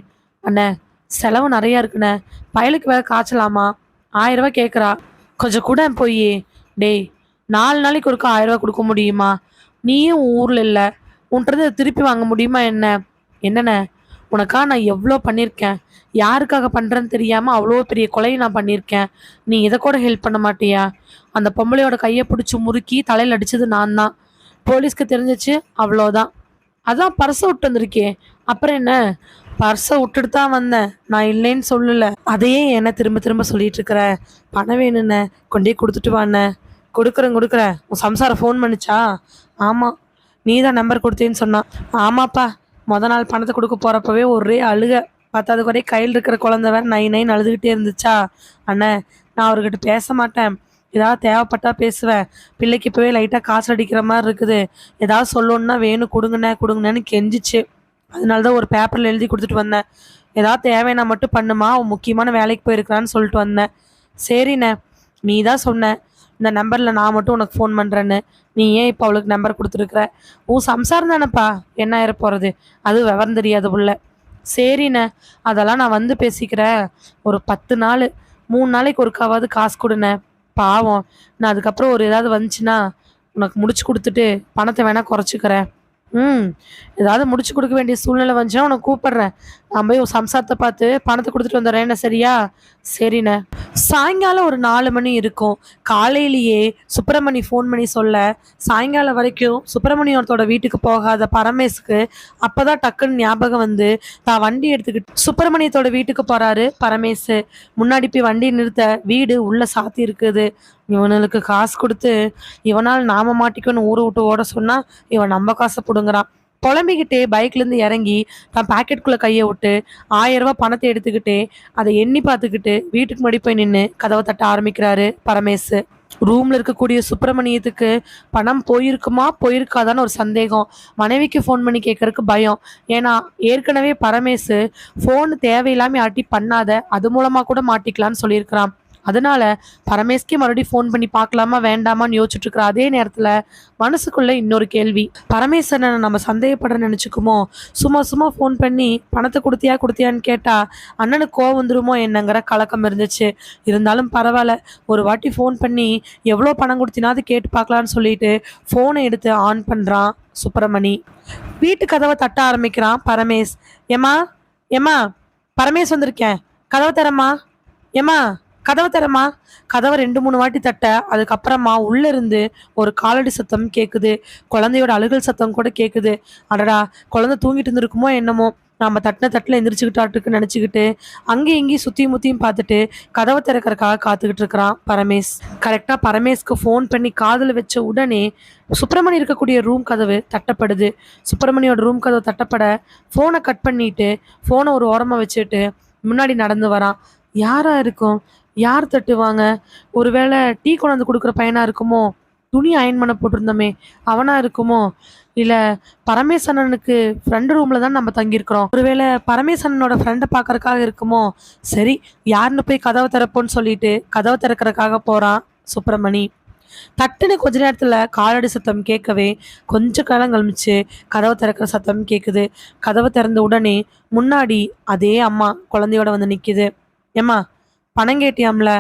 Speaker 1: அண்ணே, செலவு நிறையா இருக்குண்ணே. பயலுக்கு வேற காய்ச்சலாமா. 1000 ரூபா கேட்குறா. கொஞ்சம் கூட போய். டேய், 4 நாளைக்கு ஒருக்கா 1000 ரூபா கொடுக்க முடியுமா? நீயும் ஊரில் இல்லை, உன்றது திருப்பி வாங்க முடியுமா என்ன? என்னண்ணே, உனக்கா நான் எவ்வளோ பண்ணியிருக்கேன், யாருக்காக பண்ணுறேன்னு தெரியாமல் அவ்வளோ பெரிய கொலையை நான் பண்ணியிருக்கேன். நீ இதை கூட ஹெல்ப் பண்ண மாட்டியா? அந்த பொம்பளையோட கையை பிடிச்சி முறுக்கி தலையில் அடித்தது நான் தான். போலீஸ்க்கு தெரிஞ்சிச்சு, அவ்வளோதான். அதான் பர்ஸை விட்டு வந்திருக்கே, அப்புறம் என்ன? பர்ஸை விட்டுட்டு தான் வந்தேன், நான் இல்லைன்னு சொல்லல. அதையே என்ன திரும்ப திரும்ப சொல்லிட்டு இருக்கிற? பணம் வேணுண்ணே, கொண்டே கொடுத்துட்டு வாண்ணே. கொடுக்குறேன். உன் சம்சாரம் ஃபோன் பண்ணிச்சா? ஆமாம், நீ தான் நம்பர் கொடுத்தேன்னு சொன்னான். ஆமாப்பா, நாள் பணத்தை கொடுக்க போகிறப்பவே ஒரே அழுக. பத்தாவது குறை கையில் இருக்கிற குழந்தை வேற நைன்னு அழுதுகிட்டே இருந்துச்சா. அண்ணே, நான் அவர்கிட்ட பேச மாட்டேன், ஏதாவது தேவைப்பட்டா பேசுவேன். பிள்ளைக்கு இப்போவே லைட்டாக காசு அடிக்கிற மாதிரி இருக்குது, ஏதாவது சொல்லணுன்னா வேணும் கொடுங்கண்ணேன்னு கெஞ்சிச்சு. அதனால தான் ஒரு பேப்பரில் எழுதி கொடுத்துட்டு வந்தேன். ஏதாவது தேவைன்னா மட்டும் பண்ணுமா, அவன் முக்கியமான வேலைக்கு போயிருக்கிறான்னு சொல்லிட்டு வந்தேன். சரிண்ணே, நீ தான் சொன்ன இந்த நம்பரில் நான் மட்டும் உனக்கு ஃபோன் பண்ணுறேன்னு. நீ ஏன் இப்போ அவளுக்கு நம்பர் கொடுத்துருக்குற? உன் சம்சாரம் தானேப்பா, என்ன ஆயிர போகிறது, அது விவரம் தெரியாத புள்ள. சரிண்ணே, அதெல்லாம் நான் வந்து பேசிக்கிறேன். ஒரு 10 நாள் 3 நாளைக்கு ஒருக்காவது காசு கொடுண்ணே, பாவம். நான் அதுக்கப்புறம் ஒரு ஏதாவது வந்துச்சுன்னா உனக்கு முடிச்சு கொடுத்துட்டு பணத்தை வேணால் குறைச்சிக்கிறேன். ஏதாவது முடிச்சு கொடுக்க வேண்டிய சூழ்நிலை வந்துச்சுன்னா உனக்கு கூப்பிடுறேன். நான் போய் உன் சம்சாரத்தை பார்த்து பணத்தை கொடுத்துட்டு வந்துடுறேன், என்ன சரியா? சரிண்ணே. சாயங்காலம் ஒரு 4 மணி இருக்கும். காலையிலேயே சுப்பிரமணி ஃபோன் பண்ணி சொல்ல, சாயங்காலம் வரைக்கும் சுப்பிரமணியத்தோட வீட்டுக்கு போகாத பரமேஷுக்கு அப்போதான் டக்குன்னு ஞாபகம் வந்து தான் வண்டி எடுத்துக்கிட்டு சுப்பிரமணியத்தோட வீட்டுக்கு போகிறாரு பரமேஷ். முன்னாடி போய் வண்டி நிறுத்த வீடு உள்ளே சாத்தி இருக்குது. இவனுக்கு காசு கொடுத்து இவனால் நாம மாட்டிக்கொன்னு ஊரை விட்டு ஓட சொன்னால் இவன் நம்ம காசை பிடுங்குறான். புலம்பிக்கிட்டே பைக்லேருந்து இறங்கி தான் பாக்கெட்டுக்குள்ளே கையை விட்டு 1000 ரூபாய் பணத்தை எடுத்துக்கிட்டே அதை எண்ணி பார்த்துக்கிட்டு வீட்டுக்கு முன்னாடி போய் நின்று கதவை தட்ட ஆரம்பிக்கிறாரு பரமேஷ். ரூமில் இருக்கக்கூடிய சுப்பிரமணியத்துக்கு பணம் போயிருக்காதான்னு ஒரு சந்தேகம். மனைவிக்கு ஃபோன் பண்ணி கேட்கறதுக்கு பயம். ஏன்னா ஏற்கனவே பரமேஷ் ஃபோன் தேவையில்லாமல் ஆட்டி பண்ணாத, அது மூலமாக கூட மாட்டிக்கலான்னு சொல்லியிருக்கிறான். அதனால பரமேஷ்கே மறுபடியும் ஃபோன் பண்ணி பார்க்கலாமா வேண்டாமான்னு யோசிச்சுட்டு இருக்கிற அதே நேரத்தில் மனசுக்குள்ள இன்னொரு கேள்வி. பரமேஸ்வரனை நம்ம சந்தேகப்பட நினச்சிக்குமோ? சும்மா ஃபோன் பண்ணி பணத்தை கொடுத்தியான்னு கேட்டால் அண்ணனுக்கு கோவம் வந்துருமோ என்னங்கிற கலக்கம் இருந்துச்சு. இருந்தாலும் பரவாயில்ல, ஒரு வாட்டி ஃபோன் பண்ணி எவ்வளோ பணம் கொடுத்தினாவது கேட்டு பார்க்கலான்னு சொல்லிட்டு ஃபோனை எடுத்து ஆன் பண்ணுறான் சுப்பிரமணி. வீட்டு கதவை தட்ட ஆரம்பிக்கிறான் பரமேஷ். ஏம்மா பரமேஷ் வந்திருக்கேன், கதவை தரமா. ஏம்மா கதவை தரமா. கதவை 2-3 வாட்டி தட்ட, அதுக்கப்புறமா உள்ளே இருந்து ஒரு காலடி சத்தம் கேட்குது. குழந்தையோட அழுகல் சத்தம் கூட கேட்குது. அடடா, குழந்தை தூங்கிட்டு இருந்திருக்குமோ என்னமோ. நாம் தட்டில் எந்திரிச்சுக்கிட்டாட்டுக்கு நினச்சிக்கிட்டு அங்கேயும் இங்கேயும் சுற்றியும் முத்தியும் பார்த்துட்டு கதவை திறக்கிறதுக்காக காத்துக்கிட்டு இருக்கிறான் பரமேஷ். கரெக்டாக பரமேஷ்க்கு ஃபோன் பண்ணி காதில் வச்ச உடனே சுப்பிரமணி இருக்கக்கூடிய ரூம் கதவு தட்டப்படுது. சுப்பிரமணியோட ரூம் கதவு தட்டப்பட ஃபோனை கட் பண்ணிட்டு ஃபோனை ஒரு ஓரமாக வச்சுட்டு முன்னாடி நடந்து வரான். யாரா இருக்கும்? யார் தட்டுவாங்க? ஒருவேளை டீ கொண்டாந்து கொடுக்குற பையனா இருக்குமோ? துணி அயன் பண்ண போட்டிருந்தோமே அவனா இருக்குமோ? இல்லை பரமேஸ்வரனுக்கு ஃப்ரெண்டு ரூமில் தான் நம்ம தங்கியிருக்கிறோம், ஒருவேளை பரமேஸ்வரனோட ஃப்ரெண்டை பார்க்கறக்காக இருக்குமோ? சரி, யாருன்னு போய் கதவை திறப்போன்னு சொல்லிட்டு கதவை திறக்கிறதுக்காக போகிறான் சுப்பிரமணி. தட்டுன்னு கொஞ்ச நேரத்தில் காலடி சத்தம் கேட்கவே கொஞ்சம் காலம் கழிச்சு கதவை திறக்கிற சத்தம் கேட்குது. கதவை திறந்த உடனே முன்னாடி அதே அம்மா குழந்தையோட வந்து நிற்கிது. ஏம்மா பணம் கேட்டியாம்ல?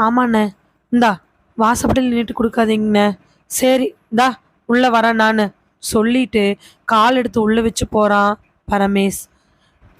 Speaker 1: ஆமாண்ணே. இந்தா வாசப்படியில் நின்றுட்டு கொடுக்காதீங்கண்ணே. சரி, இந்தா உள்ளே வரேன் நான் சொல்லிட்டு கால் எடுத்து உள்ளே வச்சு போகிறான் பரமேஷ்.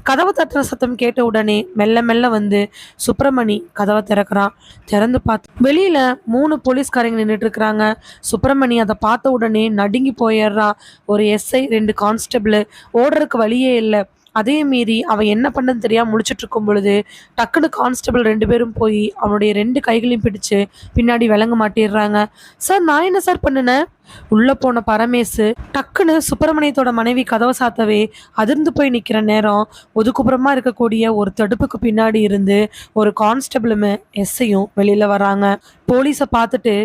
Speaker 1: கதவை தட்டுற சத்தம் கேட்ட உடனே மெல்ல வந்து சுப்பிரமணி கதவை திறக்கிறான். திறந்து பார்த்து வெளியில் 3 போலீஸ்காரங்க நின்றுட்டு இருக்கிறாங்க. சுப்பிரமணி அதை பார்த்த உடனே நடுங்கி போயிடுறான். ஒரு எஸ்ஐ, 2 கான்ஸ்டபிள், ஓடுறதுக்கு வழியே இல்லை. அதே மீறி அவன் என்ன பண்ணன்னு தெரியாம முழிச்சிட்டு இருக்கும் பொழுது டக்குன்னு கான்ஸ்டபிள் 2 பேரும் போய் அவனுடைய 2 கைகளையும் பிடிச்சு பின்னாடி விளங்க மாட்டிடுறாங்க. சார், நான் என்ன சார் பண்ணுனேன்? உள்ள போன பரமேஷ் டக்குன்னு சுப்பிரமணியத்தோட மனைவி கதவை சாத்தவே அதிர்ந்து போய் நிற்கிற நேரம் ஒதுக்குப்புறமா இருக்கக்கூடிய ஒரு தடுப்புக்கு பின்னாடி இருந்து ஒரு கான்ஸ்டபிளும் எஸ்ஐயும் வெளியில வராங்க. போலீஸை பார்த்துட்டு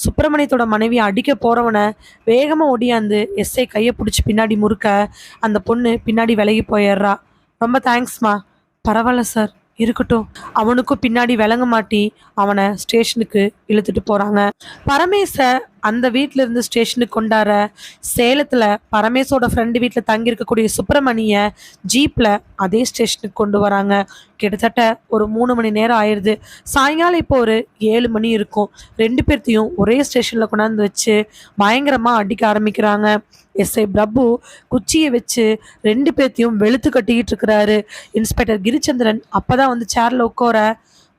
Speaker 1: சுப்பிரமணியத்தோட மனைவி அடிக்க போறவனை வேகமா ஒடியாந்து எஸ்ஐ கையை பிடிச்சி பின்னாடி முறுக்க அந்த பொண்ணு பின்னாடி விலகி போயிடுறா. ரொம்ப தேங்க்ஸ்மா. பரவாயில்ல சார், இருக்கட்டும். அவனுக்கும் பின்னாடி விளங்க மாட்டி அவனை ஸ்டேஷனுக்கு இழுத்துட்டு போறாங்க. பரமேஷ அந்த வீட்டில இருந்து ஸ்டேஷனுக்கு கொண்டார சேலத்துல பரமேஷோட ஃப்ரெண்டு வீட்டில் தங்கியிருக்கக்கூடிய சுப்பிரமணிய ஜீப்ல அதே ஸ்டேஷனுக்கு கொண்டு வராங்க. கிட்டத்தட்ட ஒரு 3 மணி நேரம் ஆயிடுது. சாயங்காலம் இப்போ ஒரு 7 மணி இருக்கும். 2 பேர்த்தையும் ஒரே ஸ்டேஷன்ல கொண்டாந்து வச்சு பயங்கரமா அடிக்க ஆரம்பிக்கிறாங்க. எஸ்ஐ பிரபு குச்சியை வச்சு 2 பேத்தையும் வெளுத்து கட்டிக்கிட்டு இருக்கிறாரு. இன்ஸ்பெக்டர் கிரிச்சந்திரன் அப்பதான் வந்து சேர்ல உட்கார,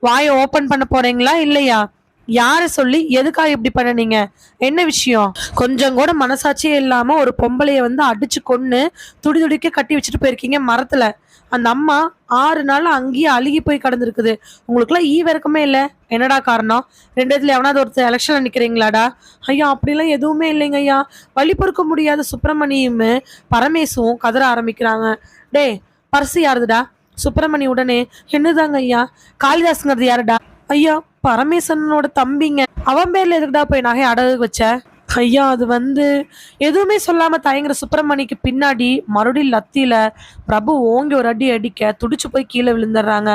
Speaker 1: வாயை ஓபன் பண்ண போறீங்களா இல்லையா? யார சொல்லி எதுக்காக இப்படி பண்ணுனீங்க? என்ன விஷயம்? கொஞ்சம் கூட மனசாட்சியே இல்லாம ஒரு பொம்பளைய வந்து அடிச்சு கொன்னு துடி துடிக்க கட்டி வச்சுட்டு போயிருக்கீங்க மரத்துல. அந்த அம்மா 6 நாள் அங்கேயே அழுகி போய் கிடந்திருக்குது. உங்களுக்குலாம் இறக்கமே இல்ல. என்னடா காரணம்? 2 இடத்துல எவனாவது ஒருத்தர் எலெக்ஷன்ல நிக்கிறீங்களாடா? ஐயா அப்படிலாம் எதுவுமே இல்லைங்க ஐயா. வழி பொறுக்க முடியாத சுப்பிரமணியும் பரமேசும் கதற ஆரம்பிக்கிறாங்க. டேய், பர்சு யாருதுடா? சுப்பிரமணி உடனே, என்னதாங்க ஐயா? காளிதாஸ்ங்கிறது யாருடா? ஐயா, பரமேசனோட தம்பிங்க. அவன் பேர்ல எதுக்குடா போய் நகை அடகு வச்ச? ஐயா, அது வந்து எதுவுமே சொல்லாம தயங்குற சுப்பிரமணிக்கு பின்னாடி மறுபடியும் லத்தியில பிரபு ஓங்கி ஒரு அடி அடிக்க துடிச்சு போய் கீழே விழுந்துடுறாங்க.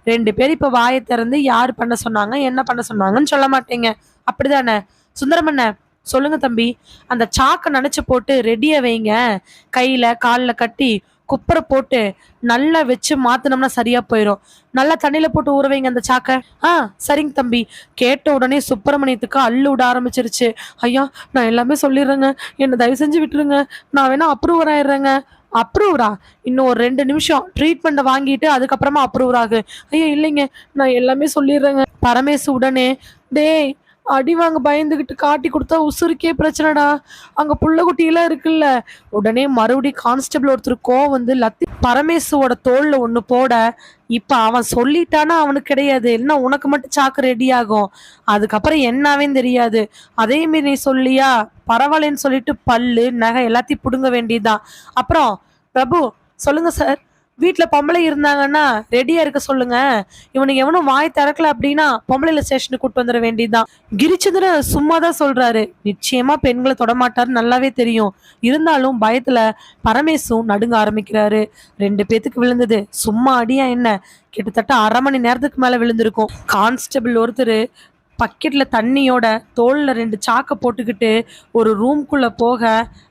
Speaker 1: 2 பேர் இப்ப வாயை திறந்து யார் பண்ண சொன்னாங்க, என்ன பண்ண சொன்னாங்கன்னு சொல்ல மாட்டீங்க, அப்படிதானே? சுந்தரமண்ண, சொல்லுங்க தம்பி. அந்த சாக்கை நினைச்சு போட்டு ரெடியா வைங்க. கையில காலில் கட்டி குப்பரை போட்டு நல்லா வச்சு மாத்தினோம்னா சரியா போயிடும். நல்லா தண்ணியில போட்டு ஊற வைங்க அந்த சாக்கை. சரிங்க தம்பி. கேட்ட உடனே சுப்பிரமணியத்துக்கு அள்ளு விட ஆரம்பிச்சிருச்சு. ஐயா, நான் எல்லாமே சொல்லிடுறேங்க, என்னை தயவு செஞ்சு விட்டுருங்க, நான் வேணா அப்ரூவர் ஆயிடுறேங்க. அப்ரூவரா? இன்னும் ஒரு 2 நிமிஷம் ட்ரீட்மெண்ட்டை வாங்கிட்டு அதுக்கப்புறமா அப்ரூவர் ஆகு. ஐயா இல்லைங்க, நான் எல்லாமே சொல்லிடுறேங்க. பரமேசு உடனே, டேய், அடி வாங்க பயந்துகிட்டு காட்டி கொடுத்தா உசுருக்கே பிரச்சனைடா, அங்க புள்ளகுட்டியெல்லாம் இருக்குல்ல. உடனே மறுபடியும் கான்ஸ்டபிள் ஒருத்தர் கோவம் வந்து லத்தி பரமேசுவோட தோல்ல ஒண்ணு போட, இப்ப அவன் சொல்லிட்டானா அவனுக்கு கிடையாது, என்ன உனக்கு மட்டும் சாக்கு ரெடி ஆகும், அதுக்கப்புறம் என்னாவே தெரியாது. அதே மாரி நீ சொல்லியா, பரவாயில்லன்னு சொல்லிட்டு பல்லு நகை எல்லாத்தையும் புடுங்க வேண்டியதுதான். அப்புறம் பிரபு, சொல்லுங்க சார். வீட்டுல பொம்பளை இருந்தாங்கன்னா ரெடியா இருக்க சொல்லுங்க. இவனுக்கு எவனும் வாய் திறக்கல அப்படின்னா பொம்பளைல ஸ்டேஷனுக்கு கூட்டு வந்துட வேண்டியதுதான். கிரிச்சந்திர சும்மாதான் சொல்றாரு, நிச்சயமா பெண்களை தொடமாட்டாரு நல்லாவே தெரியும். இருந்தாலும் பயத்துல பரமேசும் நடுங்க ஆரம்பிக்கிறாரு. 2 பேத்துக்கு விழுந்தது சும்மா அடியா என்ன, கிட்டத்தட்ட அரை மணி நேரத்துக்கு மேல விழுந்திருக்கும். கான்ஸ்டபிள் ஒருத்தர் பக்கெட்ல தண்ணியோட தோல்ல 2 சாக்கை போட்டுக்கிட்டு ஒரு ரூம்குள்ள போக,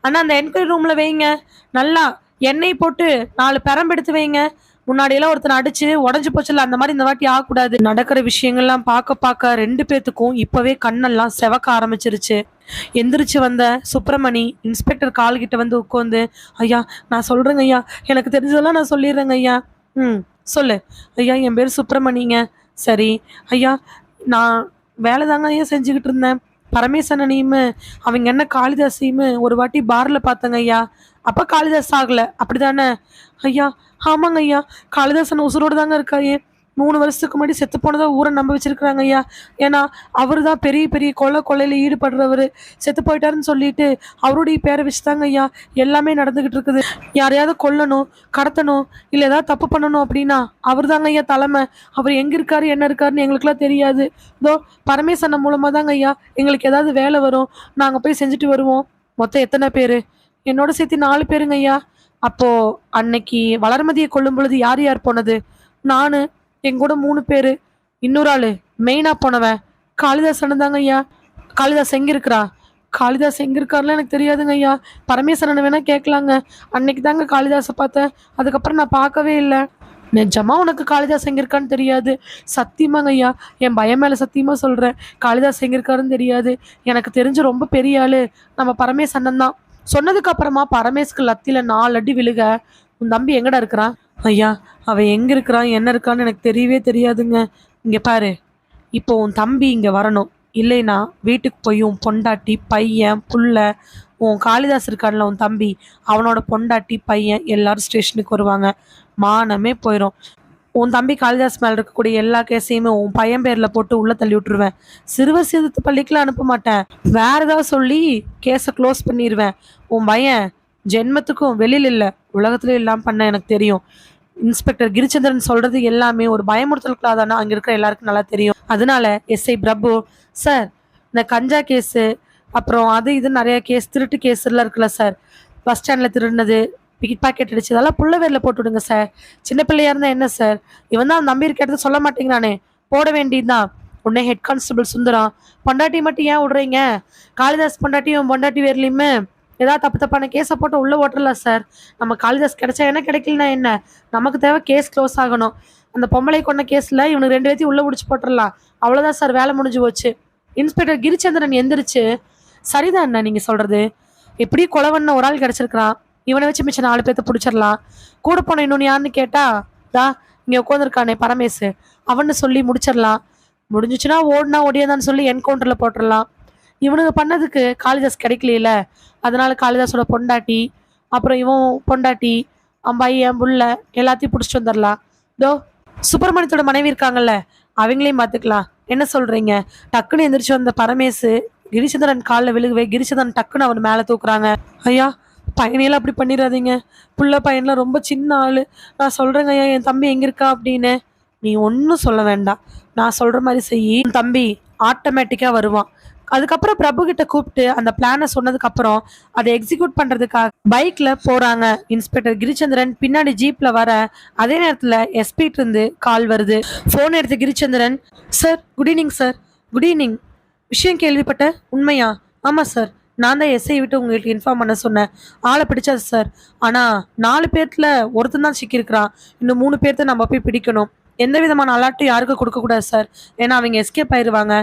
Speaker 1: ஆனா அந்த என்கொயரி ரூம்ல வைங்க, நல்லா எண்ணெய் போட்டு 4 பெரம்பு எடுத்து வைங்க. முன்னாடியெல்லாம் ஒருத்தனை அடிச்சு உடஞ்சு போச்சுல, அந்த மாதிரி இந்த வாட்டி ஆகக்கூடாது. நடக்கிற விஷயங்கள்லாம் பார்க்க பார்க்க 2 பேத்துக்கும் இப்பவே கண்ணெல்லாம் செவக்க ஆரம்பிச்சிருச்சு. எந்திரிச்சு வந்த சுப்பிரமணி இன்ஸ்பெக்டர் கால் கிட்ட வந்து உட்காந்து, ஐயா நான் சொல்றேங்க ஐயா, எனக்கு தெரிஞ்சதெல்லாம் நான் சொல்லிடுறேங்க ஐயா. சொல்லு. ஐயா, என் பேர் சுப்பிரமணிங்க. சரி ஐயா, நான் வேலை தாங்க ஐயா செஞ்சுக்கிட்டு இருந்தேன். பரமேசனையும் அவங்க என்ன காளிதாசையும் ஒரு வாட்டி பார்ல பார்த்தங்க ஐயா. அப்ப காளிதாஸ் ஆகல, அப்படிதானே? ஐயா ஆமாங்க ஐயா, காளிதாசன் உசுரோடு தாங்க இருக்காயே. 3 வருஷத்துக்கு முன்னாடி செத்து போனதா ஊரை நம்ப வச்சிருக்கிறாங்க ஐயா. ஏன்னா அவரு தான் பெரிய பெரிய கொள்ளையில ஈடுபடுறவர். செத்து போயிட்டாருன்னு சொல்லிட்டு அவருடைய பேரை வச்சுதாங்க ஐயா எல்லாமே நடந்துகிட்டு இருக்குது. யாரையாவது கொல்லணும், கடத்தணும், இல்லை ஏதாவது தப்பு பண்ணணும் அப்படின்னா அவர் தாங்க ஐயா தலைமை. அவர் எங்க இருக்காரு என்ன இருக்காருன்னு எங்களுக்குலாம் தெரியாது. இதோ பரமேசன் மூலமா தாங்க ஐயா எங்களுக்கு ஏதாவது வேலை வரும், நாங்க போய் செஞ்சுட்டு வருவோம். மொத்தம் எத்தனை பேரு? என்னோட சேர்த்து 4 பேருங்க ஐயா. அப்போ அன்னைக்கு வளர்மதியை கொல்லும் பொழுது யார் யார் போனது? நானு, எங்கூட 3 பேரு. இன்னொரு ஆளு மெயினா போனவன் காளிதாசன் தாங்க ஐயா. காளிதாஸ் எங்க இருக்கிறா? காளிதாஸ் எங்க இருக்காருலாம் எனக்கு தெரியாதுங்க ஐயா. பரமேஸ்வரனை வேணா கேட்கலாங்க. அன்னைக்கு தாங்க காளிதாஸை பார்த்தேன், அதுக்கப்புறம் நான் பார்க்கவே இல்லை. நிஜமா உனக்கு காளிதாஸ் எங்க இருக்கான்னு தெரியாது? சத்தியமாங்க ஐயா, என் பயம் மேல சத்தியமா சொல்றேன், காளிதாஸ் எங்க இருக்காருன்னு தெரியாது. எனக்கு தெரிஞ்ச ரொம்ப பெரிய ஆளு நம்ம பரமேஸ் அண்ணன் தான். சொன்னதுக்கு அப்புறமா பரமேஸ்க்கு லத்தியில 4 அடி விழுக, உன் தம்பி எங்கடா இருக்கிறான்? ஐயா, அவன் எங்க இருக்கிறான் என்ன இருக்கான்னு எனக்கு தெரியவே தெரியாதுங்க. இங்க பாரு, இப்போ உன் தம்பி இங்க வரணும், இல்லைன்னா வீட்டுக்கு போய் உன் பொண்டாட்டி பையன் புள்ள, உன் காளிதாஸ் இருக்கான்ல உன் தம்பி, அவனோட பொண்டாட்டி பையன் எல்லாரும் ஸ்டேஷனுக்கு வருவாங்க. மானமே போயிடும். உன் தம்பி காளிதாஸ் மேல இருக்கக்கூடிய எல்லா கேஸையுமே உன் பையன் பேர்ல போட்டு உள்ள தள்ளி விட்டுருவேன். சிறுவர் சீர்திருத்த பள்ளிக்கெல்லாம் அனுப்ப மாட்டேன், வேற ஏதாவது சொல்லி கேஸை க்ளோஸ் பண்ணிடுவேன். உன் பையன் ஜென்மத்துக்கும் வெளியில இல்லை உலகத்துல இல்லாம பண்ண எனக்கு தெரியும். இன்ஸ்பெக்டர் கிரிச்சந்திரன் சொல்றது எல்லாமே ஒரு பயமுறுத்தலுக்குள்ளாதானா அங்க இருக்கிற எல்லாருக்கும் நல்லா தெரியும். அதனால எஸ்ஐ பிரபு சார், இந்த கஞ்சா கேஸு, அப்புறம் அது இது நிறைய கேஸ், திருட்டு கேஸ் எல்லாம் இருக்குல்ல சார், பஸ் ஸ்டாண்ட்ல திருடினது, பிக்கெட் பாக்கெட் அடிச்சு, அதெல்லாம் புள்ள வேரில் போட்டு விடுங்க சார். சின்ன பிள்ளையா இருந்தா என்ன சார், இவன் தான் நம்பி இருக்கிறத சொல்ல மாட்டேங்கிறானே, போட வேண்டியதுதான். உடனே ஹெட் கான்ஸ்டபிள் சுந்தரம், பொண்டாட்டி மட்டும் ஏன் விடுறீங்க? காளிதாஸ் பொண்டாட்டியும் பொண்டாட்டி வேர்லையுமே ஏதாவது தப்பு தப்பான கேஸை போட்டு உள்ள ஓட்டுறலாம் சார். நம்ம காளிதாஸ் கிடைச்சா என்ன, கிடைக்கலனா என்ன, நமக்கு தேவை கேஸ் க்ளோஸ் ஆகணும். அந்த பொம்பளை கொண்ட கேஸ்ல இவனுக்கு 2 பேத்தையும் உள்ள முடிச்சு போட்டுடலாம், அவ்வளவுதான் சார், வேலை முடிஞ்சு போச்சு. இன்ஸ்பெக்டர் கிரிச்சந்திரன் எந்திரிச்சு, சரிதான் அண்ணா நீங்க சொல்றது, எப்படி கொலை பண்ண ஒரு ஆள் கிடைச்சிருக்கிறான், இவனை வச்சு மிச்சம் 4 பேர்த்த பிடிச்சிடலாம். கூட போன இன்னொன்னு யாருன்னு கேட்டா, தா இங்க உட்காந்துருக்கானே பரமேசு, அவன்னு சொல்லி முடிச்சிடலாம். முடிஞ்சிச்சுன்னா ஓடுனா ஒடியாதான்னு சொல்லி என்கவுண்டர்ல போட்டுடலாம். இவனுங்க பண்ணதுக்கு காளிதாஸ் கிடைக்கல, அதனால காளிதாஸோட பொண்டாட்டி, அப்புறம் இவன் பொண்டாட்டி, அம்பாயி, என் புள்ள எல்லாத்தையும் பிடிச்சிட்டு வந்துடலாம். தோ சுப்பிரமணியத்தோட மனைவி இருக்காங்கல்ல, அவங்களையும் பார்த்துக்கலாம். என்ன சொல்றீங்க? டக்குன்னு எந்திரிச்சு வந்த பரமேசு கிரிச்சந்திரன் காலில் விழுகவே கிரிச்சந்திரன் டக்குன்னு அவன் மேலே தூக்குறாங்க. ஐயா, பையனையெல்லாம் அப்படி பண்ணிடாதீங்க. புள்ள பையன்லாம் ரொம்ப சின்ன ஆளு. நான் சொல்றேங்க ஐயா, என் தம்பி எங்க இருக்கா அப்படின்னு. நீ ஒன்றும் சொல்ல வேண்டாம், நான் சொல்ற மாதிரி செய்யி, உன் தம்பி ஆட்டோமேட்டிக்கா வருவான். அதுக்கப்புறம் பிரபு கிட்ட கூப்பிட்டு அந்த பிளானை சொன்னதுக்கு அப்புறம் அதை எக்ஸிக்யூட் பண்றதுக்காக பைக்ல போறாங்க. இன்ஸ்பெக்டர் கிரிச்சந்திரன் பின்னாடி ஜீப்ல வர அதே நேரத்துல எஸ்பிட்டு இருந்து கால் வருது. போன் எடுத்த Girichandran, sir good evening sir. Good evening. விஷயம் கேள்விப்பட்ட உண்மையா? ஆமா சார், நான் தான் எஸ்ஐ விட்டு உங்களுக்கு இன்ஃபார்ம் பண்ண சொன்னேன். ஆளை பிடிச்சாச்சு சார். ஆனா 4 பேர்த்துல ஒருத்தன் தான் சிக்கியிருக்கிறான். இன்னும் 3 பேர்த்த நம்ம போய் பிடிக்கணும். எந்த விதமான அலர்ட்டும் யாருக்கும் கொடுக்கக்கூடாது சார், ஏன்னா அவங்க எஸ்கேப் ஆயிடுவாங்க.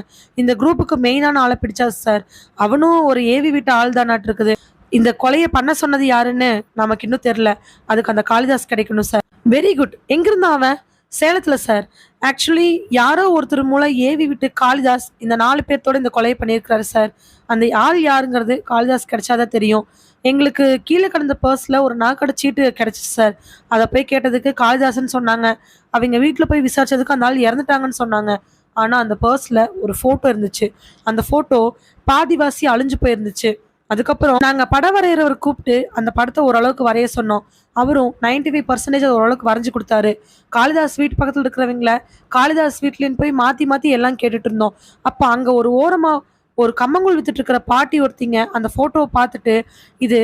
Speaker 1: இந்த குரூப்புக்கு மெயினான ஆளை பிடிச்சாச்சு சார். அவனும் ஒரு ஏவி விட்ட ஆள் தானாட்டு இருக்குது. இந்த கொலையை பண்ண சொன்னது யாருன்னு நமக்கு இன்னும் தெரியல. அதுக்கு அந்த காளிதாஸ் கிடைக்கணும் சார். Very good. எங்கிருந்தான் அவன்? சேலத்துல சார். ஆக்சுவலி யாரோ ஒருத்தர் மூலம் ஏவி விட்டு காளிதாஸ் இந்த 4 பேர்த்தோட இந்த கொலையை பண்ணியிருக்கிறாரு சார். அந்த ஆள் யாருங்கிறது காளிதாஸ் கிடைச்சாதான் தெரியும். எங்களுக்கு கீழே கிடந்த பர்ஸ்ல ஒரு நாக்கடை சீட்டு கிடைச்சிச்சு சார். அதை போய் கேட்டதுக்கு காளிதாஸ்ன்னு சொன்னாங்க. அவங்க வீட்டில் போய் விசாரிச்சதுக்கு அந்த ஆள் இறந்துட்டாங்கன்னு சொன்னாங்க. ஆனா அந்த பர்ஸ்ல ஒரு போட்டோ இருந்துச்சு. அந்த போட்டோ பாதிவாசி அழிஞ்சு போயிருந்துச்சு. அதுக்கப்புறம் நாங்க படம் வரைகிறவர் கூப்பிட்டு அந்த படத்தை ஓரளவுக்கு வரைய சொன்னோம். அவரும் 95% ஓரளவுக்கு வரைஞ்சு கொடுத்தாரு. காளிதாஸ் வீட்டு பக்கத்துல இருக்கிறவங்கள காளிதாஸ் வீட்லன்னு போய் மாத்தி மாத்தி எல்லாம் கேட்டுட்டு இருந்தோம். அப்ப அங்க ஒரு ஓரமா ஒரு கம்மங்கூழ் வித்துட்டு இருக்கிற பாட்டி ஒருத்திங்க அந்த போட்டோவை பார்த்துட்டு, இது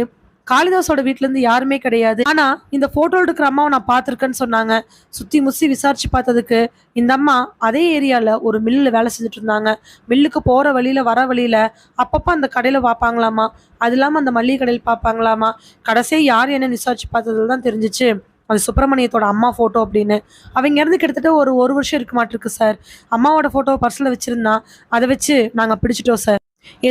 Speaker 1: காளிதாஸோட வீட்ல இருந்து யாருமே கிடையாது, ஆனா இந்த போட்டோல இருக்கிற அம்மாவை நான் பார்த்திருக்கேன்னு சொன்னாங்க. சுத்தி முத்தி விசாரிச்சு பார்த்ததுக்கு இந்த அம்மா அதே ஏரியால ஒரு மில்லுல வேலை செஞ்சுட்டு இருந்தாங்க. மில்லுக்கு போற வழியில வர வழியில அப்பப்ப அந்த கடையில பார்ப்பாங்களாமா. அது இல்லாம அந்த மளிகை கடையில் பார்ப்பாங்களாமா. கடைசியா யார் என்ன விசாரிச்சு பார்த்ததுல தான் தெரிஞ்சிச்சு அது சுப்பிரமணியத்தோட அம்மா போட்டோ அப்படின்னு. அவங்க இருந்து கிட்டத்தட்ட ஒரு வருஷம் இருக்க மாட்டிருக்கு சார். அம்மாவோட போட்டோ பர்ஸ்ல வச்சிருந்தா, அதை வச்சு நாங்க பிடிச்சிட்டோம் சார்.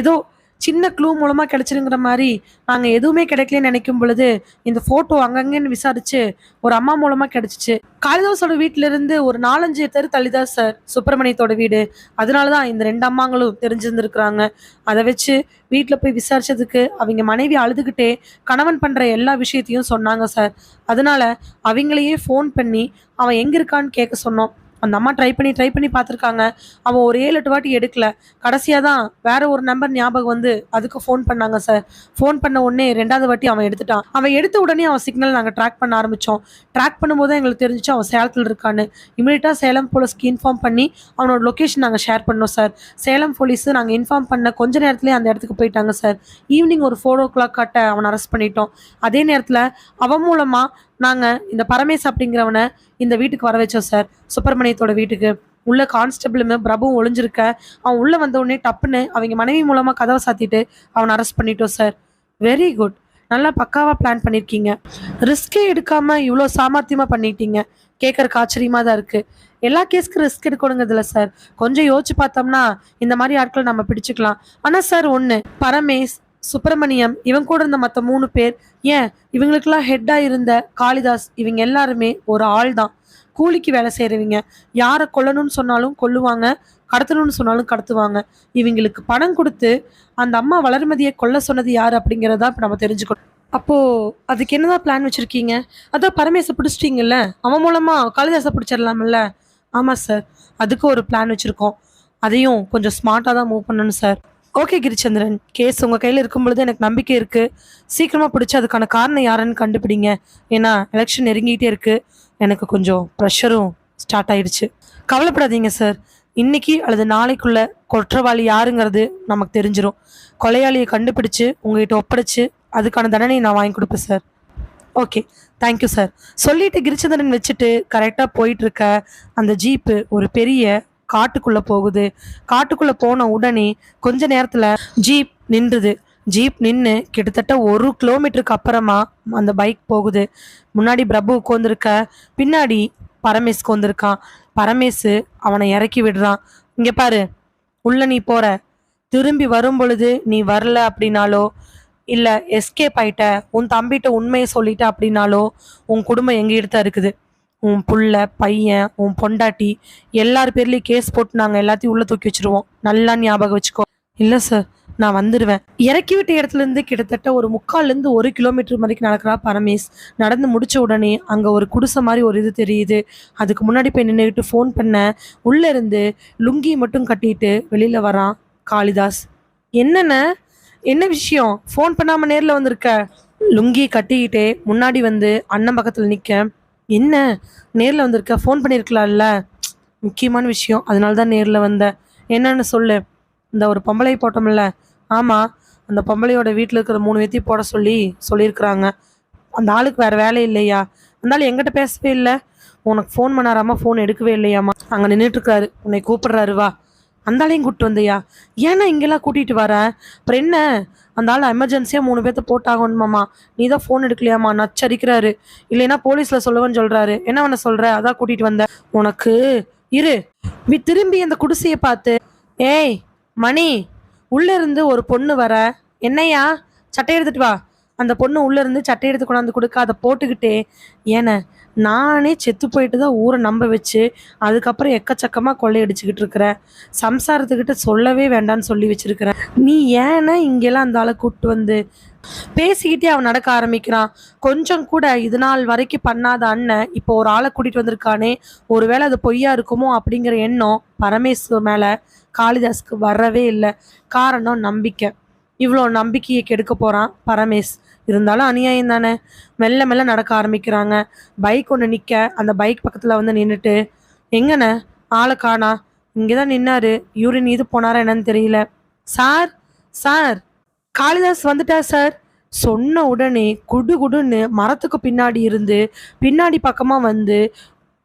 Speaker 1: ஏதோ சின்ன க்ளூ மூலமா கிடைச்சிருங்கிற மாதிரி நாங்க எதுவுமே கிடைக்கலன்னு நினைக்கும் பொழுது இந்த போட்டோ அங்கங்கன்னு விசாரிச்சு ஒரு அம்மா மூலமா கிடைச்சிச்சு. காளிதாஸோட வீட்டுல இருந்து ஒரு 4-5 தெரு தள்ளிதான் சார் சுப்பிரமணியத்தோட வீடு. அதனாலதான் இந்த 2 அம்மாங்களும் தெரிஞ்சிருந்துருக்குறாங்க. அதை வச்சு வீட்டுல போய் விசாரிச்சதுக்கு அவங்க மனைவி அழுதுகிட்டே கணவன் பண்ற எல்லா விஷயத்தையும் சொன்னாங்க சார். அதனால அவங்களையே ஃபோன் பண்ணி அவன் எங்க இருக்கான்னு கேட்க சொன்னோம். அந்த அம்மா ட்ரை பண்ணி பார்த்துருக்காங்க. அவன் ஒரு 7-8 வாட்டி எடுக்கல. கடைசியாக தான் வேற ஒரு நம்பர் ஞாபகம் வந்து அதுக்கு ஃபோன் பண்ணாங்க சார். ஃபோன் பண்ண உடனே 2வது வாட்டி அவன் எடுத்துட்டான். அவன் எடுத்த உடனே அவன் சிக்னல் நாங்கள் ட்ராக் பண்ண ஆரம்பித்தோம். ட்ராக் பண்ணும்போது எங்களுக்கு தெரிஞ்சிச்சு அவன் சேலத்தில் இருக்கான்னு. இமீடியட்டாக சேலம் போலீஸ்க்கு இன்ஃபார்ம் பண்ணி அவனோட லொக்கேஷன் நாங்கள் ஷேர் பண்ணோம் சார். சேலம் போலீஸு நாங்கள் இன்ஃபார்ம் பண்ண கொஞ்ச நேரத்துலேயே அந்த இடத்துக்கு போயிட்டாங்க சார். ஈவினிங் ஒரு 4 o'clock கட்ட அவனை அரெஸ்ட் பண்ணிட்டோம். அதே நேரத்தில் அவன் மூலமாக நாங்கள் இந்த பரமேஷ் அப்படிங்கிறவனை இந்த வீட்டுக்கு வர வச்சோம் சார். சுப்பிரமணியத்தோட வீட்டுக்கு உள்ள கான்ஸ்டபிளுமே பிரபுவும் ஒளிஞ்சிருக்க அவன் உள்ள வந்த உடனே டப்புன்னு அவங்க மனைவி மூலமா கதவை சாத்திட்டு அவனை அரெஸ்ட் பண்ணிட்டோம் சார். Very good. நல்லா பக்காவா பிளான் பண்ணிருக்கீங்க. ரிஸ்கே எடுக்காம இவ்வளோ சாமர்த்தியமா பண்ணிட்டீங்க. கேட்கறக்கு ஆச்சரியமா தான் இருக்கு. எல்லா கேஸ்க்கு ரிஸ்க் எடுக்கணுங்கிறதுல சார். கொஞ்சம் யோசிச்சு பார்த்தோம்னா இந்த மாதிரி ஆட்கள் நம்ம பிடிச்சிக்கலாம். ஆனா சார் ஒண்ணு, பரமேஷ், சுப்பிரமணியம், இவங்க கூட இருந்த மற்ற 3 பேர், ஏன் இவங்களுக்கெல்லாம் ஹெட்டா இருந்த காளிதாஸ், இவங்க எல்லாருமே ஒரு ஆள் தான். கூலிக்கு வேலை செய்யறவங்க. யாரை கொல்லணும்னு சொன்னாலும் கொல்லுவாங்க, கடத்தணும்னு சொன்னாலும் கடத்துவாங்க. இவங்களுக்கு பணம் கொடுத்து அந்த அம்மா வளர்மதியை கொல்ல சொன்னது யாரு அப்படிங்கிறதா இப்போ நம்ம தெரிஞ்சுக்கணும். அப்போ அதுக்கு என்னதான் பிளான் வச்சிருக்கீங்க? அதான் பரமேசை பிடிச்சிட்டீங்கல்ல, அவன் மூலமா காளிதாஸை பிடிச்சிடலாம்ல. ஆமா சார், அதுக்கு ஒரு பிளான் வச்சிருக்கோம். அதையும் கொஞ்சம் ஸ்மார்ட்டாக தான் மூவ் பண்ணணும் சார். ஓகே கிரிச்சந்திரன், கேஸ் உங்கள் கையில் இருக்கும் பொழுது எனக்கு நம்பிக்கை இருக்குது. சீக்கிரமாக பிடிச்சி அதுக்கான காரணம் யாருன்னு கண்டுபிடிங்க. ஏன்னா எலெக்ஷன் நெருங்கிட்டே இருக்குது. எனக்கு கொஞ்சம் ப்ரெஷரும் ஸ்டார்ட் ஆயிடுச்சு. கவலைப்படாதீங்க சார். இன்னைக்கு அல்லது நாளைக்குள்ள குற்றவாளி யாருங்கிறது நமக்கு தெரிஞ்சிடும். கொலையாளியை கண்டுபிடிச்சு உங்ககிட்ட ஒப்படைச்சு அதுக்கான தண்டனையை நான் வாங்கி கொடுப்பேன் சார். Okay, thank you sir. சொல்லிட்டு கிரிச்சந்திரன் வச்சுட்டு கரெக்டாக போயிட்டு இருக்க அந்த ஜீப்பு ஒரு பெரிய காட்டுக்குள்ள போகுது. காட்டுக்குள்ள போன உடனே கொஞ்ச நேரத்துல ஜீப் நின்றுது. ஜீப் நின்று கிட்டத்தட்ட 1 கிலோமீட்டருக்கு அப்புறமா அந்த பைக் போகுது. முன்னாடி பிரபு உட்காந்துருக்க, பின்னாடி பரமேஷ் உட்காந்துருக்கான். பரமேஷ் அவனை இறக்கி விடுறான். இங்க பாரு, உள்ள நீ போற, திரும்பி வரும் பொழுது நீ வரல அப்படின்னாலோ இல்ல எஸ்கேப் ஆயிட்ட, உன் தம்பிட்ட உண்மையை சொல்லிட்ட அப்படின்னாலோ உன் குடும்பம் எங்ககிட்ட தான் இருக்குது. உன் புள்ள, பையன், உன் பொண்டாட்டி எல்லார் பேர்லயும் கேஸ் போட்டு நாங்க எல்லாத்தையும் உள்ள தூக்கி வச்சிருவோம். நல்லா ஞாபகம் வச்சுக்கோ. இல்ல சார், நான் வந்துருவேன். இறக்கி விட்ட இடத்துல இருந்து கிட்டத்தட்ட ஒரு 3/4 1 கிலோமீட்டர் வரைக்கும் நடக்கிறா பரமேஷ். நடந்து முடிச்ச உடனே அங்க ஒரு குடிசை மாதிரி ஒரு இது தெரியுது. அதுக்கு முன்னாடி போய் நின்னுகிட்டு ஃபோன் பண்ண, உள்ள இருந்து லுங்கி மட்டும் கட்டிட்டு வெளியில வரான் காளிதாஸ். என்னண்ணே, என்ன விஷயம்? ஃபோன் பண்ணாம நேர்ல வந்திருக்க? லுங்கி கட்டிக்கிட்டே முன்னாடி வந்து அண்ணன் பக்கத்துல நிக்க, என்ன நேர்ல வந்திருக்க? ஃபோன் பண்ணியிருக்கலாம்ல. முக்கியமான விஷயம், அதனால தான் நேர்ல வந்தேன். என்னன்னு சொல்லு. இந்த ஒரு பொம்பளை போட்டோம்ல. ஆமா, அந்த பொம்பளையோட வீட்டில் இருக்கிற 3 பேத்தையும் போட சொல்லியிருக்கிறாங்க. அந்த ஆளுக்கு வேற வேலை இல்லையா? அந்த ஆள் எங்கிட்ட பேசவே இல்லை. உனக்கு ஃபோன் பண்ணாராமா, ஃபோன் எடுக்கவே இல்லையாமா. அங்கே நின்றுட்டு இருக்காரு, உன்னை கூப்பிடுறாரு, வா. அந்த ஆளையும் கூப்பிட்டு வந்தியா? ஏன்னா இங்கெல்லாம் கூட்டிட்டு வர? அப்புறம் என்ன, அந்த ஆள் எமர்ஜென்சியாக 3 பேர்த்த போட்டாகணுமாம்மா. நீ தான் ஃபோன் எடுக்கலையாம்மா, நச்சரிக்கிறாரு. இல்லைன்னா போலீஸில் சொல்லுவேன்னு சொல்கிறாரு. என்ன பண்ண சொல்கிற? அதான் கூட்டிகிட்டு வந்த. உனக்கு இரு. திரும்பி அந்த குடிசையை பார்த்து, ஏய் மணி, உள்ள இருந்து ஒரு பொண்ணு வர. என்னையா? சட்டை எடுத்துட்டு வா. அந்த பொண்ணு உள்ள இருந்து சட்டை எடுத்து கொண்டாந்து கொடுக்க, அதை போட்டுக்கிட்டே, ஏன நானே செத்து போயிட்டு தான் ஊரை நம்ப வச்சு அதுக்கப்புறம் எக்கச்சக்கமாக கொள்ளையடிச்சுக்கிட்டு இருக்கிறேன். சம்சாரத்துக்கிட்ட சொல்லவே வேண்டான்னு சொல்லி வச்சிருக்கிறேன். நீ ஏன்னா இங்கெல்லாம் அந்த ஆளை கூப்பிட்டு வந்து பேசிக்கிட்டே அவன் நடக்க ஆரம்பிக்கிறான். கொஞ்சம் கூட இது நாள் வரைக்கும் பண்ணாத அண்ணன் இப்போ ஒரு ஆளை கூட்டிட்டு வந்திருக்கானே, ஒருவேளை அது பொய்யா இருக்குமோ அப்படிங்கிற எண்ணம் பரமேஸ்வர் மேல காளிதாஸ்க்கு வரவே இல்லை. காரணம் நம்பிக்கை. இவ்வளோ நம்பிக்கையை கெடுக்க போறான் பரமேஷ். இருந்தாலும் அநியாயம் தானே. மெல்ல மெல்ல நடக்க ஆரம்பிக்கிறாங்க. பைக் ஒன்று நிற்க, அந்த பைக் பக்கத்தில் வந்து நின்றுட்டு, எங்கண்ணே ஆளை காணா? இங்கே தான் நின்னாரு. யூரின் இது போனாரா என்னன்னு தெரியல. சார், சார், காளிதாஸ் வந்துட்டா சார். சொன்ன உடனே குடு குடுன்னு மரத்துக்கு பின்னாடி இருந்து பின்னாடி பக்கமாக வந்து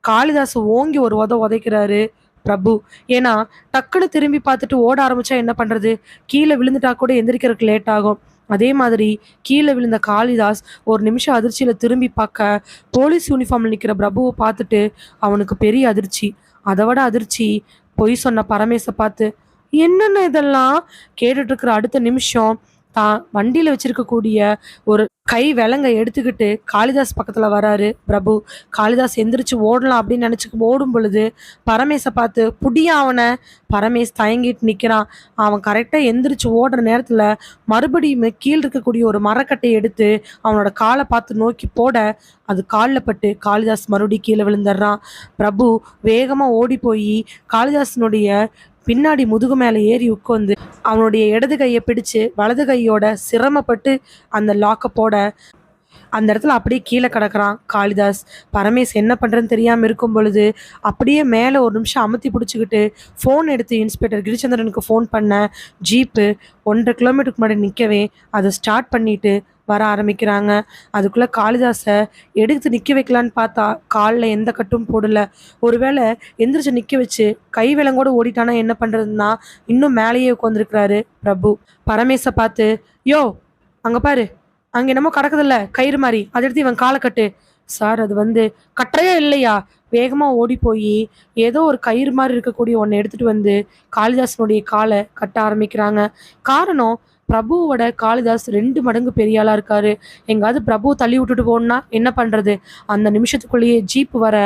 Speaker 1: காளிதாஸ் ஓங்கி ஒரு உதைக்கிறாரு பிரபு. ஏன்னா டக்குன்னு திரும்பி பார்த்துட்டு ஓட ஆரம்பிச்சா என்ன பண்றது? கீழே விழுந்துட்டா கூட எந்திரிக்கிறதுக்கு லேட் ஆகும். அதே மாதிரி கீழே விழுந்த காளிதாஸ் ஒரு நிமிஷம் அதிர்ச்சியில திரும்பி பார்க்க, போலீஸ் யூனிஃபார்ம்ல நிற்கிற பிரபுவை பார்த்துட்டு அவனுக்கு பெரிய அதிர்ச்சி. அதை விட அதிர்ச்சி பொய் சொன்ன பரமேசை பார்த்து. என்னென்ன இதெல்லாம் கேட்டுட்டு இருக்கிற அடுத்த நிமிஷம் தான் வண்டியில வச்சிருக்கக்கூடிய ஒரு கை விலங்கை எடுத்துக்கிட்டு காளிதாஸ் பக்கத்துல வராரு பிரபு. காளிதாஸ் எந்திரிச்சு ஓடலாம் அப்படின்னு நினைச்சு ஓடும் பொழுது பரமேசை பார்த்து, புடியா அவனை. பரமேஷ் தயங்கிட்டு நிக்கிறான். அவன் கரெக்டா எந்திரிச்சு ஓடுற நேரத்துல மறுபடியும் கீழ் இருக்கக்கூடிய ஒரு மரக்கட்டை எடுத்து அவனோட காலை பார்த்து நோக்கி போட, அது காலில் பட்டு காளிதாஸ் மறுபடியும் கீழே விழுந்துடுறான். பிரபு வேகமா ஓடி போய் காளிதாசனுடைய பின்னாடி முதுகு மேலே ஏறி உட்காந்து அவனுடைய இடது கையை பிடிச்சு வலது கையோட சிரமப்பட்டு அந்த லாக்கை போட, அந்த இடத்துல அப்படியே கீழே கிடக்குறான் காளிதாஸ். பரமேஷ் என்ன பண்ணுறதுன்னு தெரியாமல் இருக்கும் பொழுது அப்படியே மேலே ஒரு நிமிஷம் அமுத்தி பிடிச்சிக்கிட்டு ஃபோன் எடுத்து இன்ஸ்பெக்டர் கிரிச்சந்திரனுக்கு ஃபோன் பண்ண, ஜீப்பு 1.5 கிலோமீட்டருக்கு முன்னாடி நிற்கவே அதை ஸ்டார்ட் பண்ணிட்டு வர ஆரம்பிக்கிறாங்க. அதுக்குள்ளே காளிதாஸை எடுத்து நிற்க வைக்கலான்னு பார்த்தா காலில் எந்த கட்டும் போடல. ஒருவேளை எந்திரிச்சு நிற்க வச்சு கை விலங்கோடு ஓடிட்டானா என்ன பண்ணுறதுன்னா இன்னும் மேலேயே உட்காந்துருக்கிறாரு பிரபு. பரமேஷை பார்த்து, யோ அங்கே பாரு, அங்கே என்னமோ கிடக்குதில்ல கயிறு மாதிரி, அதை எடுத்து இவன் காலை கட்டு. சார், அது வந்து கட்டுறையா இல்லையா? வேகமாக ஓடி போய் ஏதோ ஒரு கயிறு மாதிரி இருக்கக்கூடிய ஒன்றை எடுத்துகிட்டு வந்து காளிதாசனுடைய காலை கட்ட ஆரம்பிக்கிறாங்க. காரணம், பிரபுவோட காளிதாஸ் 2 மடங்கு பெரிய ஆளா இருக்காரு. எங்காவது பிரபு தள்ளி விட்டுட்டு போகணும்னா என்ன பண்றது? அந்த நிமிஷத்துக்குள்ளேயே ஜீப் வர,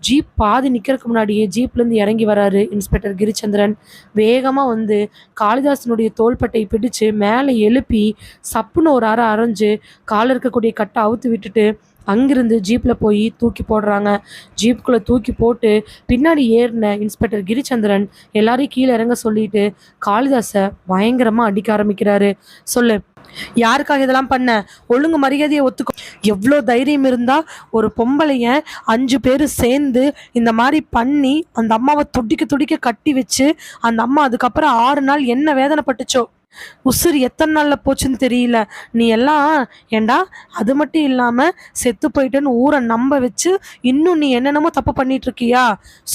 Speaker 1: ஜீப் பாதி நிக்கிறதுக்கு முன்னாடியே ஜீப்ல இருந்து இறங்கி வராரு இன்ஸ்பெக்டர் கிரிச்சந்திரன். வேகமா வந்து காளிதாசனுடைய தோள்பட்டை பிடிச்சு மேலே எழுப்பி சப்புன்னு ஒரு அரை அரைஞ்சு கால இருக்கக்கூடிய கட்டை அவுத்து விட்டுட்டு அங்கிருந்து ஜீப்பில் போய் தூக்கி போடுறாங்க. ஜீப்புக்குள்ளே தூக்கி போட்டு பின்னாடி ஏறின இன்ஸ்பெக்டர் கிரிச்சந்திரன் எல்லாரையும் கீழே இறங்க சொல்லிட்டு காளிதாஸை பயங்கரமாக அடிக்க ஆரம்பிக்கிறாரு. சொல்லு, யாருக்காக இதெல்லாம் பண்ண? ஒழுங்கு மரியாதையை ஒத்துக்கோ. எவ்வளோ தைரியம் இருந்தா ஒரு பொம்பளைய 5 பேர் சேர்ந்து இந்த மாதிரி பண்ணி அந்த அம்மாவை துடிக்க துடிக்க கட்டி வச்சு அந்த அம்மா அதுக்கப்புறம் 6 நாள் என்ன வேதனைப்பட்டுச்சோ, உசுறு எத்தனை நாள்ல போச்சுன்னு தெரியல. நீ எல்லாம் ஏண்டா, அது மட்டும் இல்லாம செத்து போயிட்டேன்னு ஊரை நம்ப வச்சு இன்னும் நீ என்னென்னமோ தப்பு பண்ணிட்டு இருக்கியா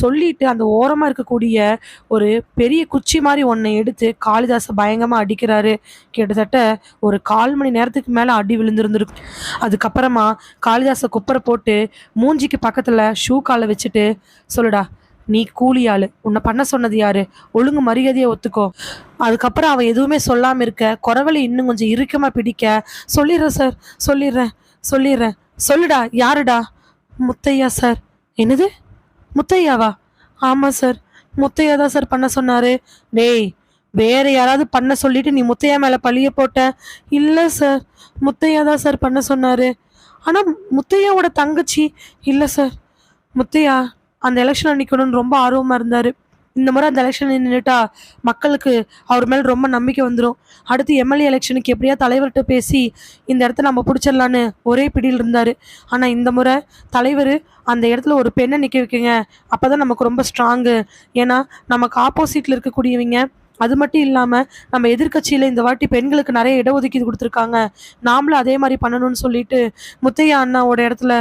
Speaker 1: சொல்லிட்டு அந்த ஓரமா இருக்கக்கூடிய ஒரு பெரிய குச்சி மாதிரி ஒன்னை எடுத்து காளிதாசை பயங்கரமா அடிக்கிறாரு. கிட்டத்தட்ட ஒரு 1/4 மணி நேரத்துக்கு மேல அடி விழுந்திருந்திருக்கு. அதுக்கப்புறமா காளிதாசை குப்பரை போட்டு மூஞ்சிக்கு பக்கத்துல ஷூ காலை வச்சுட்டு, சொல்லுடா நீ கூலி ஆளு, உன்னை பண்ண சொன்னது யாரு? ஒழுங்கு மரியாதையை ஒத்துக்கோ. அதுக்கப்புறம் அவன் எதுவுமே சொல்லாம இருக்க, குரவழி இன்னும் கொஞ்சம் இறுக்கமா பிடிக்க, சொல்லிடுறேன் சார், சொல்லிடுறேன், சொல்லிடுறேன். சொல்லுடா, யாருடா? முத்தையா சார். என்னது? முத்தையாவா? ஆமா சார், முத்தையா தான் சார் பண்ண சொன்னாரு. டேய், வேற யாராவது பண்ண சொல்லிட்டு நீ முத்தையா மேல பழிய போட்ட? இல்ல சார், முத்தையா தான் சார் பண்ண சொன்னாரு. ஆனா முத்தையாவோட தங்கச்சி. இல்ல சார், முத்தையா அந்த எலெக்ஷன்ல நிக்கணும்னு ரொம்ப ஆர்வமா இருந்தாரு. இந்த முறை அந்த எலெக்ஷன்ல நின்றுட்டா மக்களுக்கு அவர் மேல ரொம்ப நம்பிக்கை வந்துடும். அடுத்து எம்எல்ஏ எலெக்ஷனுக்கு எப்படியா தலைவர்கிட்ட பேசி இந்த இடத்த நம்ம பிடிச்சிடலான்னு ஒரே பிடியில் இருந்தாரு. ஆனா இந்த முறை தலைவர் அந்த இடத்துல ஒரு பெண்ணை நிக்க வைக்குங்க, அப்பதான் நமக்கு ரொம்ப ஸ்ட்ராங்கு. ஏன்னா நமக்கு ஆப்போசிட்ல இருக்கக்கூடியவங்க, அது மட்டும் இல்லாம நம்ம எதிர்க்கட்சியில இந்த வாட்டி பெண்களுக்கு நிறைய இடஒதுக்கீடு கொடுத்துருக்காங்க, நாமளும் அதே மாதிரி பண்ணணும்னு சொல்லிட்டு முத்தையா அண்ணாவோட இடத்துல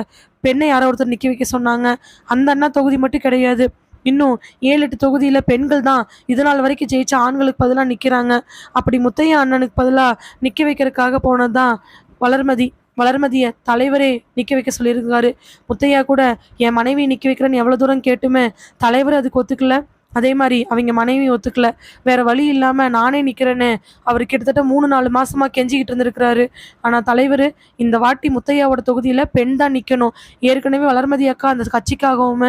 Speaker 1: பெண்ணை யாரோ ஒருத்தர் நிக்க வைக்க சொன்னாங்க. அந்த அண்ணா தொகுதி மட்டும் கிடையாது, இன்னும் 7-8 தொகுதியில பெண்கள் தான் இது நாள் வரைக்கும் ஜெயிச்ச ஆண்களுக்கு பதிலாக நிக்கிறாங்க. அப்படி முத்தையா அண்ணனுக்கு பதிலாக நிக்க வைக்கிறதுக்காக போனதுதான் வளர்மதி. வளர்மதியை தலைவரே நிக்க வைக்க சொல்லியிருக்காரு. முத்தையா கூட என் மனைவி நிக்க வைக்கிறேன்னு எவ்வளவு தூரம் கேட்டுமே தலைவர் அதுக்கு ஒத்துக்கல. அதே மாதிரி அவங்க மனைவி ஒத்துக்கல. வேற வழி இல்லாம நானே நிக்கிறேன்னு அவர் கிட்டத்தட்ட 3-4 மாசமா கெஞ்சிக்கிட்டு இருந்திருக்கிறாரு. ஆனா தலைவர் இந்த வாட்டி முத்தையாவோட தொகுதியில பெண் தான் நிக்கணும். ஏற்கனவே வளர்மதி அக்கா அந்த கட்சிக்காகவும்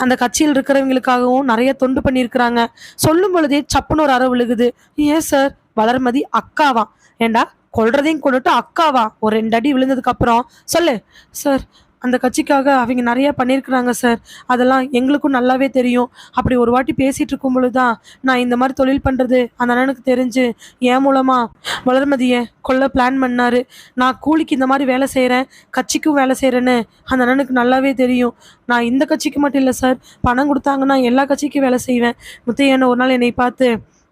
Speaker 1: அந்த கட்சியில் இருக்கிறவங்களுக்காகவும் நிறைய தொண்டு பண்ணியிருக்கிறாங்க. சொல்லும் பொழுதே சப்புன்னு ஒரு அறை விழுகுது. ஏன் சார், வளர்மதி அக்காவா? ஏண்டா, கொல்றதையும் கொண்டுட்டு அக்காவா? ஒரு 2 அடி விழுந்ததுக்கு அப்புறம் சொல்லு. சார், அந்த கட்சிக்காக அவங்க நிறைய பண்ணியிருக்கிறாங்க சார், அதெல்லாம் எங்களுக்கும் நல்லாவே தெரியும். அப்படி ஒரு வாட்டி பேசிட்டு இருக்கும் பொழுதுதான் நான் இந்த மாதிரி தொழில் பண்றது அந்த அண்ணனுக்கு தெரிஞ்சு என் மூலமா வளர்மதியை கொல்ல பிளான் பண்ணாரு. நான் கூலிக்கு இந்த மாதிரி வேலை செய்கிறேன், கட்சிக்கும் வேலை செய்கிறேன்னு அந்த அண்ணனுக்கு நல்லாவே தெரியும். நான் இந்த கட்சிக்கு மட்டும் இல்லை சார், பணம் கொடுத்தாங்கன்னா எல்லா கட்சிக்கும் வேலை செய்வேன். முத்தையன்னு ஒரு நாள் என்னை பார்த்து,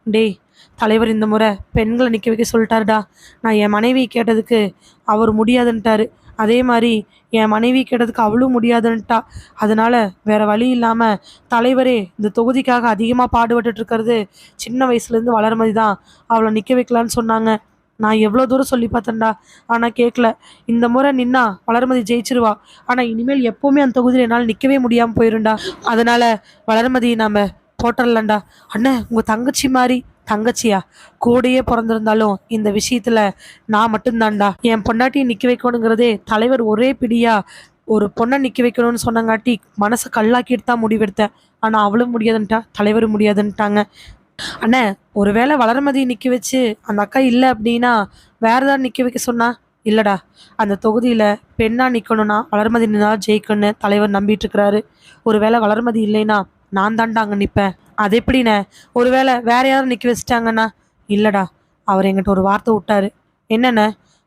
Speaker 1: டேய், தலைவர் இந்த முறை பெண்களை நிற்க வைக்க சொல்லிட்டாருடா. நான் என் மனைவி கேட்டதுக்கு அவர் முடியாதுன்ட்டாரு, அதே மாதிரி என் மனைவி கேட்டதுக்கு அவளும் முடியாதுன்ட்டா. அதனால வேற வழி இல்லாமல் தலைவரே இந்த தொகுதிக்காக அதிகமாக பாடுபட்டுட்டு இருக்கிறது சின்ன வயசுலேருந்து வளர்மதி தான், அவளை நிற்க வைக்கலான்னு சொன்னாங்க. நான் எவ்வளோ தூரம் சொல்லி பார்த்தேன்டா, ஆனால் கேட்கல. இந்த முறை நின்னா வளர்மதி ஜெயிச்சிருவா, ஆனால் இனிமேல் எப்போவுமே அந்த தொகுதியில் என்னால் நிற்கவே முடியாமல் போயிருண்டா. அதனால வளர்மதி நாம் போட்டுடலாம்டா. அண்ணே, உங்கள் தங்கச்சி மாதிரி. தங்கச்சியா? கூடையே பிறந்திருந்தாலும் இந்த விஷயத்துல நான் மட்டும்தான்டா. என் பொண்டாட்டியை நிக்க வைக்கணுங்கிறதே தலைவர் ஒரே பிடியா ஒரு பொண்ணை நிக்க வைக்கணும்னு சொன்னங்காட்டி மனசை கல்லாக்கிட்டு தான் முடிவெடுத்தேன். ஆனா அவளும் முடியாதுன்ட்டா, தலைவரும் முடியாதுன்ட்டாங்க. அண்ணே, ஒருவேளை வளர்மதி நிக்க வச்சு அந்த அக்கா இல்லை அப்படின்னா வேற ஏதாவது நிக்க வைக்க சொன்னா? இல்லடா, அந்த தொகுதியில பெண்ணா நிக்கணும்னா வளர்மதி நின்னா ஜெயிக்கணும்னு தலைவர் நம்பிட்டு இருக்கிறாரு. ஒருவேளை வளர்மதி இல்லைன்னா நான் தான்டா அங்க நிப்பேன். அது எப்படிண்ணே? ஒருவேளை வேற யாரும் நிக்க வச்சுட்டாங்கன்னா? இல்லடா, அவர் என்கிட்ட ஒரு வார்த்தை விட்டாரு. என்னண்ணே?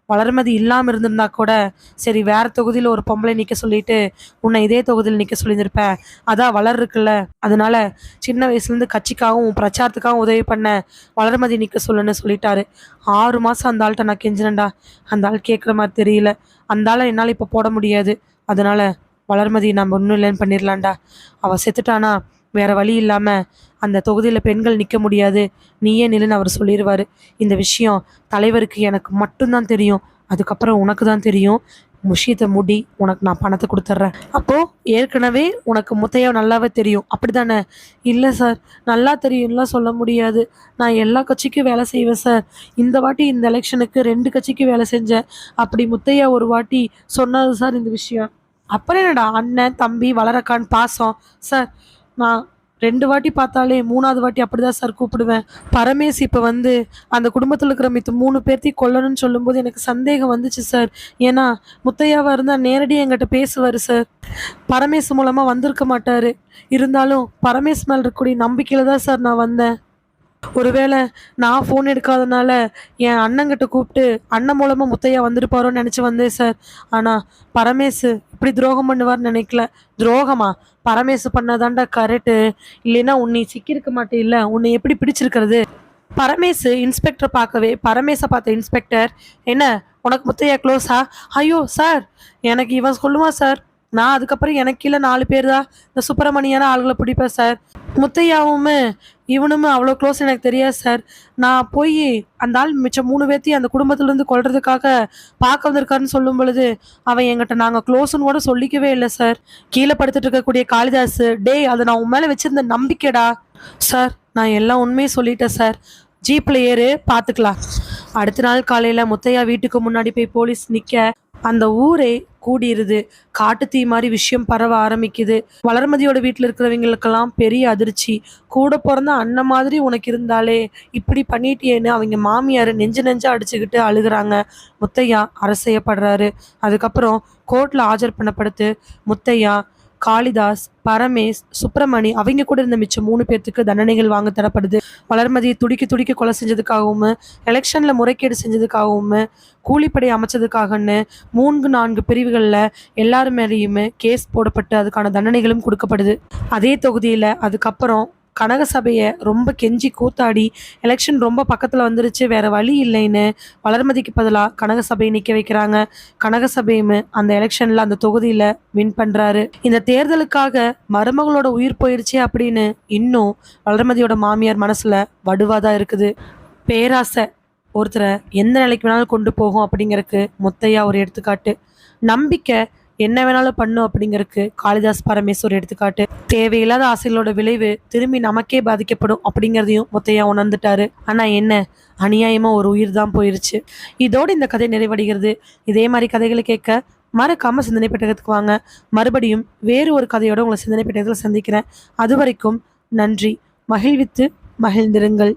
Speaker 1: வளர்மதி இல்லாமல் இருந்திருந்தா கூட சரி, வேற தொகுதியில் ஒரு பொம்பளை நிற்க சொல்லிட்டு உன்னை இதே தொகுதியில் நிற்க சொல்லியிருந்திருப்பேன். அதான் வளர் இருக்குல்ல, அதனால சின்ன வயசுலேருந்து கட்சிக்காகவும் பிரச்சாரத்துக்காகவும் உதவி பண்ண வளர்மதி நிற்க சொல்லுன்னு சொல்லிட்டாரு. 6 மாதம் அந்த ஆள்கிட்ட நான் கெஞ்சினேன்டா. அந்த ஆள் கேட்குற மாதிரி தெரியல. அந்த ஆளை என்னால் இப்போ போட முடியாது. அதனால வளர்மதி நம்ம ஒன்றும் இல்லைன்னு பண்ணிடலான்டா. அவள் செத்துட்டானா வேற வழி இல்லாமல் அந்த தொகுதியில் பெண்கள் நிற்க முடியாது, நீயே நில்லுன்னு அவர் சொல்லிடுவார். இந்த விஷயம் தலைவருக்கு எனக்கு மட்டும்தான் தெரியும், அதுக்கப்புறம் உனக்கு தான் தெரியும். விஷயத்தை மூடி உனக்கு நான் பணத்தை கொடுத்துட்றேன். அப்போது ஏற்கனவே உனக்கு முத்தையா நல்லாவே தெரியும் அப்படி தானே? இல்லை சார், நல்லா தெரியும்லாம் சொல்ல முடியாது. நான் எல்லா கட்சிக்கும் வேலை செய்வேன் சார். இந்த வாட்டி இந்த எலெக்ஷனுக்கு 2 கட்சிக்கு வேலை செஞ்சேன். அப்படி முத்தையா ஒரு வாட்டி சொன்னது சார் இந்த விஷயம். அப்புறம் என்னடா அண்ணன் தம்பி வளரக்கான் பாசம் சார். நான் 2 வாட்டி பார்த்தாலே 3ஆவது வாட்டி அப்படிதான் சார் கூப்பிடுவேன். பரமேஷ் இப்போ அந்த குடும்பத்தில் இருக்கிற மித்த 3 பேர்த்தையும் கொல்லணும்னு சொல்லும்போது எனக்கு சந்தேகம் வந்துச்சு சார். ஏன்னா முத்தையாவாக இருந்தால் நேரடியாக என்கிட்ட பேசுவார் சார். பரமேஷ் மூலமாக வந்திருக்க மாட்டார். இருந்தாலும் பரமேஷ் மேல் இருக்கக்கூடிய நம்பிக்கையில் தான் சார் நான் வந்தேன். ஒருவேளை நான் ஃபோன் எடுக்காதனால என் அண்ணங்கிட்ட கூப்பிட்டு அண்ணன் மூலமாக முத்தையா வந்திருப்பாரோன்னு நினச்சி வந்தேன் சார். ஆனால் பரமேஷ் இப்படி துரோகம் பண்ணுவார்னு நினைக்கல. துரோகமா? பரமேஷ் பண்ணதாண்டா கரெக்டு. இல்லைன்னா உன்னை சிக்கியிருக்க மாட்டே. இல்லை, உன்னை எப்படி பிடிச்சிருக்கிறது? பரமேஷ் இன்ஸ்பெக்டர் பார்க்கவே பரமேஷை பார்த்த இன்ஸ்பெக்டர், என்ன உனக்கு முத்தையா க்ளோஸா? ஐயோ சார், எனக்கு இவன் சொல்லுவான் சார், நான் அதுக்கப்புறம் எனக்கு கீழே 4 பேர் தான் இந்த சுப்பிரமணியான ஆளுகளை பிடிப்பேன் சார். முத்தையாவுமே இவனுமே அவ்வளோ க்ளோஸ் எனக்கு தெரியாது சார். நான் போய் அந்த ஆள் மிச்சம் 3 பேத்தையும் அந்த குடும்பத்திலேருந்து கொல்றதுக்காக பார்க்க வந்திருக்காருன்னு சொல்லும் பொழுது அவன் என்கிட்ட நாங்கள் க்ளோஸ்ன்னு கூட சொல்லிக்கவே இல்லை சார். கீழே படுத்துட்டு இருக்கக்கூடிய காளிதாஸ், டேய் அது நான் உன் மேலே வச்சிருந்த நம்பிக்கைடா. சார் நான் எல்லாம் உண்மையை சொல்லிட்டேன் சார், ஜீப்ல ஏறு பார்த்துக்கலாம். அடுத்த நாள் காலையில் முத்தையா வீட்டுக்கு முன்னாடி போய் போலீஸ் நிற்க அந்த ஊரே கூடிருது. காட்டு தீ மாதிரி விஷயம் பரவ ஆரம்பிக்குது. வளர்மதியோட வீட்டில் இருக்கிறவங்களுக்கெல்லாம் பெரிய அதிர்ச்சி. கூட பிறந்த அண்ணன் மாதிரி உனக்கு இருந்தாலே இப்படி பண்ணிட்டியேன்னு அவங்க மாமியார் நெஞ்சா அடிச்சுக்கிட்டு அழுகுறாங்க. முத்தையா அரசு செய்யப்படுறாரு. அதுக்கப்புறம் கோர்ட்டில் ஆஜர் பண்ணப்படுத்து முத்தையா, காளிதாஸ், பரமேஷ், சுப்பிரமணி அவங்க கூட இருந்த மிச்சம் 3 பேர்த்துக்கு தண்டனைகள் வாங்க தரப்படுது. வளர்மதியை துடிக்கி துடிக்கி கொலை செஞ்சதுக்காகவும், எலெக்ஷனில் முறைகேடு செஞ்சதுக்காகவும், கூலிப்படை அமைச்சதுக்காகன்னு 3-4 பிரிவுகளில் எல்லாரு மேலேயுமே கேஸ் போடப்பட்டு அதுக்கான தண்டனைகளும் கொடுக்கப்படுது. அதே தொகுதியில் அதுக்கப்புறம் கனகசபையை ரொம்ப கெஞ்சி கூத்தாடி எலெக்ஷன் ரொம்ப பக்கத்தில் வந்துருச்சு, வேற வழி இல்லைன்னு வளர்மதிக்கு பதிலாக கனகசபையை நிற்க வைக்கிறாங்க. கனகசபையுமே அந்த எலெக்ஷனில் அந்த தொகுதியில் வின் பண்ணுறாரு. இந்த தேர்தலுக்காக மருமகளோட உயிர் போயிடுச்சு அப்படின்னு இன்னும் வளர்மதியோட மாமியார் மனசில் வடுவாதான் இருக்குது. பேராசை ஒருத்தரை எந்த நிலைக்கு வேணாலும் கொண்டு போகும் அப்படிங்கிறதுக்கு முத்தையா ஒரு எடுத்துக்காட்டு. நம்பிக்கை என்ன வேணாலும் பண்ணும் அப்படிங்கிறதுக்கு காளிதாஸ், பரமேஷ் ஒரு எடுத்துக்காட்டு. தேவையில்லாத ஆசைகளோட விளைவு திரும்பி நமக்கே பாதிக்கப்படும் அப்படிங்கிறதையும் முத்தையா உணர்ந்துட்டாரு. ஆனா என்ன, அநியாயமா ஒரு உயிர் தான் போயிருச்சு. இதோடு இந்த கதை நிறைவடைகிறது. இதே மாதிரி கதைகளை கேட்க மறக்காம சிந்தனை பெட்டகத்துக்கு வாங்க. மறுபடியும் வேறு ஒரு கதையோட உங்களை சிந்தனை பெட்டகத்தில் சந்திக்கிறேன். அது வரைக்கும் நன்றி. மகிழ்வித்து மகிழ்ந்திருங்கள்.